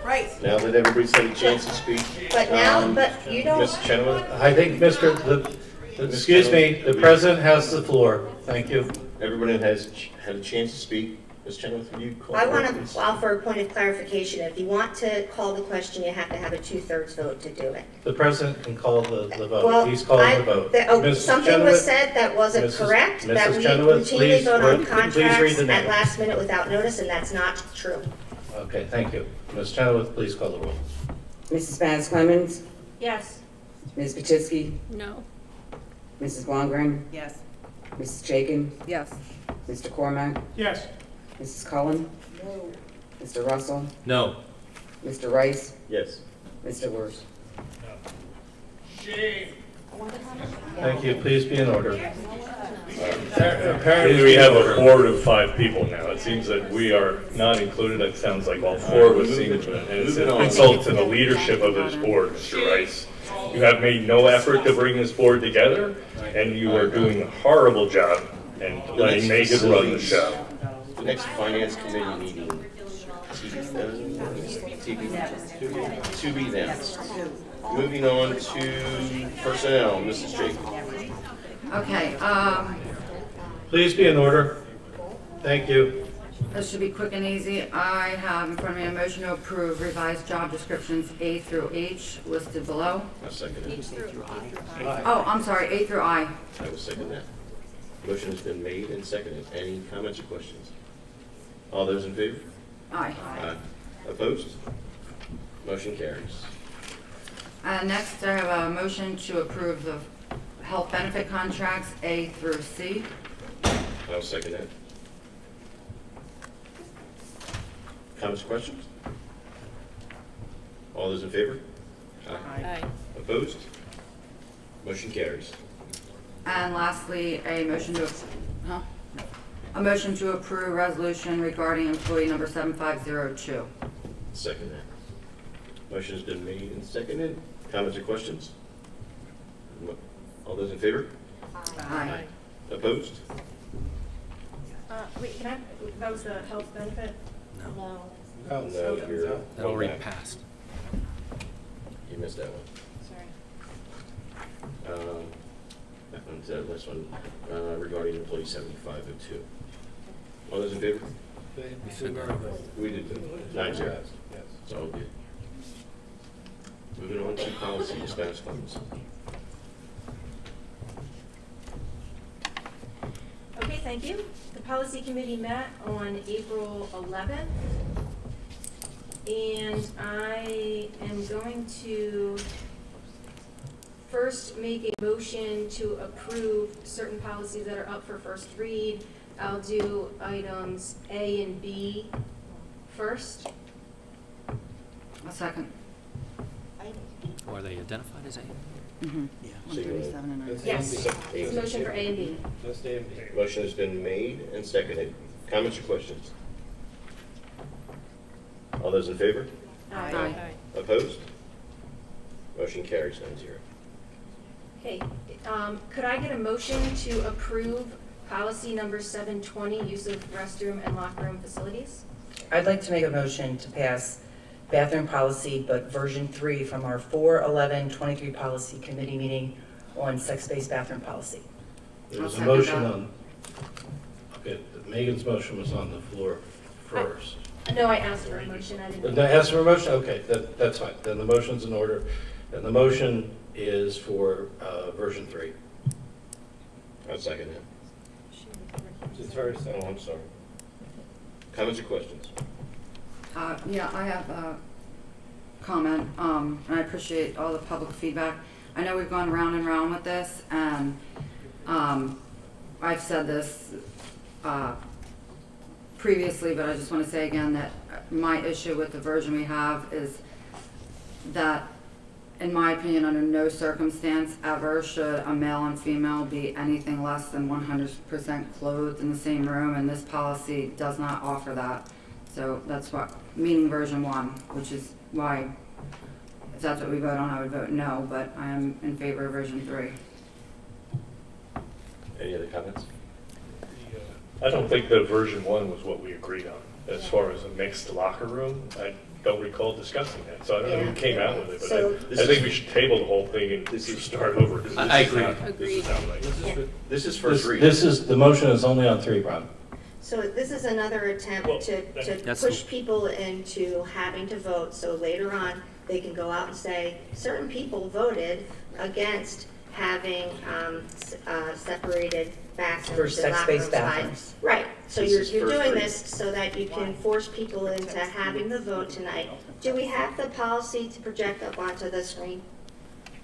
Right. Now that everybody's had a chance to speak. But now, but you don't. Ms. Chenoweth? I think excuse me, the president has the floor. Thank you. Everyone has had a chance to speak. Ms. Chenoweth, will you call? I the want roll, please? to offer a point of clarification. If you want to call the question, you have to have a 2/3 vote to do it. The president can call the vote. Well, He's calling the vote. Mrs. Something was Chenoweth? said that wasn't Mrs. correct, that Mrs. we Chenoweth, routinely please vote on read the contracts name. at last minute without notice, and that's not true. Okay, thank you. Ms. Chenoweth, please call the roll. Mrs. Spence Clemens, Yes. Ms. Paczynski, No. Mrs. Blondgren, Yes. Mrs. Jakin, Yes. Mr. Cormack, Yes. Mrs. Cullen, No. Mr. Russell, No. Mr. Rice, Yes. Mr. Wurst. Thank you, please be in order. Apparently, we have a board of 5 people now. It seems that we are not included. It sounds like all 4 of us seem to, and it's an insult to the leadership of this board, Mr. Rice. You have made no effort to bring this board together, and you are doing a horrible job and letting Megan run the show. The next finance committee meeting, to be announced. Moving on to personnel, Mrs. Jacob. Okay, Please be in order. Thank you. this should be quick and easy. I have in front of me a motion to approve revised job descriptions A through H listed below. I'll second it. Oh, I'm sorry, A through I. I will second that. Motion has been made and seconded. Any comments or questions? All those in favor? Aye. Aye. Opposed? Motion carries. Next, I have a motion to approve the health benefit contracts A through C. I'll second that. Comments or questions? All those in favor? Aye. Opposed? Motion carries. And lastly, a motion to approve resolution regarding employee number 7502. Second that. Motion has been made and seconded. Comments or questions? All those in favor? Aye. Opposed? Wait, can I, that was the health benefit? No. No, you're. That already passed. You missed that one. Sorry. That one's the last one, regarding employee 7502. All those in favor? We said that. We did 9-0. It's all good. Moving on to policy dispatch funds. Okay, thank you. The policy committee met on April 11th. And I am going to first make a motion to approve certain policies that are up for first read. I'll do items A and B first. A second. Or are they identified as A? Mm-hmm. So you 137 and 9. Yes, it's a motion for A and B. Motion has been made and seconded. Comments or questions? All those in favor? Aye. Opposed? Motion carries 9-0. Okay, could I get a motion to approve policy number 720, use of restroom and locker room facilities? I'd like to make a motion to pass bathroom policy, but version 3 from our 4/11/23 policy committee meeting on sex-based bathroom policy. There was a I'll motion second that. on, okay, Megan's motion was on the floor first. No, I asked for a motion, I didn't. Did I ask for a motion? Okay, that's fine. Then the motion's in order. And the motion is for version 3. I'll second that. Oh, I'm sorry. Comments or questions? Yeah, I have a comment, and I appreciate all the public feedback. I know we've gone round and round with this, and I've said this previously, but I just want to say again that my issue with the version we have is that, in my opinion, under no circumstance ever should a male and female be anything less than 100% clothed in the same room, and this policy does not offer that. So that's what, meaning version 1, which is why, if that's what we vote on, I would vote no, but I am in favor of version 3. Any other comments? I don't think that version 1 was what we agreed on, as far as a mixed locker room. I don't recall discussing that, so I don't know who came out with it, So- but I think we should table the whole thing and start over. 'Cause I this is agree. not- This is not right. This is first read. This is, the motion is only on 3, Brian. So this is another attempt Well, to That's push people into having to vote, so later on, they can go out and say, certain people voted against having separated For bathrooms and locker sex-based rooms. bathrooms. Right, so This is you're first doing read. this so that you can force people into having the vote tonight. Do we have the policy to project up onto the screen?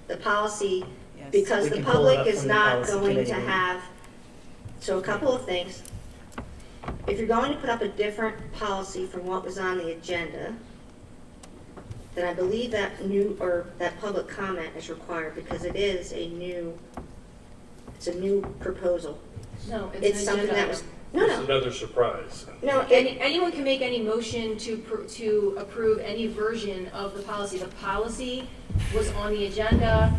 The policy Because We the can pull it public up is from the not policy going committee to meeting. have, so a couple of things. If you're going to put up a different policy from what was on the agenda, then I believe that that public comment is required because it's a new proposal. No, It's something that was, no, It's no, another surprise. no, Anyone can make any motion to approve any version of the policy. The policy was on the agenda.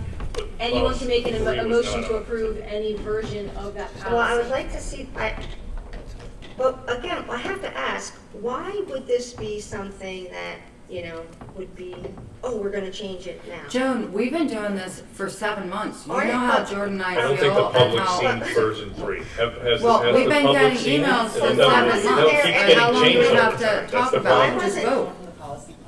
Anyone can make a Policy motion was to not. approve any version of that policy. well, I would like to see, but again, I have to ask, why would this be something that, would be, oh, we're gonna change it now? Joan, we've been doing this for 7 months. You know Alright, how but- Jordan and I I don't think feel the and public's how. seen version 3. Has Well, has we've the been public getting seen it? emails for And no, 7 no, months, keeps and getting how long do we changed all have the to time. That's talk the about it? problem. Just vote.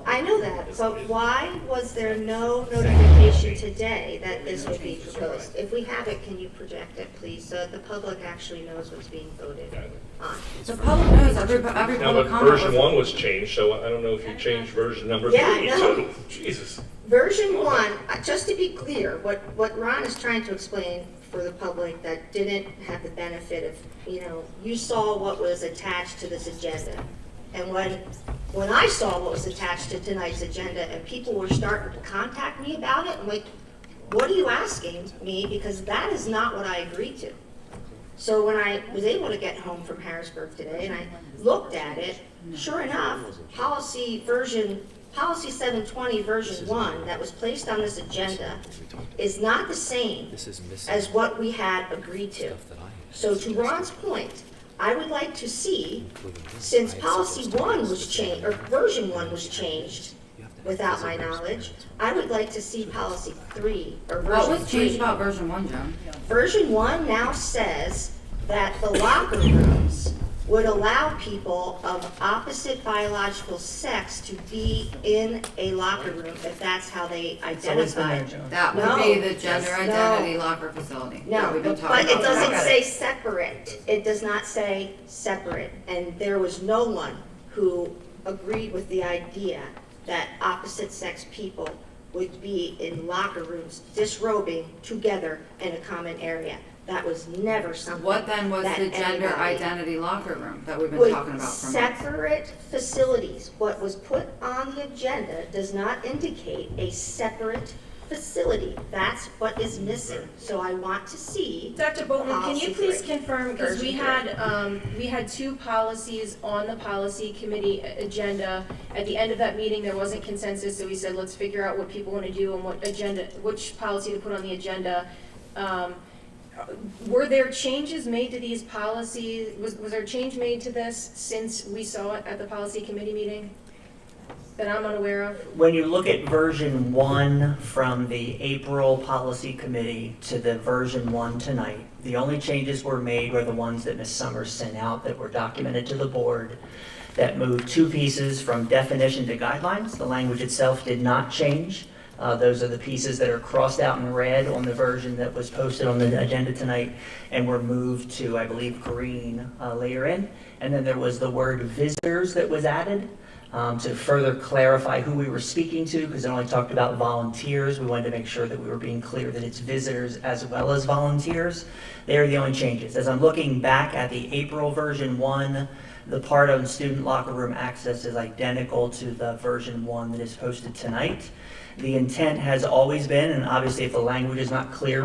I know that, but why was there no notification today that this would be proposed? If we have it, can you project it, please, so that the public actually knows what's being voted on? The public knows, every Now, public but comment version was. 1 was changed, so I don't know if you changed version number 3, Yeah, I know. so, Jesus. Version 1, just to be clear, what Ron is trying to explain for the public that didn't have the benefit of, you saw what was attached to this agenda. And when I saw what was attached to tonight's agenda and people were starting to contact me about it, I'm like, what are you asking me? Because that is not what I agreed to. So when I was able to get home from Harrisburg today and I looked at it, sure enough, policy 720 version 1 that was placed on this agenda is not the same as what we had agreed to. So to Ron's point, I would like to see, since policy 1 was changed, or version 1 was changed without my knowledge, I would like to see policy 3, or version 3. What was changed about version 1, Joan? Version 1 now says that the locker rooms would allow people of opposite biological sex to be in a locker room if that's how they identify. That would No, be the gender no. identity locker facility. that No, we've been but talking it about. doesn't say separate. It does not say separate. And there was no one who agreed with the idea that opposite sex people would be in locker rooms disrobing together in a common area. That was never something What then was that the gender anybody identity locker room that we've been would talking about for months? separate facilities. What was put on the agenda does not indicate a separate facility. That's what is missing. So I want to see. Dr. Boatman, can you policy please 3. confirm, because we Version had 2 policies on the policy committee agenda. At the end of that meeting, there wasn't consensus, so we said, let's figure out what people want to do and which policy to put on the agenda. Were there changes made to these policies? Was there a change made to this since we saw it at the policy committee meeting that I'm unaware of? When you look at version 1 from the April Policy Committee to the version 1 tonight, the only changes were made were the ones that Ms. Summers sent out that were documented to the board that moved 2 pieces from definition to guidelines. The language itself did not change. Those are the pieces that are crossed out in red on the version that was posted on the agenda tonight and were moved to, I believe, green later in. And then there was the word visitors that was added to further clarify who we were speaking to, because it only talked about volunteers. We wanted to make sure that we were being clear that it's visitors as well as volunteers. They are the only changes. As I'm looking back at the April version 1, the part on student locker room access is identical to the version 1 that is posted tonight. The intent has always been, and obviously if the language is not clear,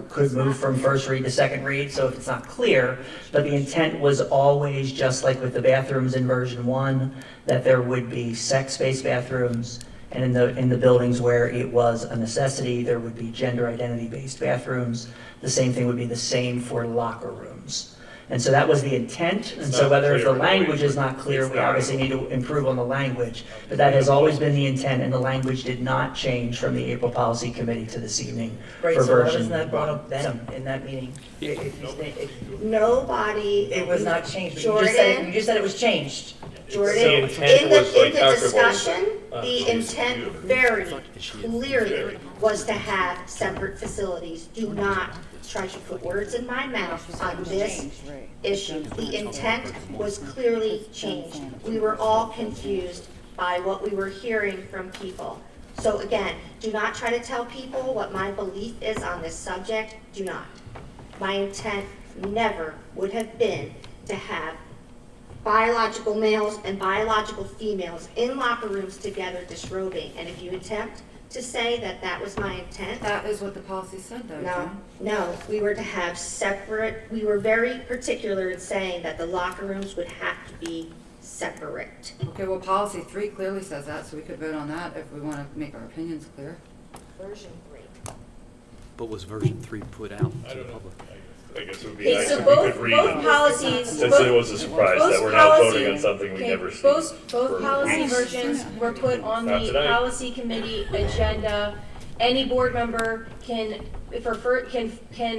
could move from first read to second read, so if it's not clear, but the intent was always, just like with the bathrooms in version 1, that there would be sex-based bathrooms, and in the buildings where it was a necessity, there would be gender identity-based bathrooms. The same thing would be the same for locker rooms. And so that was the intent, and so whether if the language is not clear, we obviously need to improve on the language. But that has always been the intent, and the language did not change from the April Policy Committee to this evening Right, for so why version wasn't that brought up 1. then, in that meeting? Nobody. It was not changed, but Jordan. you just said it was changed. Jordan, The intent in was like the Dr. discussion, Bowman, the intent very clearly was to have separate facilities. Do not try to put words in my mouth on this issue. The intent was clearly changed. We were all confused by what we were hearing from people. So again, do not try to tell people what my belief is on this subject. Do not. My intent never would have been to have biological males and biological females in locker rooms together disrobing. And if you attempt to say that that was my intent. That is what the policy said, though, No, Jen. no, we were to have separate, we were very particular in saying that the locker rooms would have to be separate. Okay, well, policy 3 clearly says that, so we could vote on that if we want to make our opinions clear. Version 3. But was version 3 put out I to the don't know. public? I guess it would be Okay, nice so if we both could read. policies. Since it was a surprise that we're now voting on something we okay, never seen. Both for policy weeks. versions were put on Not the tonight. policy committee agenda. Any board member can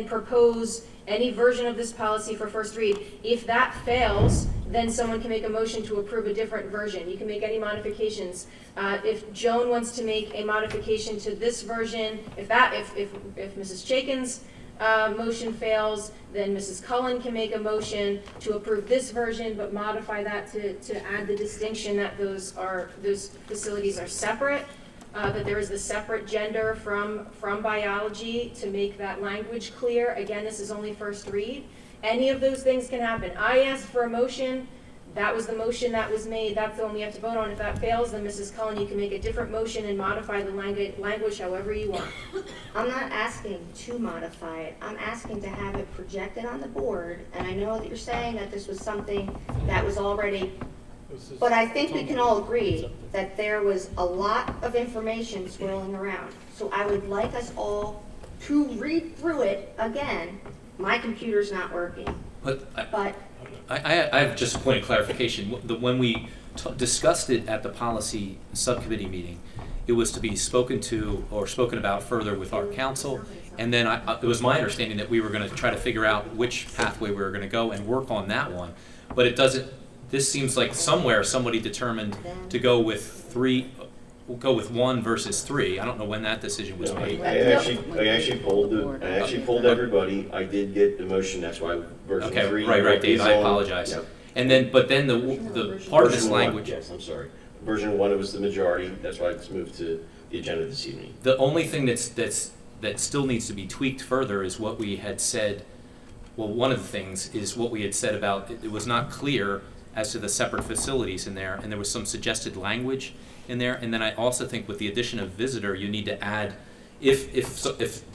propose any version of this policy for first read. If that fails, then someone can make a motion to approve a different version. You can make any modifications. If Joan wants to make a modification to this version, if Mrs. Chaikin's motion fails, then Mrs. Cullen can make a motion to approve this version, but modify that to add the distinction that those facilities are separate, that there is the separate gender from biology to make that language clear. Again, this is only first read. Any of those things can happen. I asked for a motion. That was the motion that was made. That's the one we have to vote on. If that fails, then Mrs. Cullen, you can make a different motion and modify the language however you want. I'm not asking to modify it. I'm asking to have it projected on the board. And I know that you're saying that this was something that was already, but I think we can all agree that there was a lot of information swirling around. So I would like us all to read through it again. My computer's not working, But but I have just a point of clarification. When we discussed it at the policy subcommittee meeting, it was to be spoken to or spoken about further with our council. And then it was my understanding that we were going to try to figure out which pathway we were going to go and work on that one. But it doesn't, this seems like somewhere somebody determined to go with 1 versus 3. I don't know when that decision was No, made. I actually polled everybody. I did get the motion, that's why version 3. Okay, right, Dave, I apologize. Yep. And then, but then the part of this Version 1, language. yes, I'm sorry. Version 1, it was the majority, that's why it's moved to the agenda this evening. The only thing that still needs to be tweaked further is what we had said. Well, one of the things is what we had said about it was not clear as to the separate facilities in there, and there was some suggested language in there. And then I also think with the addition of visitor, you need to add, if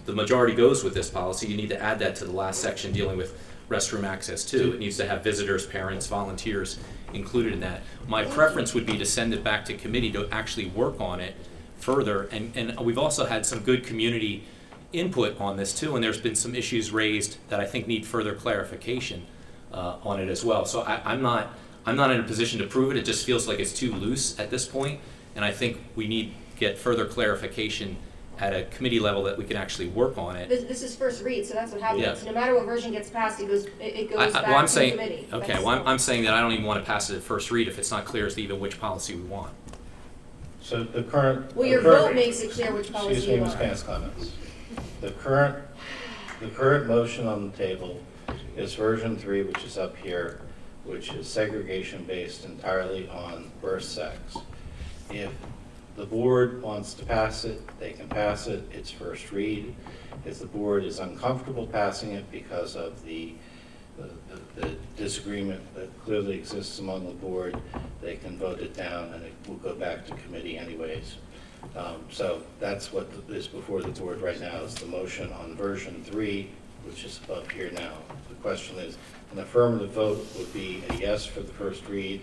the majority goes with this policy, you need to add that to the last section dealing with restroom access too. It needs to have visitors, parents, volunteers included in that. My preference would be to send it back to committee to actually work on it further. And we've also had some good community input on this too, and there's been some issues raised that I think need further clarification on it as well. So I'm not in a position to prove it. It just feels like it's too loose at this point, and I think we need to get further clarification at a committee level that we can actually work on it. This is first read, so that's what happens. Yeah. No matter what version gets passed, it goes back I'm to saying, committee. okay, That's- well, I'm saying that I don't even want to pass it at first read if it's not clear as to even which policy we want. So the current. Well, your the current- vote makes it clear which policy Excuse me, you Ms. want. Pants, comments. The current motion on the table is version 3, which is up here, which is segregation based entirely on birth sex. If the board wants to pass it, they can pass it, it's first read. If the board is uncomfortable passing it because of the disagreement that clearly exists among the board, they can vote it down and it will go back to committee anyways. So that's what is before the board right now, is the motion on version 3, which is up here now. The question is, an affirmative vote would be a yes for the first read,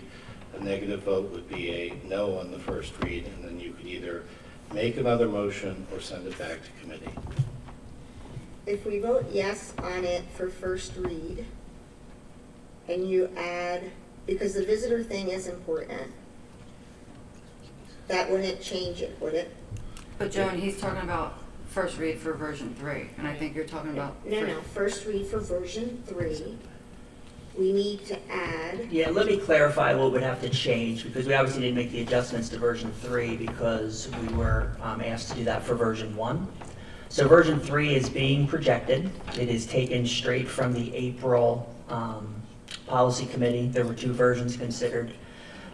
a negative vote would be a no on the first read, and then you could either make another motion or send it back to committee. if we vote yes on it for first read, and you add, because the visitor thing is important, that wouldn't change it, would it? But Joan, he's talking about first read for version 3, and I think you're talking about. No, first read for version 3. We need to add. Yeah, let me clarify what would have to change, because we obviously didn't make the adjustments to version 3 because we were asked to do that for version 1. So version 3 is being projected. It is taken straight from the April policy committee. There were 2 versions considered.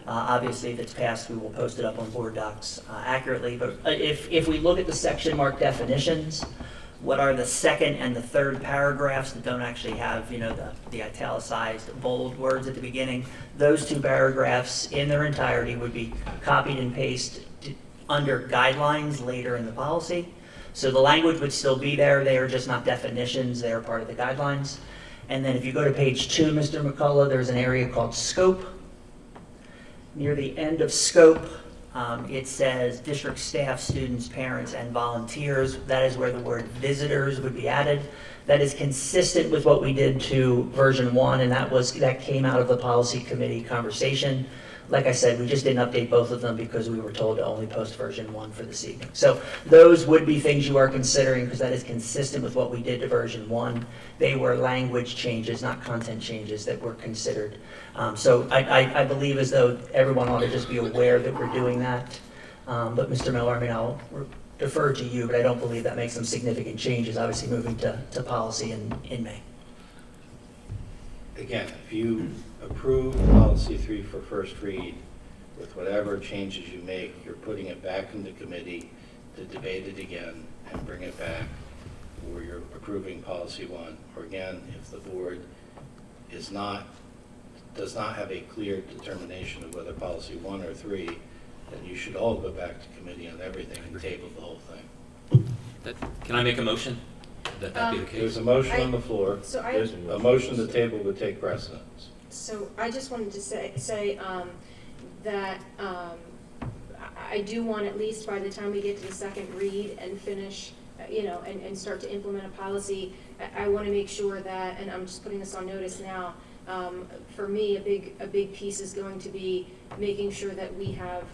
Obviously, if it's passed, we will post it up on board docs accurately. But if we look at the section marked definitions, what are the second and the third paragraphs that don't actually have, the italicized bold words at the beginning, those two paragraphs in their entirety would be copied and pasted under guidelines later in the policy. So the language would still be there. They are just not definitions. They are part of the guidelines. And then if you go to page 2, Mr. McCullough, there's an area called scope. Near the end of scope, it says district staff, students, parents, and volunteers. That is where the word visitors would be added. That is consistent with what we did to version 1, and that came out of the policy committee conversation. Like I said, we just didn't update both of them because we were told to only post version 1 for this evening. So those would be things you are considering because that is consistent with what we did to version 1. They were language changes, not content changes that were considered. So I believe as though everyone ought to just be aware that we're doing that. But Mr. Miller, I'll defer to you, but I don't believe that makes some significant changes, obviously moving to policy in May. Again, if you approve policy 3 for first read, with whatever changes you make, you're putting it back in the committee to debate it again and bring it back, or you're approving policy 1. Or again, if the board does not have a clear determination of whether policy 1 or 3, then you should all go back to committee on everything and table the whole thing. Can I make a motion that be the case? There's a motion on the floor. So There's a motion to table would take precedence. So I just wanted to say that I do want, at least by the time we get to the second read and finish, and start to implement a policy, I want to make sure that, and I'm just putting this on notice now, for me, a big piece is going to be making sure that we have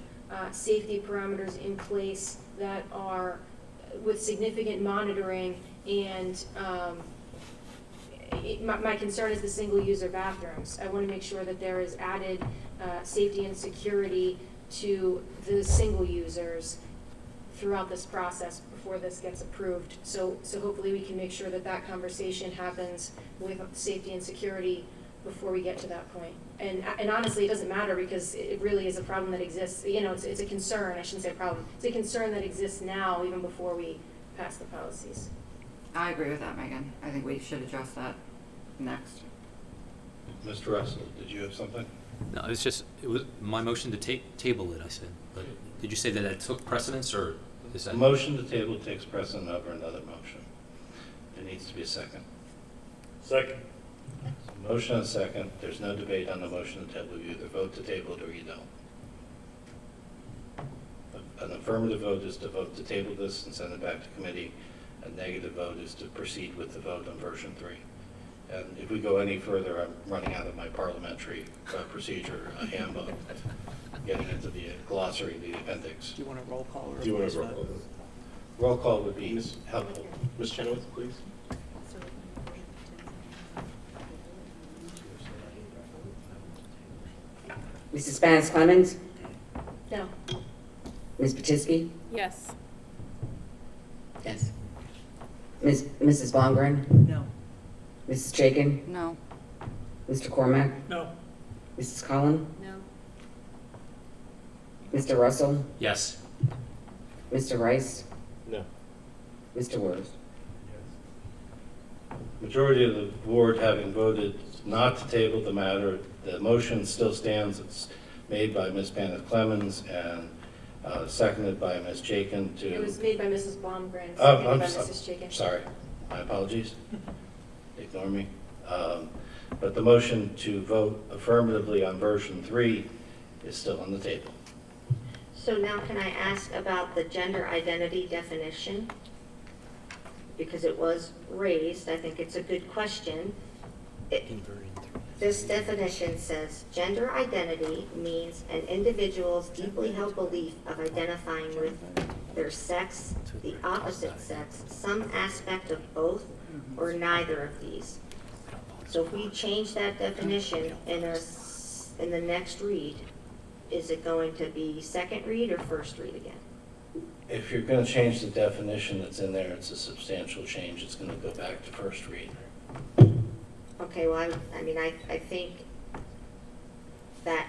safety parameters in place that are with significant monitoring and my concern is the single-user bathrooms. I want to make sure that there is added safety and security to the single users throughout this process before this gets approved. So hopefully we can make sure that conversation happens with safety and security before we get to that point. And honestly, it doesn't matter because it really is a problem that exists. It's a concern. I shouldn't say problem. It's a concern that exists now, even before we pass the policies. I agree with that, Megan. I think we should address that next. Mr. Russell, did you have something? No, it was my motion to table it, I said. But did you say that it took precedence, or is that? The motion to table takes precedent over another motion. There needs to be a second. Second. Motion and second. There's no debate on the motion to table. You either vote to table it or you don't. An affirmative vote is to vote to table this and send it back to committee. A negative vote is to proceed with the vote on version 3. And if we go any further, I'm running out of my parliamentary procedure handbook, getting into the glossary, the appendix. Do you want a roll call? Do you want a roll call? Roll call would be helpful. Ms. Chenoweth, please. Mrs. Spanish Clemens? No. Ms. Patisky? Yes. Yes. Mrs. Blomgren? No. Mrs. Chaikin? No. Mr. Cormack? No. Mrs. Collin? No. Mr. Russell? Yes. Mr. Rice? No. Mr. Word? Majority of the board having voted not to table the matter, the motion still stands. It's made by Ms. Panis Clemens and seconded by Ms. Chaikin to... It was made by Mrs. Blomgren, Oh, seconded by Mrs. Chaikin. Sorry, my apologies. Ignore me. But the motion to vote affirmatively on version 3 is still on the table. So now can I ask about the gender identity definition? Because it was raised, I think it's a good question. This definition says, gender identity means an individual's deeply held belief of identifying with their sex, the opposite sex, some aspect of both, or neither of these. So if we change that definition in the next read, is it going to be second read or first read again? If you're going to change the definition that's in there, it's a substantial change. It's going to go back to first read. Okay, well, I think that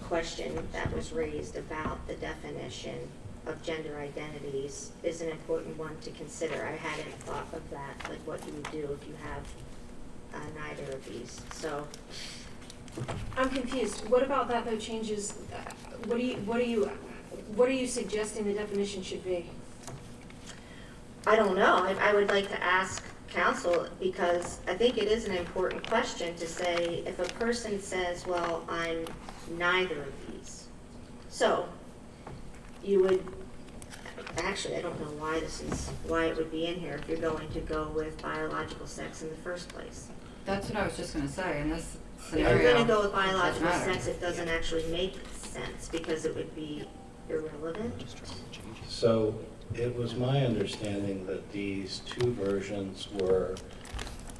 question that was raised about the definition of gender identities is an important one to consider. I hadn't thought of that, like what do you do if you have neither of these? So I'm confused. What about that though changes, what are you suggesting the definition should be? I don't know. I would like to ask council, because I think it is an important question to say, if a person says, well, I'm neither of these. So you would, actually, I don't know why it would be in here if you're going to go with biological sex in the first place. That's what I was just gonna say, in this If scenario. you're gonna go with it doesn't biological matter. sex, it doesn't actually make sense because it would be irrelevant. So it was my understanding that these two versions were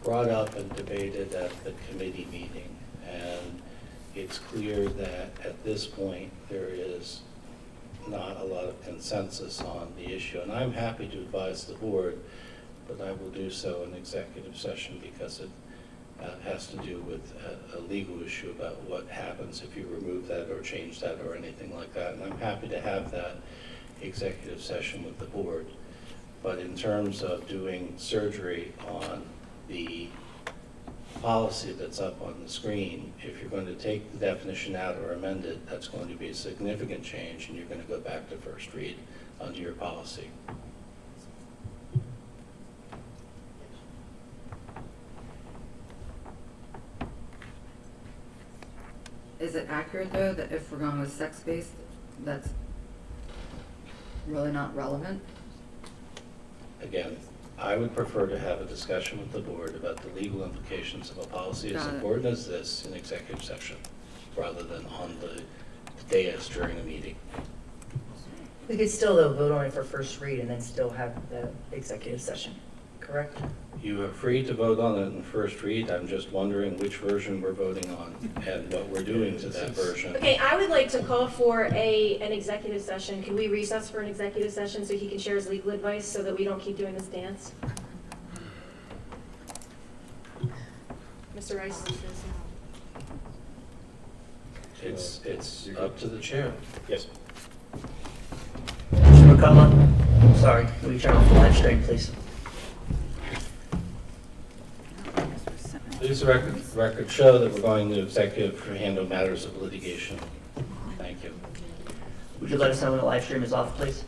brought up and debated at the committee meeting. And it's clear that at this point, there is not a lot of consensus on the issue. And I'm happy to advise the board, but I will do so in executive session because it has to do with a legal issue about what happens if you remove that or change that or anything like that. And I'm happy to have that executive session with the board. But in terms of doing surgery on the policy that's up on the screen, if you're going to take the definition out or amend it, that's going to be a significant change, and you're going to go back to first read under your policy. Is it accurate though, that if we're going with sex-based, that's really not relevant? Again, I would prefer to have a discussion with the board about the legal implications of a policy as Got it. important as this in executive session, rather than on the dais during a meeting. We could still though vote on it for first read and then still have the executive session, correct? You are free to vote on it in first read. I'm just wondering which version we're voting on and what we're doing to that version. Okay, I would like to call for an executive session. Can we recess for an executive session so he can share his legal advice so that we don't keep doing this dance? Mr. Rice? It's up to the chair. Yes. Mr. McCullough, sorry, will you turn off the live stream, please? Please record show that we're going to executive to handle matters of litigation. Thank you. Would you let us know when the live stream is off, please?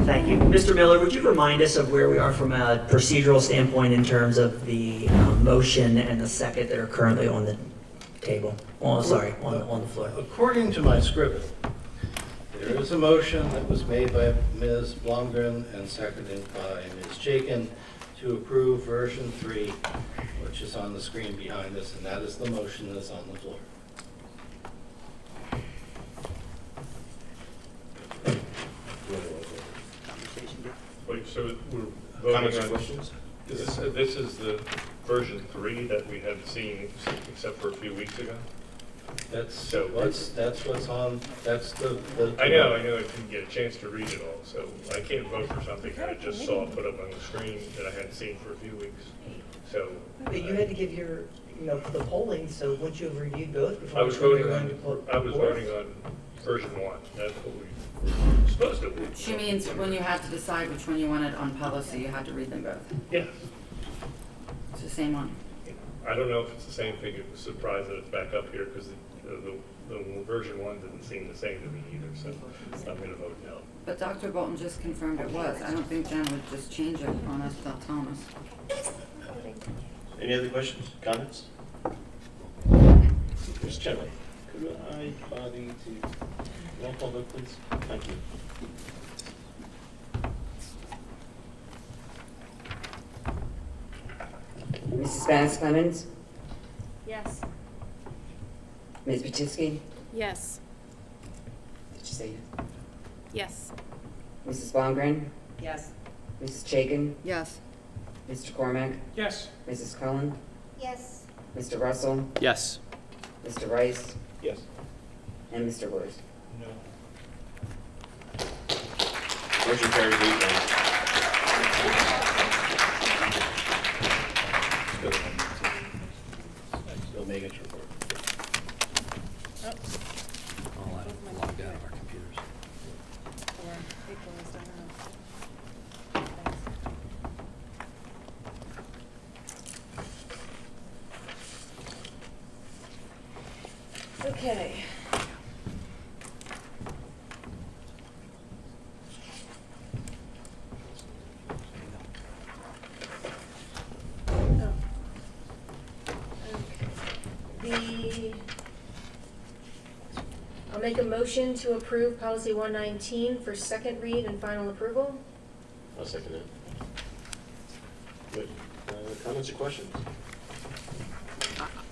Thank you. Mr. Miller, would you remind us of where we are from a procedural standpoint in terms of the motion and the second that are currently on the table? Oh, sorry, on the floor. According to my script, there is a motion that was made by Ms. Blomgren and seconded by Ms. Chaikin to approve version 3, which is on the screen behind us, and that is the motion that's on the floor. Wait, so we're Comments voting or on, questions? this is the version 3 that we had seen except for a few weeks ago? That's So- that's what's on, that's the. I know, I didn't get a chance to read it all, so I can't vote for something that I just saw put up on the screen that I hadn't seen for a few weeks. So. But you had to give your, for the polling, so wouldn't you have reviewed both before? I was you were voting going to on, vote I was for? voting on version 1, that's what we were supposed to do. She means when you had to decide which one you wanted on policy, you had to read them both. Yes. It's the same one. I don't know if it's the same thing, it was surprised that it's back up here, because the version 1 didn't seem the same to me either, so I'm gonna vote no. But Dr. Bolton just confirmed it was. I don't think Jen would just change it on us without telling us. Any other questions, comments? Mr. Chenley, could I bother you to roll call vote, please? Thank you. Mrs. Bass Clemens, Yes. Ms. Patisky, Yes. did you say yes? Yes. Mrs. Blomgren, Yes. Mrs. Chaikin, Yes. Mr. Cormack, Yes. Mrs. Cullen, Yes. Mr. Russell, Yes. Mr. Rice, Yes. and Mr. Wurz. No. Motion carries 8-1. Bill Megan's report. All logged out of our computers. Okay. I'll make a motion to approve policy 119 for second read and final approval. I'll second that. Good. Comments or questions?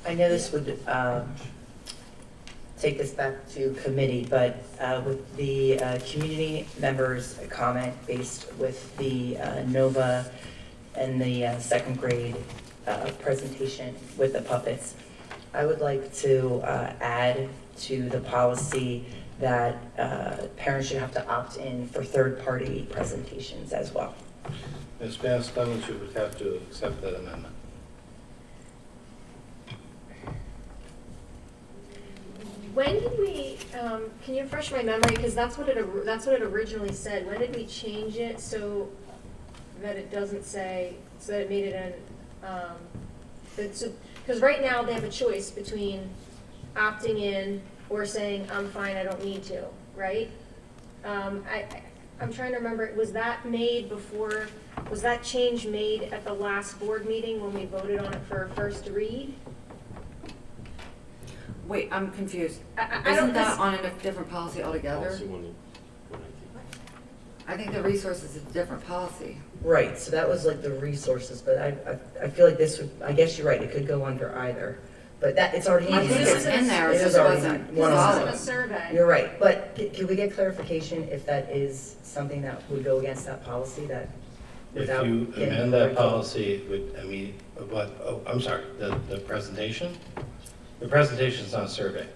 I know this would take this back to committee, but with the community members' comment based with the NOVA and the second grade presentation with the puppets, I would like to add to the policy that parents should have to opt in for third-party presentations as well. Ms. Bass Clemens, you would have to accept that amendment. When did we, can you refresh my memory, because that's what it originally said. When did we change it so that it doesn't say, so that it made it because right now they have a choice between opting in or saying, I'm fine, I don't need to, right? I'm trying to remember, was that change made at the last board meeting when we voted on it for a first read? Wait, I'm confused. I Isn't don't- that on a different policy altogether? Policy 119. I think the resources is a different policy. Right, so that was like the resources, but I feel like this would, I guess you're right, it could go under either. But that, it's already in I think there. it's in there, It it is just already wasn't one of This them. isn't a survey. You're right, but can we get clarification if that is something that would go against that policy that If without you getting amend that curriculum? policy, it would, I'm sorry, the presentation? The presentation's not a survey.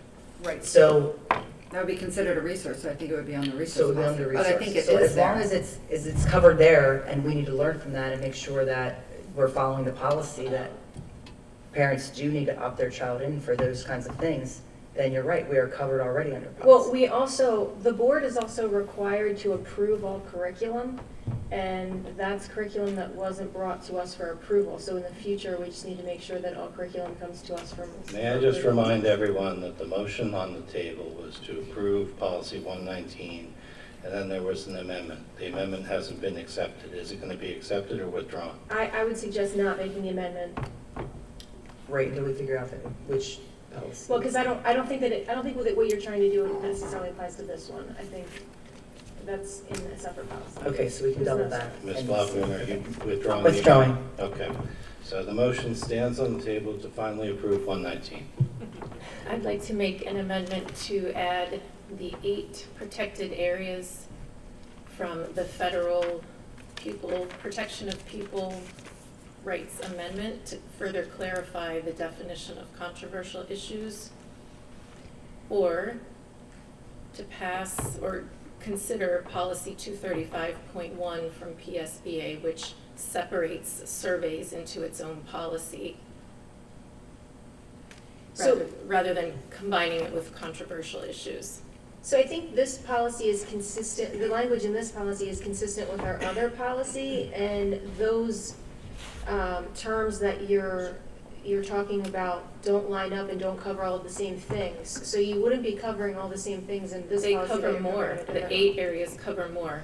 Right, so, That would be considered a resource, so I think it would be on the so it resource would be policy. under But I think it resources. So is as long there. as it's covered there, and we need to learn from that and make sure that we're following the policy that parents do need to opt their child in for those kinds of things, then you're right, we are covered already under policy. Well, the board is also required to approve all curriculum, and that's curriculum that wasn't brought to us for approval. So in the future, we just need to make sure that all curriculum comes to us from. May I just remind everyone that the motion on the table was to approve policy 119 and then there was an amendment. The amendment hasn't been accepted. Is it going to be accepted or withdrawn? I would suggest not making the amendment. Right, until we figure out which policy. Well, because I don't think that what you're trying to do necessarily applies to this one. I think that's in a separate policy. Okay, so we can double that. Ms. Blackman, are you withdrawing? Withdrawing. Okay. So the motion stands on the table to finally approve 119. I'd like to make an amendment to add the 8 protected areas from the Federal Protection of People Rights Amendment to further clarify the definition of controversial issues, or to pass or consider policy 235.1 from PSBA, which separates surveys into its own policy, rather than combining it with controversial issues. So I think this policy is consistent, the language in this policy is consistent with our other policy, and those terms that you're talking about don't line up and don't cover all of the same things. So you wouldn't be covering all the same things in this They policy. cover more. The 8 areas cover more.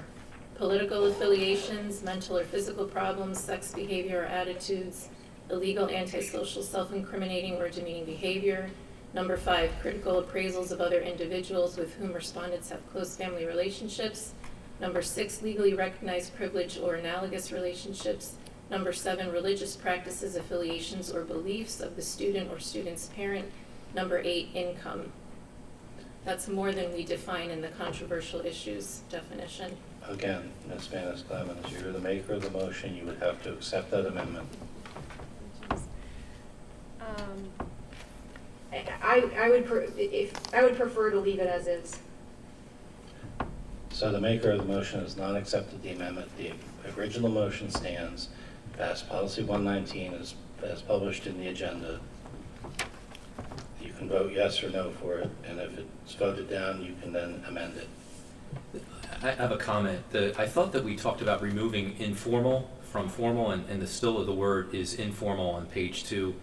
Political affiliations, mental or physical problems, sex behavior or attitudes, illegal, antisocial, self-incriminating or demeaning behavior. Number 5, critical appraisals of other individuals with whom respondents have close family relationships. Number 6, legally recognized privilege or analogous relationships. Number 7, religious practices, affiliations, or beliefs of the student or student's parent. Number 8, income. That's more than we define in the controversial issues definition. Again, Ms. Manis Clemens, you're the maker of the motion. You would have to accept that amendment. I would prefer to leave it as is. So the maker of the motion has not accepted the amendment. The original motion stands. Pass policy 119 as published in the agenda. You can vote yes or no for it, and if it's voted down, you can then amend it. I have a comment. I thought that we talked about removing informal from formal, and the still of the word is informal on page 2,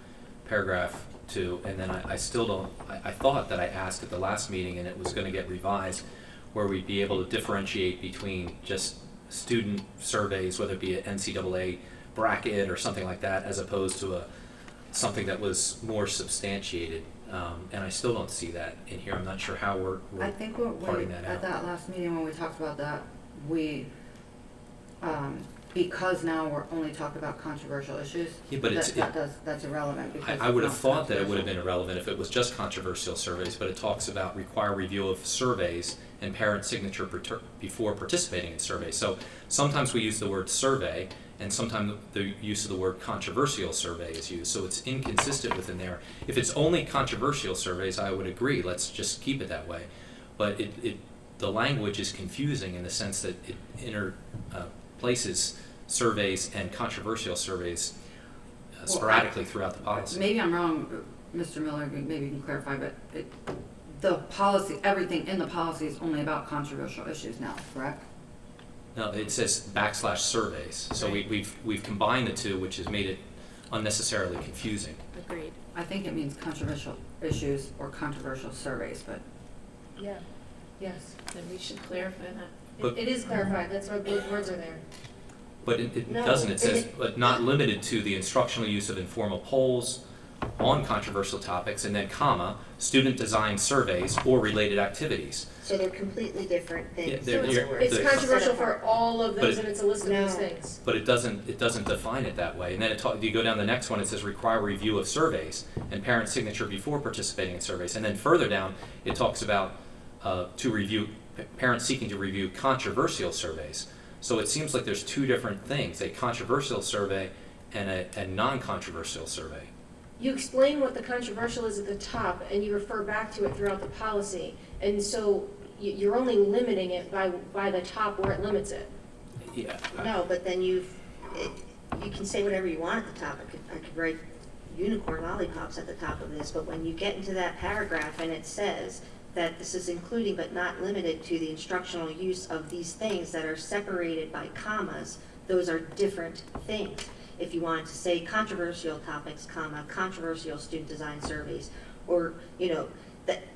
paragraph 2, and then I still don't, I thought that I asked at the last meeting, and it was going to get revised, where we'd be able to differentiate between just student surveys, whether it be an NCAA bracket or something like that, as opposed to something that was more substantiated. And I still don't see that in here. I'm not sure how we're I think parting that out. at that last meeting when we talked about that, we, because now we're only talking about controversial issues, Yeah, but that's irrelevant. Because I would have it's not thought that it would have been controversial. irrelevant if it was just controversial surveys, but it talks about require review of surveys and parent signature before participating in surveys. So sometimes we use the word survey, and sometimes the use of the word controversial survey is used. So it's inconsistent within there. If it's only controversial surveys, I would agree, let's just keep it that way. But the language is confusing in the sense that it interplaces surveys and controversial surveys sporadically throughout the policy. Maybe I'm wrong, Mr. Miller, maybe you can clarify, but the policy, everything in the policy is only about controversial issues now, correct? No, it says /surveys. So we've combined the two, which has made it unnecessarily confusing. Agreed. I think it means controversial issues or controversial surveys, but Yeah, yes. Then we should clarify that. But- It is clarified, that's why both words are there. But it No, doesn't. It says, it- but not limited to the instructional use of informal polls on controversial topics, and then comma, student design surveys or related activities. So they're completely different Yeah, things. they're- in you're- other words. It's the- controversial for all of But those, it- and it's a list of those No. things. But it doesn't define it that way. And then you go down the next one, it says require review of surveys and parent signature before participating in surveys. And then further down, it talks about parents seeking to review controversial surveys. So it seems like there's two different things, a controversial survey and a non-controversial survey. You explain what the controversial is at the top, and you refer back to it throughout the policy. And so you're only limiting it by the top where it limits it. Yeah. No, but then you can say whatever you want at the top. I could write unicorn lollipops at the top of this, but when you get into that paragraph and it says that this is including but not limited to the instructional use of these things that are separated by commas, those are different things. If you wanted to say controversial topics, comma, controversial student design surveys, or,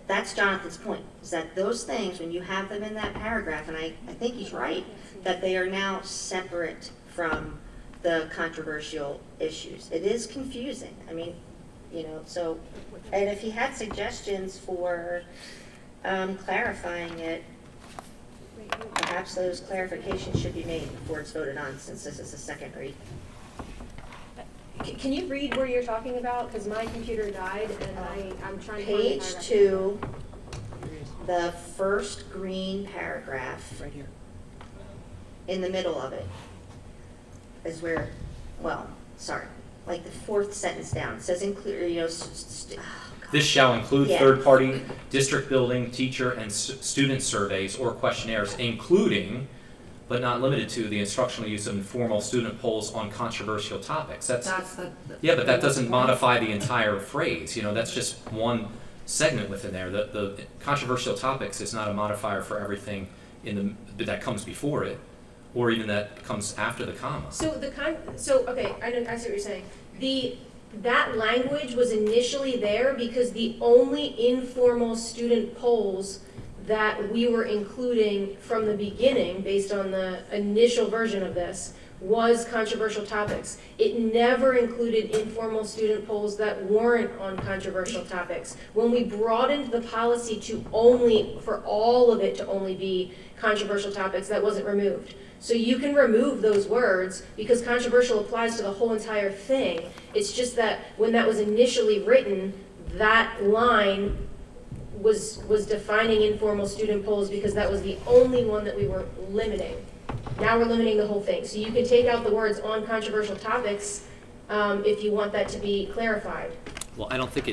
that's Jonathan's point, is that those things, when you have them in that paragraph, and I think he's right, that they are now separate from the controversial issues. It is confusing. I mean, you know, so, and if he had suggestions for clarifying it, perhaps those clarifications should be made before it's voted on, since this is a second read. Can you read where you're talking about? Because my computer died and I'm trying to find the Page paragraph. 2, the first green paragraph. Right here. In the middle of it is where, well, sorry, like the fourth sentence down. It says include, you know, This shall include Yeah. third-party district building, teacher, and student surveys or questionnaires, including, but not limited to, the instructional use of informal student polls on controversial topics. Yeah, but that doesn't modify the entire phrase, you know, that's just one segment within there. The controversial topics is not a modifier for everything that comes before it, or even that comes after the comma. So okay, I see what you're saying. That language was initially there because the only informal student polls that we were including from the beginning, based on the initial version of this, was controversial topics. It never included informal student polls that weren't on controversial topics. When we broadened the policy to for all of it to only be controversial topics, that wasn't removed. So you can remove those words because controversial applies to the whole entire thing. It's just that when that was initially written, that line was defining informal student polls because that was the only one that we were limiting. Now we're limiting the whole thing. So you can take out the words on controversial topics if you want that to be clarified. Well, I don't think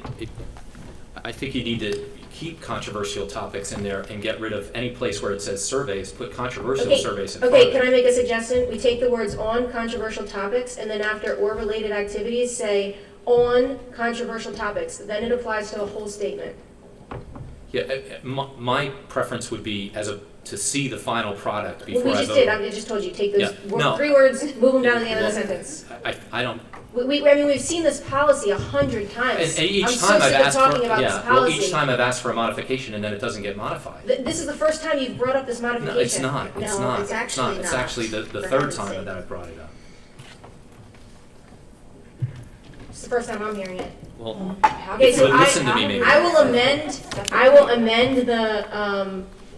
I think you need to keep controversial topics in there and get rid of any place where it says surveys, put controversial surveys in front of it. Okay, can I make a suggestion? We take the words on controversial topics and then after or related activities say on controversial topics. Then it applies to the whole statement. Yeah, my preference would be to see the final product before We I just vote. did. I just told you, take those No. 3 words, move them down to the end of the Well, sentence. I don't. I mean, we've seen this policy 100 times. And each I'm time so I've sick of asked talking for about this well, policy. each time I've asked for a modification and then it doesn't get modified. This is the first time you've brought up this modification. No, it's not. It's No, not. it's actually It's not. actually the For third heaven's time sake. that I've brought it up. It's the first time I'm hearing it. Well, Okay, so listen to me, maybe. I will amend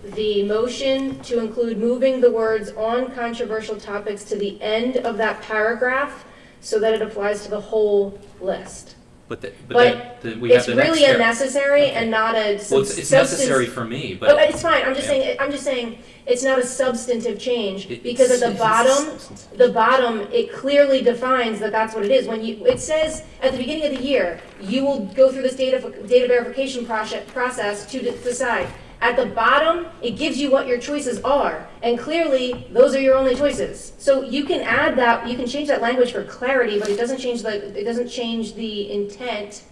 the motion to include moving the words on controversial topics to the end of that paragraph so that it applies to the whole list. But we But have it's the next really par- unnecessary and not a Well, it's necessary for me, but Oh, it's fine, I'm just Yeah. saying, it's not a substantive change, It- because at the it's bottom, it clearly defines that that's what it is. It says, at the beginning of the year, you will go through this data verification process to decide. At the bottom, it gives you what your choices are, and clearly, those are your only choices. So you can add that, you can change that language for clarity, but it doesn't change the intent.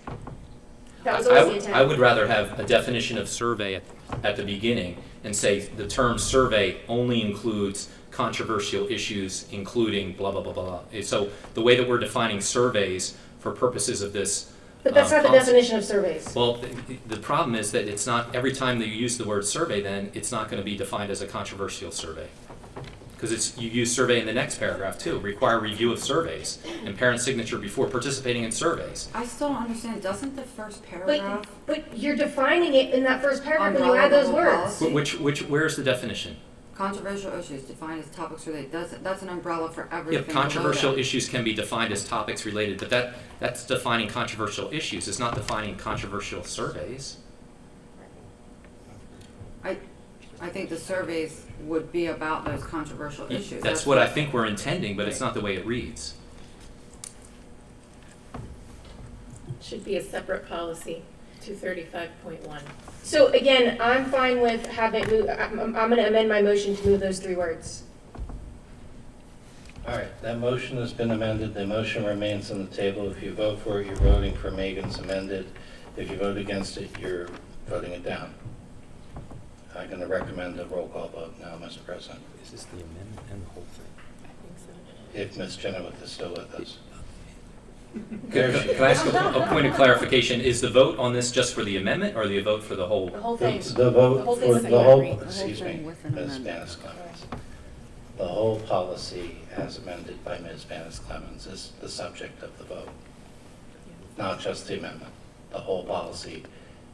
That was always the intent. I would rather have a definition of survey at the beginning and say the term survey only includes controversial issues, including blah, blah, blah, blah. So the way that we're defining surveys for purposes of this. But that's not the policy- definition of surveys. Well, the problem is that it's not, every time that you use the word survey, then it's not going to be defined as a controversial survey. Because you use survey in the next paragraph too, require review of surveys and parent signature before participating in surveys. I still don't understand, doesn't the first paragraph? But you're defining it in that first paragraph when you Umbrella add those level words. policy? Where's the definition? Controversial issues defined as topics related, that's an umbrella for Yeah, everything below controversial that. issues can be defined as topics related, but that's defining controversial issues. It's not defining controversial surveys. I think the surveys would be about those controversial issues. That's what I think we're intending, but it's not the way it reads. Should be a separate policy, 235.1. So again, I'm fine with I'm going to amend my motion to move those 3 words. All right, that motion has been amended. The motion remains on the table. If you vote for it, you're voting for Megan's amended. If you vote against it, you're voting it down. I'm going to recommend a roll call vote now, Mr. President. Is this the amendment and the whole thing? I think so. If Ms. Chenoweth is still with us. There she Can I ask a point of clarification? Is the vote on this just for the amendment or the vote for the whole? The whole thing. The vote The whole for thing's the whole, second. excuse me, Ms. Banis Clemens. The whole policy as amended by Ms. Banis Clemens is the subject of the vote. Not just the amendment, the whole policy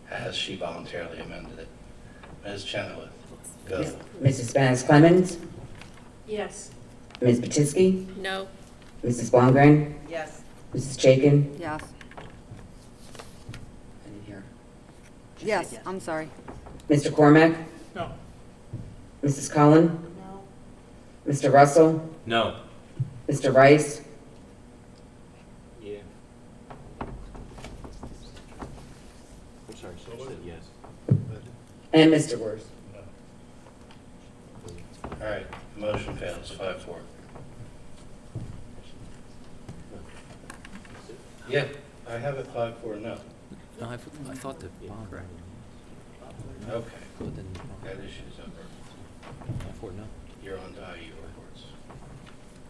as she voluntarily amended it. Ms. Chenoweth, go. Mrs. Banis Clemens, Yes. Ms. Batisky, No. Mrs. Blomgren, Yes. Mrs. Chaikin, Yes. I didn't hear. Yes, I'm sorry. Mr. Cormack, No. Mrs. Cullen, Mr. Russell, No. Mr. Rice, Yeah. I'm sorry, so you said yes. and Mr. Wurst. All right, motion fails, 5-4. Yeah, I have it 5-4, no. No, I thought the bond. Okay, that issue's over. No. You're on to IU reports.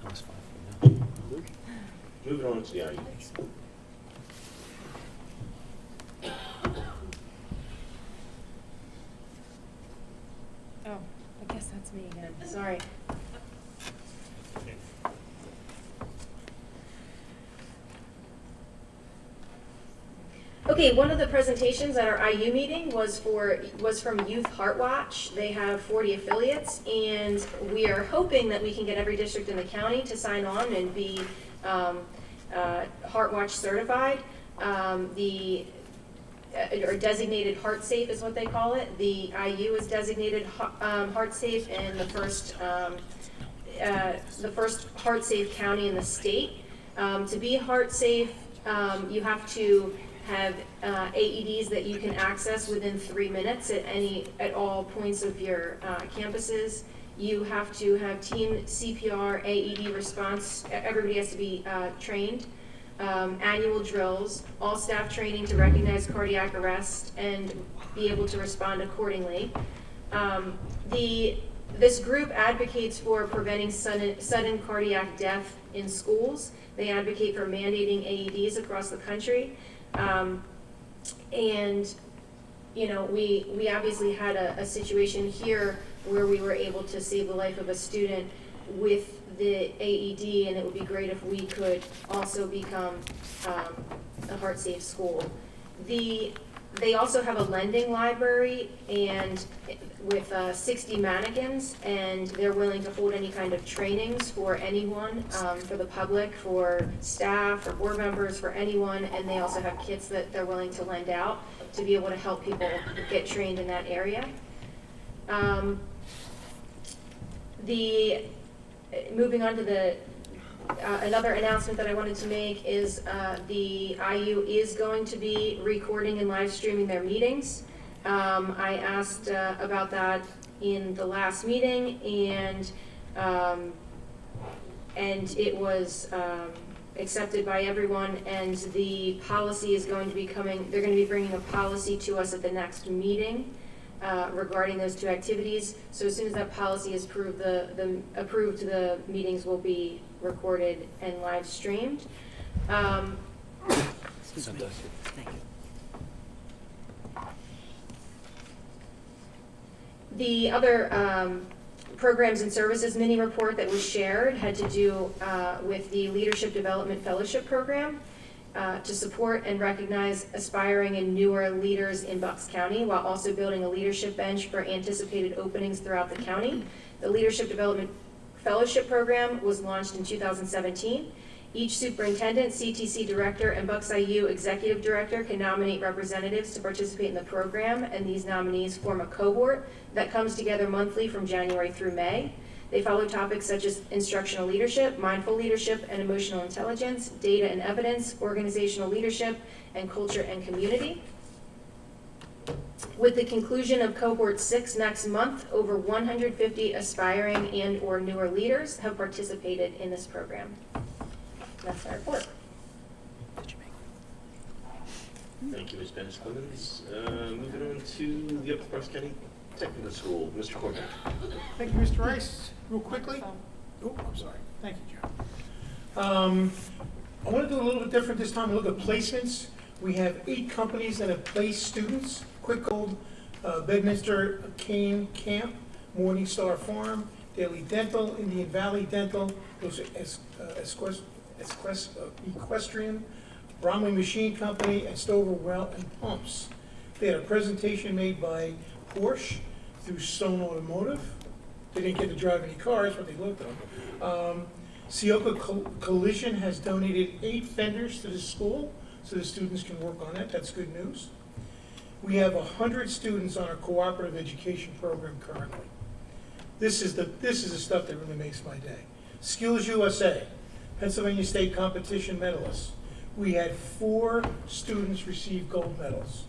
That was 5 for no. Moving on to the IU. Oh, I guess that's me again. Sorry. Okay, one of the presentations at our IU meeting was from Youth Heart Watch. They have 40 affiliates, and we are hoping that we can get every district in the county to sign on and be Heart Watch certified. Or designated Heart Safe is what they call it. The IU is designated Heart Safe, and the first Heart Safe county in the state. To be Heart Safe, you have to have AEDs that you can access within 3 minutes at all points of your campuses. You have to have team CPR, AED response. Everybody has to be trained. Annual drills, all staff training to recognize cardiac arrest and be able to respond accordingly. This group advocates for preventing sudden cardiac death in schools. They advocate for mandating AEDs across the country. And, you know, we obviously had a situation here where we were able to save the life of a student with the AED, and it would be great if we could also become a Heart Safe school. They also have a lending library and with 60 mannequins, and they're willing to hold any kind of trainings for anyone, for the public, for staff, for board members, for anyone, and they also have kits that they're willing to lend out to be able to help people get trained in that area. Moving on to another announcement that I wanted to make is the IU is going to be recording and live streaming their meetings. I asked about that in the last meeting, and it was accepted by everyone, and the policy is going to be coming, they're going to be bringing a policy to us at the next meeting regarding those two activities. So as soon as that policy is approved, the meetings will be recorded and live streamed. The other programs and services mini report that was shared had to do with the Leadership Development Fellowship Program to support and recognize aspiring and newer leaders in Bucks County, while also building a leadership bench for anticipated openings throughout the county. The Leadership Development Fellowship Program was launched in 2017. Each superintendent, CTC director, and Bucks IU executive director can nominate representatives to participate in the program, and these nominees form a cohort that comes together monthly from January through May. They follow topics such as instructional leadership, mindful leadership and emotional intelligence, data and evidence, organizational leadership, and culture and community. With the conclusion of cohort 6 next month, over 150 aspiring and or newer leaders have participated in this program. That's my report. Thank you, Ms. Banis Clemens. Moving on to the Upper Cross County Technical School, Mr. Cormack. Thank you, Mr. Rice. Real quickly. Oh, I'm sorry. Thank you, Joe. I want to do a little bit different this time, look at placements. We have 8 companies that have placed students: Quick Gold, Bedminster Cane Camp, Morningstar Farm, Daily Dental, Indian Valley Dental, those are Equestrian, Bromley Machine Company, and Stover Well and Pumps. They had a presentation made by Porsche through Stone Automotive. They didn't get to drive any cars, but they looked at them. Sioka Collision has donated 8 fenders to the school, so the students can work on it. That's good news. We have 100 students on our cooperative education program currently. This is the stuff that really makes my day. Skills USA, Pennsylvania State competition medalists. We had 4 students receive gold medals.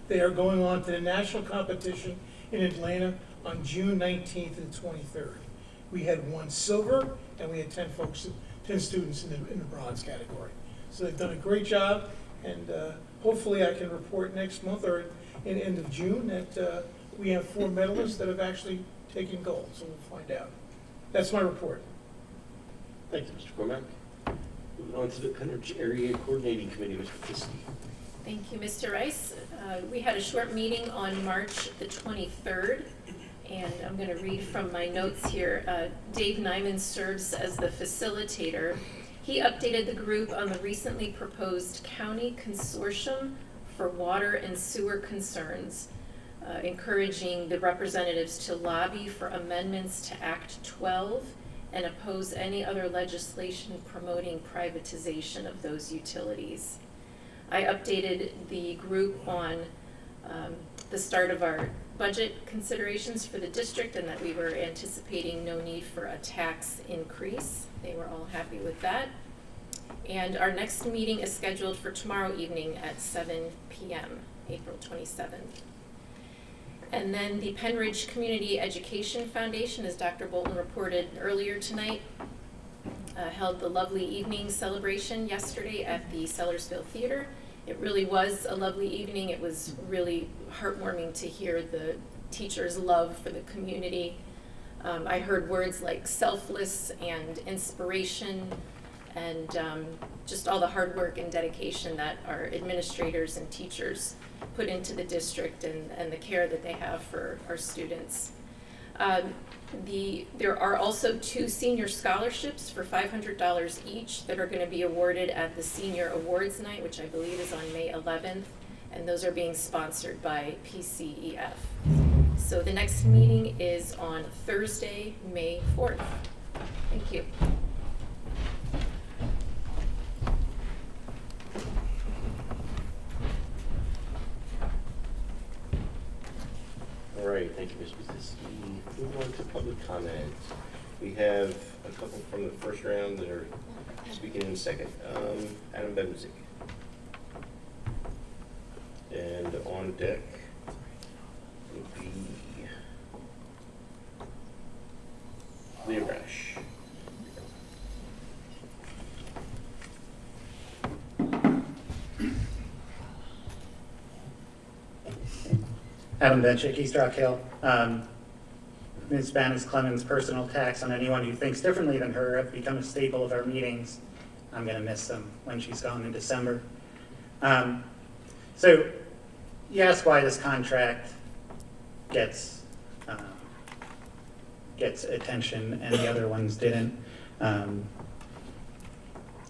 They are going on to the national competition in Atlanta on June 19th and 23rd. We had 1 silver, and we had 10 students in the bronze category. So they've done a great job, and hopefully I can report next month or in end of June that we have 4 medalists that have actually taken gold, so we'll find out. That's my report. Thank you, Mr. Cormack. Moving on to the Penridge Area Coordinating Committee, Mr. PSD. Thank you, Mr. Rice. We had a short meeting on March the 23rd, and I'm going to read from my notes here. Dave Nyman serves as the facilitator. He updated the group on the recently proposed county consortium for water and sewer concerns, encouraging the representatives to lobby for amendments to Act 12 and oppose any other legislation promoting privatization of those utilities. I updated the group on the start of our budget considerations for the district and that we were anticipating no need for a tax increase. They were all happy with that. And our next meeting is scheduled for tomorrow evening at 7 p.m., April 27th. And then the Penridge Community Education Foundation, as Dr. Bolton reported earlier tonight, held the lovely evening celebration yesterday at the Sellersville Theater. It really was a lovely evening. It was really heartwarming to hear the teachers' love for the community. I heard words like selfless and inspiration and just all the hard work and dedication that our administrators and teachers put into the district and the care that they have for our students. There are also 2 senior scholarships for $500 each that are going to be awarded at the Senior Awards Night, which I believe is on May 11th, and those are being sponsored by PCEF. So the next meeting is on Thursday, May 4th. Thank you. All right, thank you, Ms. Bizitsky. Move on to public comment. We have a couple from the first round that are speaking in a second. Adam Bedminster. And on deck would be Leah Rash. Adam Benchick, East Rock Hill. Ms. Bannis Clemens' personal attacks on anyone who thinks differently than her have become a staple of our meetings. I'm going to miss them when she's gone in December. So you ask why this contract gets attention and the other ones didn't.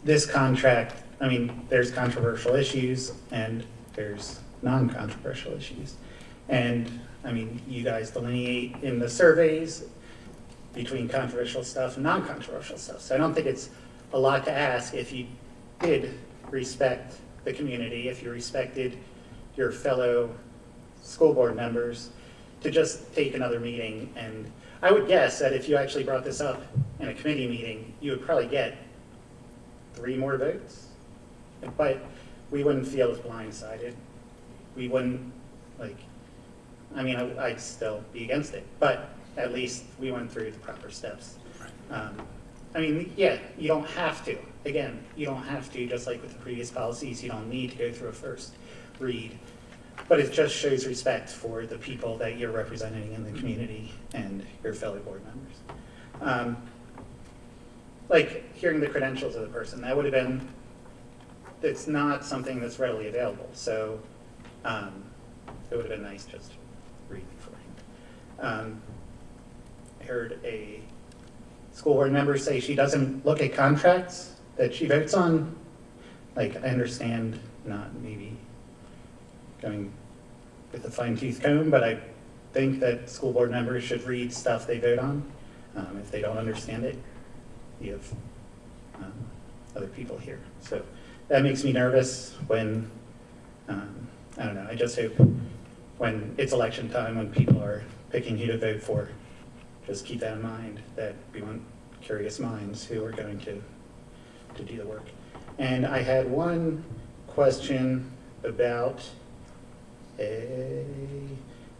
This contract, I mean, there's controversial issues and there's non-controversial issues. And I mean, you guys delineate in the surveys between controversial stuff and non-controversial stuff. So I don't think it's a lot to ask if you did respect the community, if you respected your fellow school board members, to just take another meeting. And I would guess that if you actually brought this up in a committee meeting, you would probably get 3 more votes. But we wouldn't feel as blindsided. We wouldn't, like, I mean, I'd still be against it, but at least we went through the proper steps. I mean, yeah, you don't have to. Again, you don't have to, just like with the previous policies, you don't need to go through a first read. But it just shows respect for the people that you're representing in the community and your fellow board members. Like hearing the credentials of the person, that would have been it's not something that's readily available, so it would have been nice just to read beforehand. I heard a school board member say she doesn't look at contracts that she votes on. Like, I understand not maybe going with a fine-tooth comb, but I think that school board members should read stuff they vote on. If they don't understand it, you have other people here. So that makes me nervous when, I don't know, I just hope when it's election time, when people are picking who to vote for, just keep that in mind, that we want curious minds who are going to do the work. And I had one question about an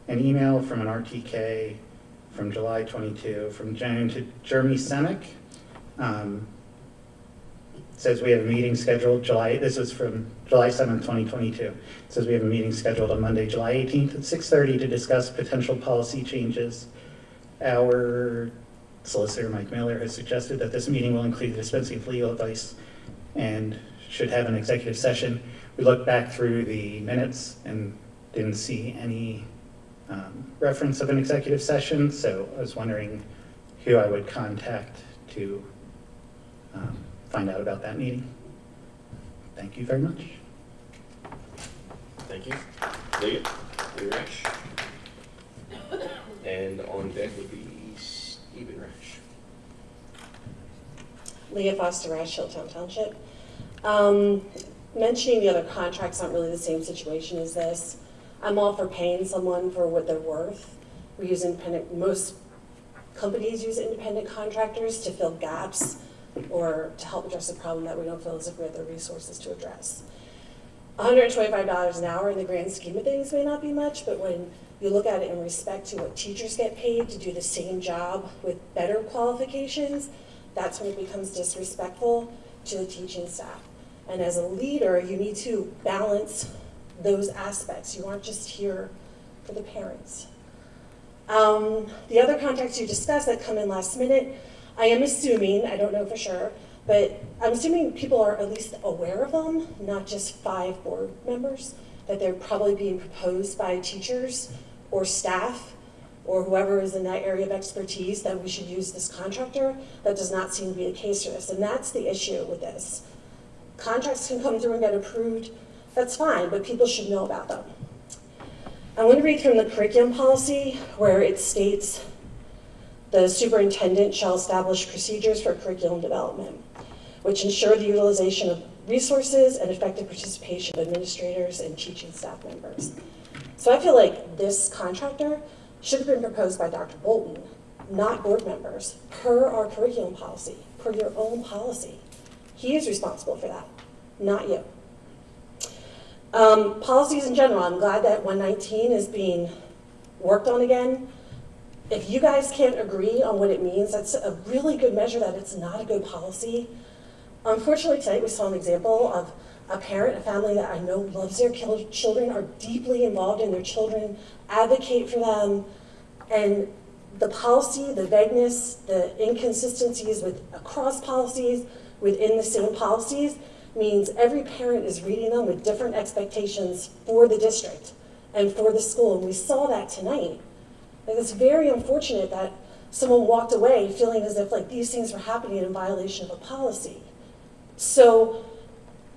email from an RTK from July 22 from Joan to Jeremy Semick. Says we have a meeting scheduled this was from July 7th, 2022. It says we have a meeting scheduled on Monday, July 18th at 6:30 to discuss potential policy changes. Our solicitor, Mike Miller, has suggested that this meeting will include the dispensing of legal advice and should have an executive session. We looked back through the minutes and didn't see any reference of an executive session, so I was wondering who I would contact to find out about that meeting. Thank you very much. Thank you. Leah Rash. And on deck would be Stephen Rash. Leah Foster Rash, Hilltown Township. Mentioning the other contracts aren't really the same situation as this. I'm all for paying someone for what they're worth. We use most companies use independent contractors to fill gaps or to help address a problem that we don't feel as if we have the resources to address. $125 an hour in the grand scheme of things may not be much, but when you look at it in respect to what teachers get paid to do the same job with better qualifications, that's when it becomes disrespectful to the teaching staff. And as a leader, you need to balance those aspects. You aren't just here for the parents. The other contracts you discussed that come in last minute, I am assuming, I don't know for sure, but I'm assuming people are at least aware of them, not just 5 board members, that they're probably being proposed by teachers or staff or whoever is in that area of expertise that we should use this contractor. That does not seem to be the case for this, and that's the issue with this. Contracts can come through and get approved, that's fine, but people should know about them. I'm going to read from the curriculum policy where it states the superintendent shall establish procedures for curriculum development, which ensure the utilization of resources and effective participation of administrators and teaching staff members. So I feel like this contractor should have been proposed by Dr. Bolton, not board members, per our curriculum policy, per your own policy. He is responsible for that, not you. Policies in general, I'm glad that 119 is being worked on again. If you guys can't agree on what it means, that's a really good measure that it's not a good policy. Unfortunately, tonight we saw an example of a parent, a family that I know loves their children, are deeply involved in their children, advocate for them, and the policy, the vagueness, the inconsistencies across policies, within the same policies, means every parent is reading them with different expectations for the district and for the school, and we saw that tonight. Like, it's very unfortunate that someone walked away feeling as if like these things were happening in violation of a policy. So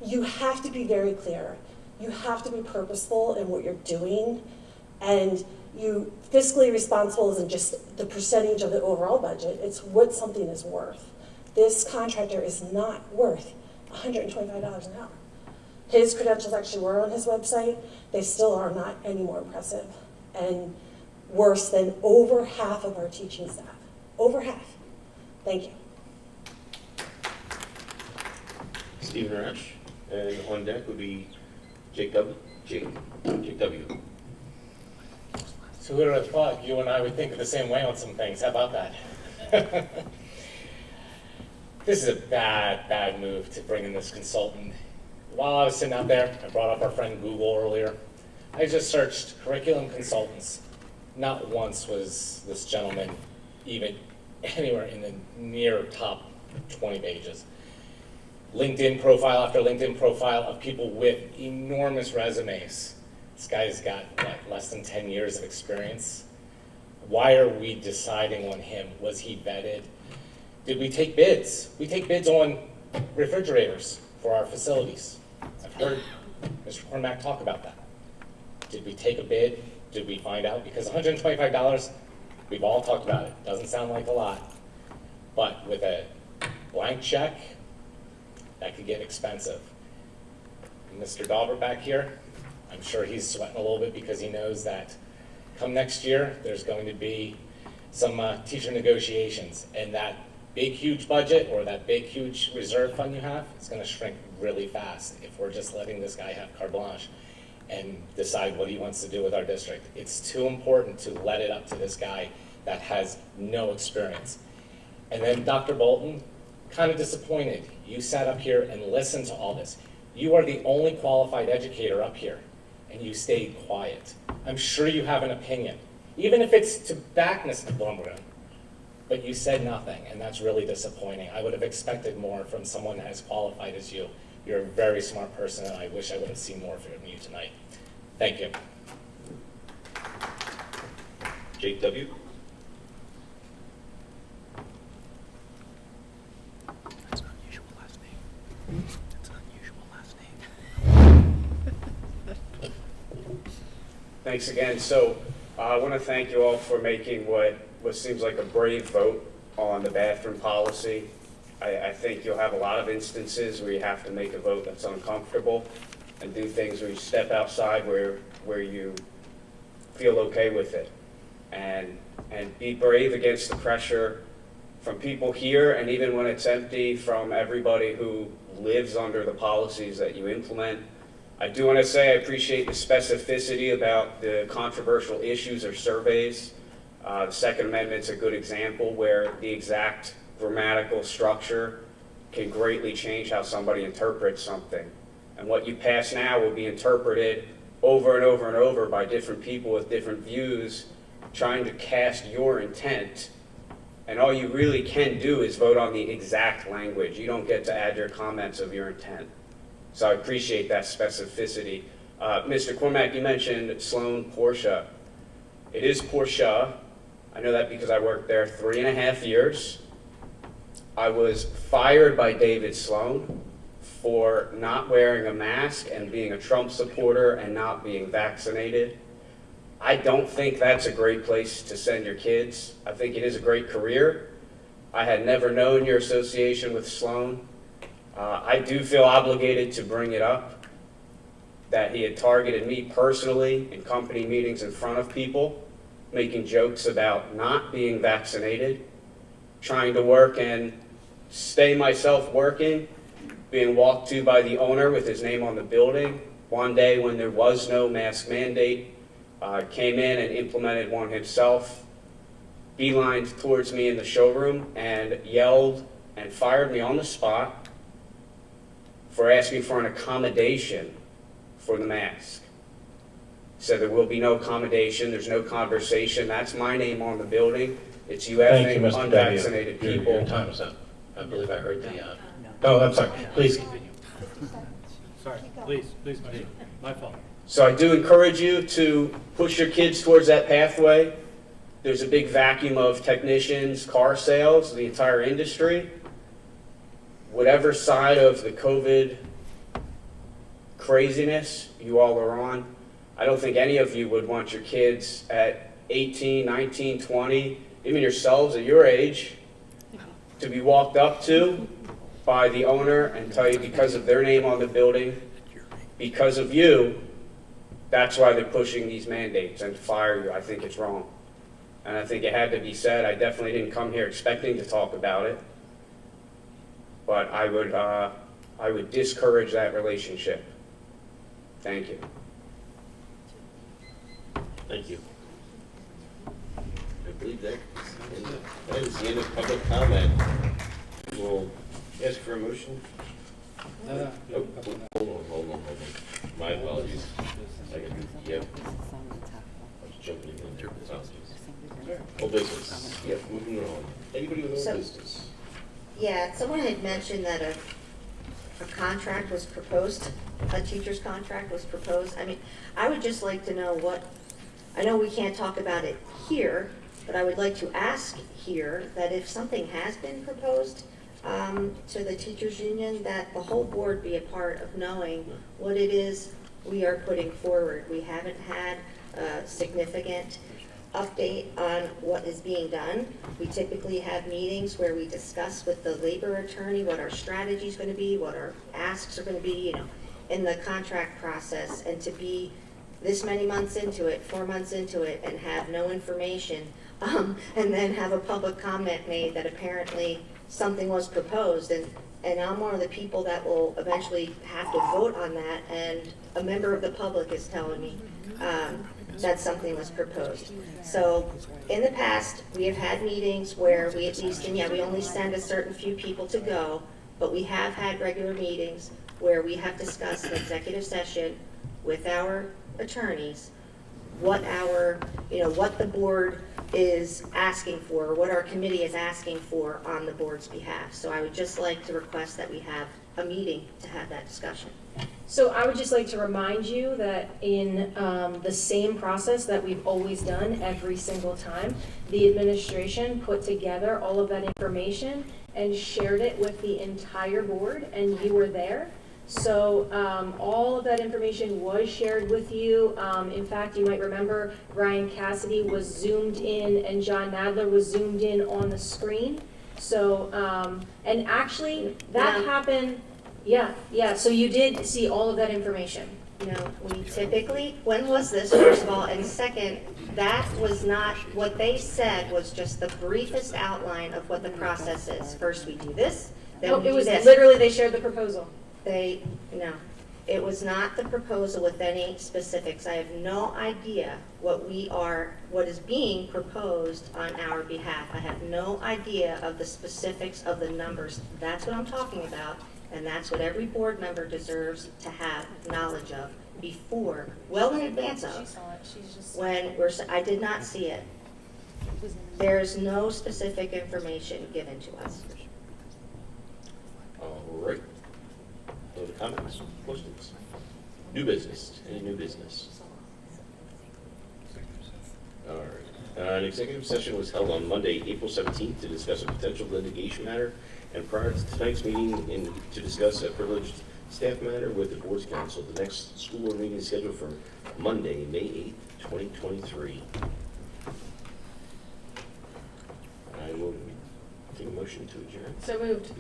you have to be very clear. You have to be purposeful in what you're doing, and you fiscally responsible isn't just the percentage of the overall budget, it's what something is worth. This contractor is not worth $125 an hour. His credentials actually were on his website. They still are not any more impressive and worse than over half of our teaching staff. Over half. Thank you. Stephen Rash. And on deck would be Jake W. So who would have thought you and I would think the same way on some things? How about that? This is a bad move to bring in this consultant. While I was sitting out there, I brought up our friend Google earlier. I just searched curriculum consultants. Not once was this gentleman even anywhere in the near top 20 pages. LinkedIn profile after LinkedIn profile of people with enormous resumes. This guy's got, what, less than 10 years of experience? Why are we deciding on him? Was he vetted? Did we take bids? We take bids on refrigerators for our facilities. I've heard Mr. Cormack talk about that. Did we take a bid? Did we find out? Because $125, we've all talked about it. Doesn't sound like a lot. But with a blank check, that could get expensive. Mr. Dauber back here, I'm sure he's sweating a little bit because he knows that come next year, there's going to be some teacher negotiations, and that big, huge budget or that big, huge reserve fund you have is going to shrink really fast if we're just letting this guy have carte blanche and decide what he wants to do with our district. It's too important to let it up to this guy that has no experience. And then Dr. Bolton, kind of disappointed. You sat up here and listened to all this. You are the only qualified educator up here, and you stayed quiet. I'm sure you have an opinion, even if it's to back Mr. Blumgren, but you said nothing, and that's really disappointing. I would have expected more from someone as qualified as you. You're a very smart person, and I wish I would have seen more from you tonight. Thank you. Jake W. That's an unusual last name. That's an unusual last name. Thanks again. So I want to thank you all for making what seems like a brave vote on the bathroom policy. I think you'll have a lot of instances where you have to make a vote that's uncomfortable and do things where you step outside where you feel okay with it. And be brave against the pressure from people here, and even when it's empty, from everybody who lives under the policies that you implement. I do want to say I appreciate the specificity about the controversial issues or surveys. The Second Amendment's a good example where the exact grammatical structure can greatly change how somebody interprets something. And what you pass now will be interpreted over and over and over by different people with different views, trying to cast your intent. And all you really can do is vote on the exact language. You don't get to add your comments of your intent. So I appreciate that specificity. Mr. Cormack, you mentioned Sloan Porsche. It is Porsche. I know that because I worked there 3.5 years. I was fired by David Sloan for not wearing a mask and being a Trump supporter and not being vaccinated. I don't think that's a great place to send your kids. I think it is a great career. I had never known your association with Sloan. I do feel obligated to bring it up that he had targeted me personally in company meetings in front of people, making jokes about not being vaccinated, trying to work and stay myself working, being walked to by the owner with his name on the building. One day when there was no mask mandate, came in and implemented one himself, beelined towards me in the showroom and yelled and fired me on the spot for asking for an accommodation for the mask. Said there will be no accommodation, there's no conversation, that's my name on the building. It's you Thank you, effing Mr. unvaccinated W. people. Your time is up. I believe I heard the, oh, I'm sorry, please continue. Sorry, please continue. My fault. So I do encourage you to push your kids towards that pathway. There's a big vacuum of technicians, car sales, the entire industry. Whatever side of the COVID craziness you all are on, I don't think any of you would want your kids at 18, 19, 20, even yourselves at your age, to be walked up to by the owner and tell you because of their name on the building, because of you, that's why they're pushing these mandates and to fire you. I think it's wrong. And I think it had to be said. I definitely didn't come here expecting to talk about it. But I would discourage that relationship. Thank you. Thank you. I believe that is the end of public comment. We'll ask for a motion. Oh, hold on. My apologies. Yep. I was jumping in there. Old business. Yep, moving on. Anybody with old business? Yeah, someone had mentioned that contract was proposed, a teacher's contract was proposed. I mean, I would just like to know what, I know we can't talk about it here, but I would like to ask here that if something has been proposed to the teachers union, that the whole board be a part of knowing what it is we are putting forward. We haven't had a significant update on what is being done. We typically have meetings where we discuss with the labor attorney what our strategy is going to be, what our asks are going to be, in the contract process, and to be this many months into it, 4 months into it, and have no information, and then have a public comment made that apparently something was proposed, and I'm one of the people that will eventually have to vote on that, and a member of the public is telling me that something was proposed. So in the past, we have had meetings where we at least, and yeah, we only send a certain few people to go, but we have had regular meetings where we have discussed in executive session with our attorneys what our, what the board is asking for, what our committee is asking for on the board's behalf. So I would just like to request that we have a meeting to have that discussion. So I would just like to remind you that in the same process that we've always done every single time, the administration put together all of that information and shared it with the entire board, and you were there. So all of that information was shared with you. In fact, you might remember Ryan Cassidy was zoomed in and John Nadler was zoomed in on the screen. So, and actually that happened, yeah, so you did see all of that information. We typically, when was this, first of all, and second, that was not, what they said was just the briefest outline of what the process is. First we do this, then No, we it do was this. literally, they shared the proposal. No, it was not the proposal with any specifics. I have no idea what is being proposed on our behalf. I have no idea of the specifics of the numbers. That's what I'm talking about, and that's what every board member deserves to have knowledge of before, well in advance of, I did not see it. There's no specific information given to us. All right. Other comments, questions? New business, any new business? All right. An executive session was held on Monday, April 17th to discuss a potential litigation matter, and prior to tonight's meeting to discuss a privileged staff matter with the board's counsel. The next school board meeting is scheduled for Monday, May 8th, 2023. I will take a motion to adjourn. So moved.